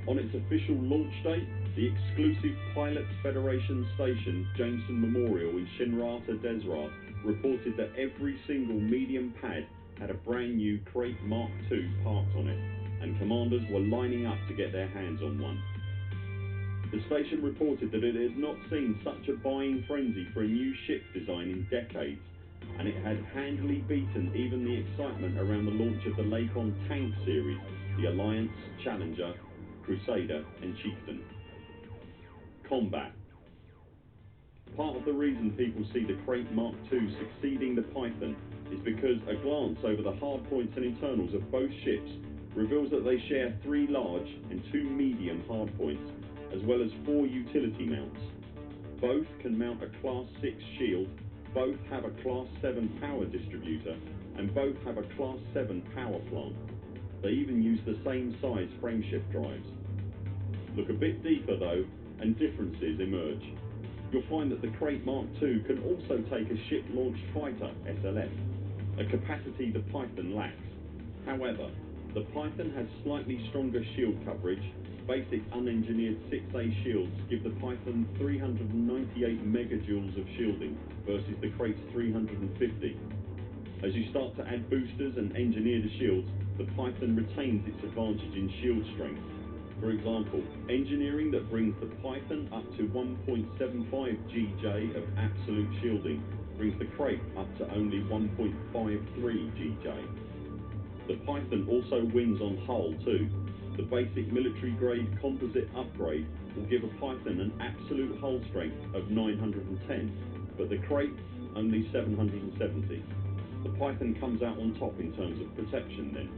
On its official launch date, the exclusive Pilots Federation station, Jameson Memorial in Shinrata Desrat, reported that every single medium pad had a brand new Crate Mark II parked on it, and commanders were lining up to get their hands on one. The station reported that it had not seen such a buying frenzy for a new ship design in decades, and it had handily beaten even the excitement around the launch of the Lakon tank series, the Alliance, Challenger, Crusader and Chieftain. Combat. Part of the reason people see the Crate Mark II succeeding the Python is because a glance over the hardpoints and internals of both ships reveals that they share 3 large and 2 medium hardpoints, as well as 4 utility mounts. Both can mount a Class 6 shield, both have a Class 7 power distributor, and both have a Class 7 power plant. They even use the same size frameshift drives. Look a bit deeper though, and differences emerge. You'll find that the Crate Mark II can also take a ship-launched fighter, SLF, a capacity the Python lacks. However, the Python has slightly stronger shield coverage. Basic unengineered 6A shields give the Python 398 megajoules of shielding versus the Crate's 350. As you start to add boosters and engineer the shields, the Python retains its advantage in shield strength. For example, engineering that brings the Python up to 1.75 GJ of absolute shielding brings the Crate up to only 1.53 GJ. The Python also wins on hull too. The basic military-grade composite upgrade will give a Python an absolute hull strength of 910, but the Crate only 770. The Python comes out on top in terms of protection then.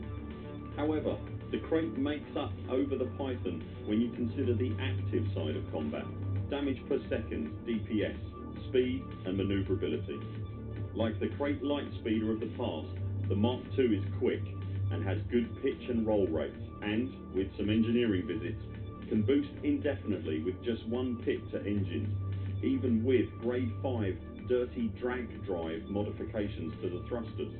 However, the Crate makes up over the Python when you consider the active side of combat: damage per second, DPS, speed and manoeuvrability. Like the Crate Lightspeeder of the past, the Mark II is quick and has good pitch and roll rates, and, with some engineering visits, can boost indefinitely with just 1 pit to engines, even with Grade 5 dirty drag drive modifications to the thrusters.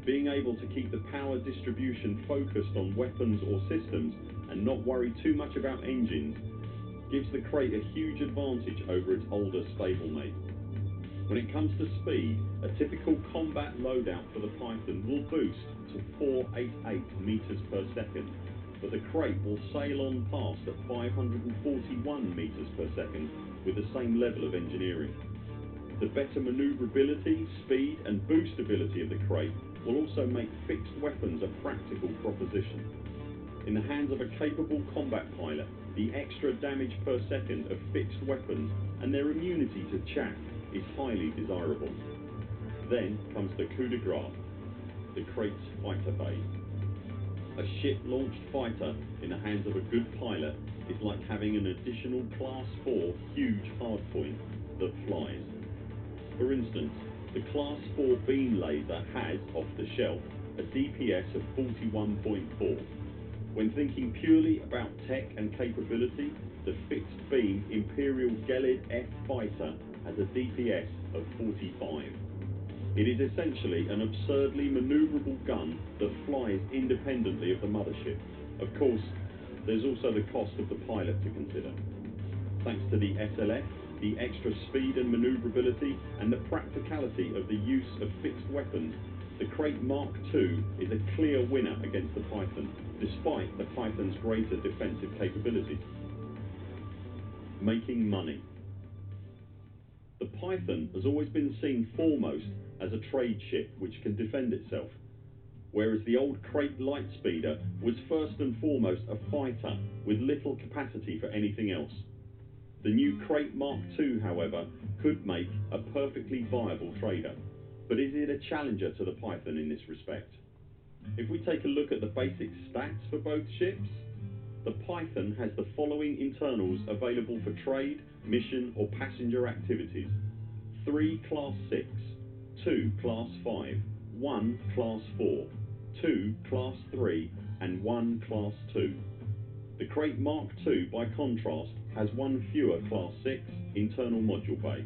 Being able to keep the power distribution focused on weapons or systems and not worry too much about engines gives the Crate a huge advantage over its older stablemate. When it comes to speed, a typical combat loadout for the Python will boost to 488 meters per second, but the Crate will sail on past at 541 meters per second with the same level of engineering. The better manoeuvrability, speed and boostability of the Crate will also make fixed weapons a practical proposition. In the hands of a capable combat pilot, the extra damage per second of fixed weapons and their immunity to chaff is highly desirable. Then comes the coup de grace, the Crate's fighter bay. A ship-launched fighter in the hands of a good pilot is like having an additional Class 4 huge hardpoint that flies. For instance, the Class 4 beam laser has, off the shelf, a DPS of 41.4. When thinking purely about tech and capability, the fixed beam Imperial Gelid F fighter has a DPS of 45. It is essentially an absurdly manoeuvrable gun that flies independently of the mothership. Of course, there's also the cost of the pilot to consider. Thanks to the SLF, the extra speed and manoeuvrability, and the practicality of the use of fixed weapons, the Crate Mark II is a clear winner against the Python, despite the Python's greater defensive capabilities. Making money. The Python has always been seen foremost as a trade ship which can defend itself, whereas the old Crate Lightspeeder was first and foremost a fighter with little capacity for anything else. The new Crate Mark II, however, could make a perfectly viable trader. But is it a challenger to the Python in this respect? If we take a look at the basic stats for both ships, the Python has the following internals available for trade, mission or passenger activities: 3 Class 6, 2 Class 5, 1 Class 4, 2 Class 3 and 1 Class 2. The Crate Mark II, by contrast, has one fewer Class 6 internal module bay.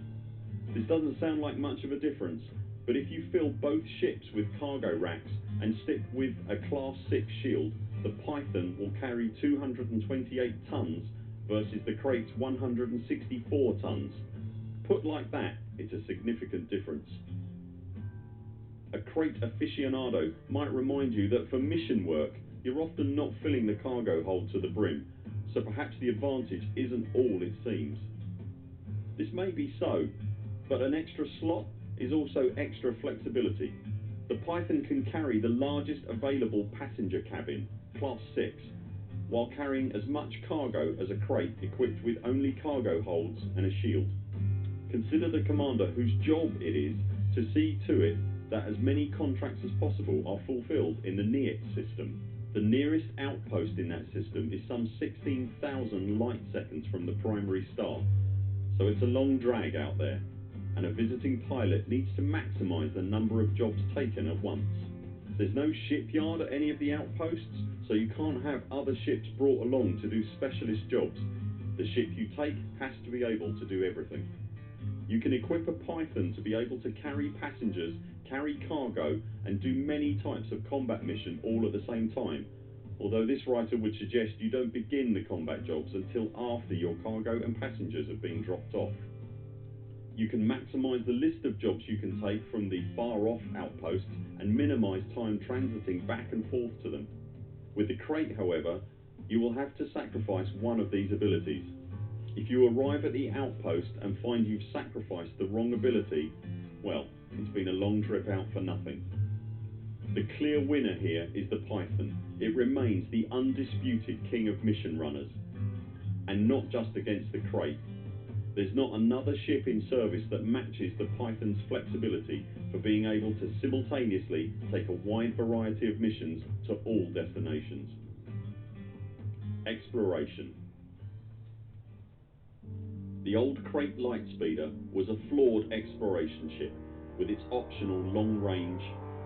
This doesn't sound like much of a difference, but if you fill both ships with cargo racks and stick with a Class 6 shield, the Python will carry 228 tons versus the Crate's 164 tons. Put like that, it's a significant difference. A Crate aficionado might remind you that for mission work, you're often not filling the cargo hold to the brim, so perhaps the advantage isn't all it seems. This may be so, but an extra slot is also extra flexibility. The Python can carry the largest available passenger cabin, Class 6, while carrying as much cargo as a Crate equipped with only cargo holds and a shield. Consider the commander whose job it is to see to it that as many contracts as possible are fulfilled in the NEIT system. The nearest outpost in that system is some 16,000 light seconds from the primary star, so it's a long drag out there, and a visiting pilot needs to maximise the number of jobs taken at once. There's no shipyard at any of the outposts, so you can't have other ships brought along to do specialist jobs. The ship you take has to be able to do everything. You can equip a Python to be able to carry passengers, carry cargo, and do many types of combat mission all at the same time, although this writer would suggest you don't begin the combat jobs until after your cargo and passengers have been dropped off. You can maximise the list of jobs you can take from the far-off outposts and minimise time transiting back and forth to them. With the Crate, however, you will have to sacrifice one of these abilities. If you arrive at the outpost and find you've sacrificed the wrong ability, well, it's been a long trip out for nothing. The clear winner here is the Python. It remains the undisputed king of mission runners, and not just against the Crate. There's not another ship in service that matches the Python's flexibility for being able to simultaneously take a wide variety of missions to all destinations. Exploration. The old Crate Lightspeeder was a flawed exploration ship with its optional long-range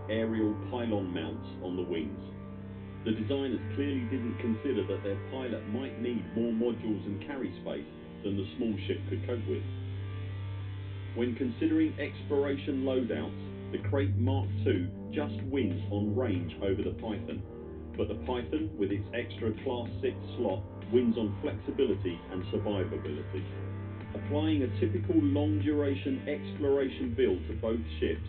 aerial pylon mounts on the wings. The designers clearly didn't consider that their pilot might need more modules and carry space than the small ship could cope with. When considering exploration loadouts, the Crate Mark II just wins on range over the Python, but the Python, with its extra Class 6 slot, wins on flexibility and survivability. Applying a typical long-duration exploration build to both ships,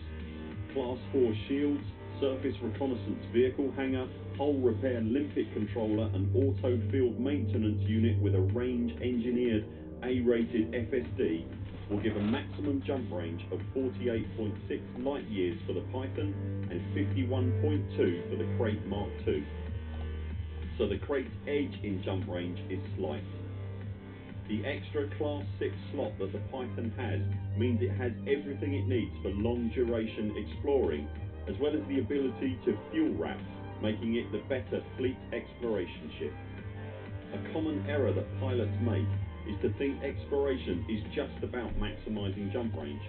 Class 4 shields, surface reconnaissance vehicle hangar, hull repair limpet controller and auto field maintenance unit with a range-engineered A-rated FSD will give a maximum jump range of 48.6 light years for the Python and 51.2 for the Crate Mark II. So the Crate's edge in jump range is slight. The extra Class 6 slot that the Python has means it has everything it needs for long-duration exploring, as well as the ability to fuel wrap, making it the better fleet exploration ship. A common error that pilots make is to think exploration is just about maximising jump range.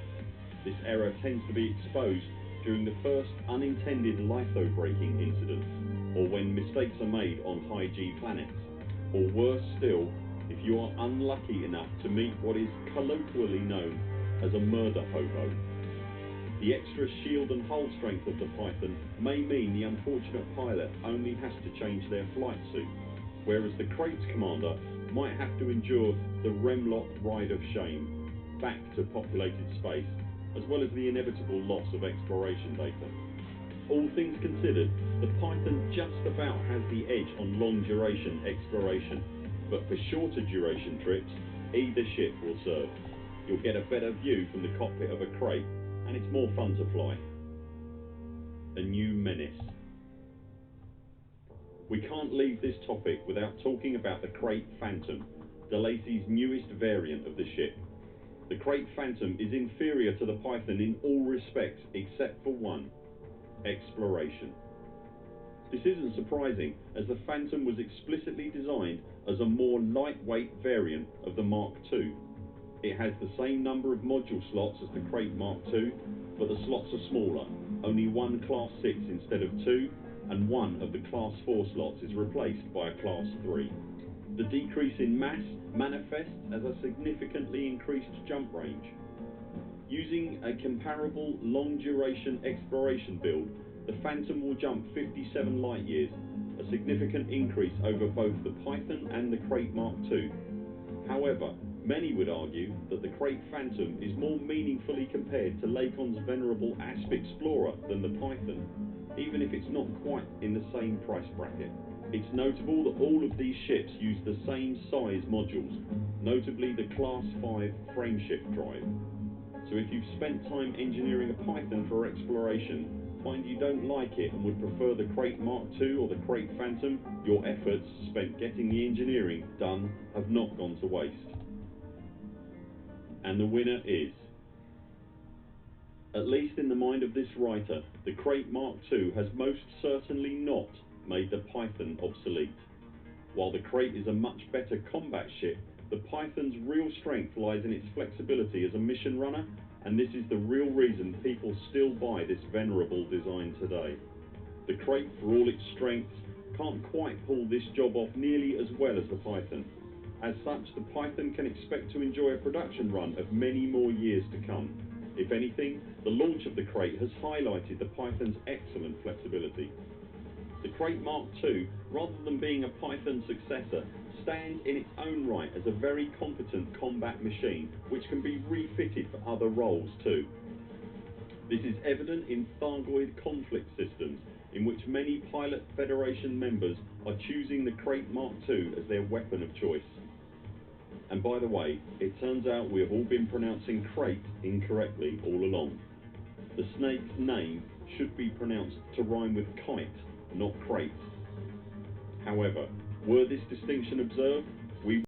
This error tends to be exposed during the first unintended litho-braking incidents, or when mistakes are made on high-G planets, or worse still, if you are unlucky enough to meet what is colloquially known as a murder hobo. The extra shield and hull strength of the Python may mean the unfortunate pilot only has to change their flight suit, whereas the Crate's commander might have to endure the Remlock ride of shame back to populated space, as well as the inevitable loss of exploration data. All things considered, the Python just about has the edge on long-duration exploration, but for shorter duration trips, either ship will serve. You'll get a better view from the cockpit of a Crate, and it's more fun to fly. A new menace. We can't leave this topic without talking about the Crate Phantom, DeLacy's newest variant of the ship. The Crate Phantom is inferior to the Python in all respects except for one: exploration. This isn't surprising, as the Phantom was explicitly designed as a more lightweight variant of the Mark II. It has the same number of module slots as the Crate Mark II, but the slots are smaller, only one Class 6 instead of 2, and one of the Class 4 slots is replaced by a Class 3. The decrease in mass manifests as a significantly increased jump range. Using a comparable long-duration exploration build, the Phantom will jump 57 light years, a significant increase over both the Python and the Crate Mark II. However, many would argue that the Crate Phantom is more meaningfully compared to Lacon's venerable Asp Explorer than the Python, even if it's not quite in the same price bracket. It's notable that all of these ships use the same size modules, notably the Class 5 frameshift drive. So if you've spent time engineering a Python for exploration, find you don't like it and would prefer the Crate Mark II or the Crate Phantom, your efforts spent getting the engineering done have not gone to waste. And the winner is, at least in the mind of this writer, the Crate Mark II has most certainly not made the Python obsolete. While the Crate is a much better combat ship, the Python's real strength lies in its flexibility as a mission runner, and this is the real reason people still buy this venerable design today. The Crate, for all its strengths, can't quite pull this job off nearly as well as the Python. As such, the Python can expect to enjoy a production run of many more years to come. If anything, the launch of the Crate has highlighted the Python's excellent flexibility. The Crate Mark II, rather than being a Python successor, stands in its own right as a very competent combat machine, which can be refitted for other roles too. This is evident in Thargoid conflict systems, in which many Pilot Federation members are choosing the Crate Mark II as their weapon of choice. And by the way, it turns out we have all been pronouncing crate incorrectly all along. The snake's name should be pronounced to rhyme with kite, not crate. However, were this distinction observed, we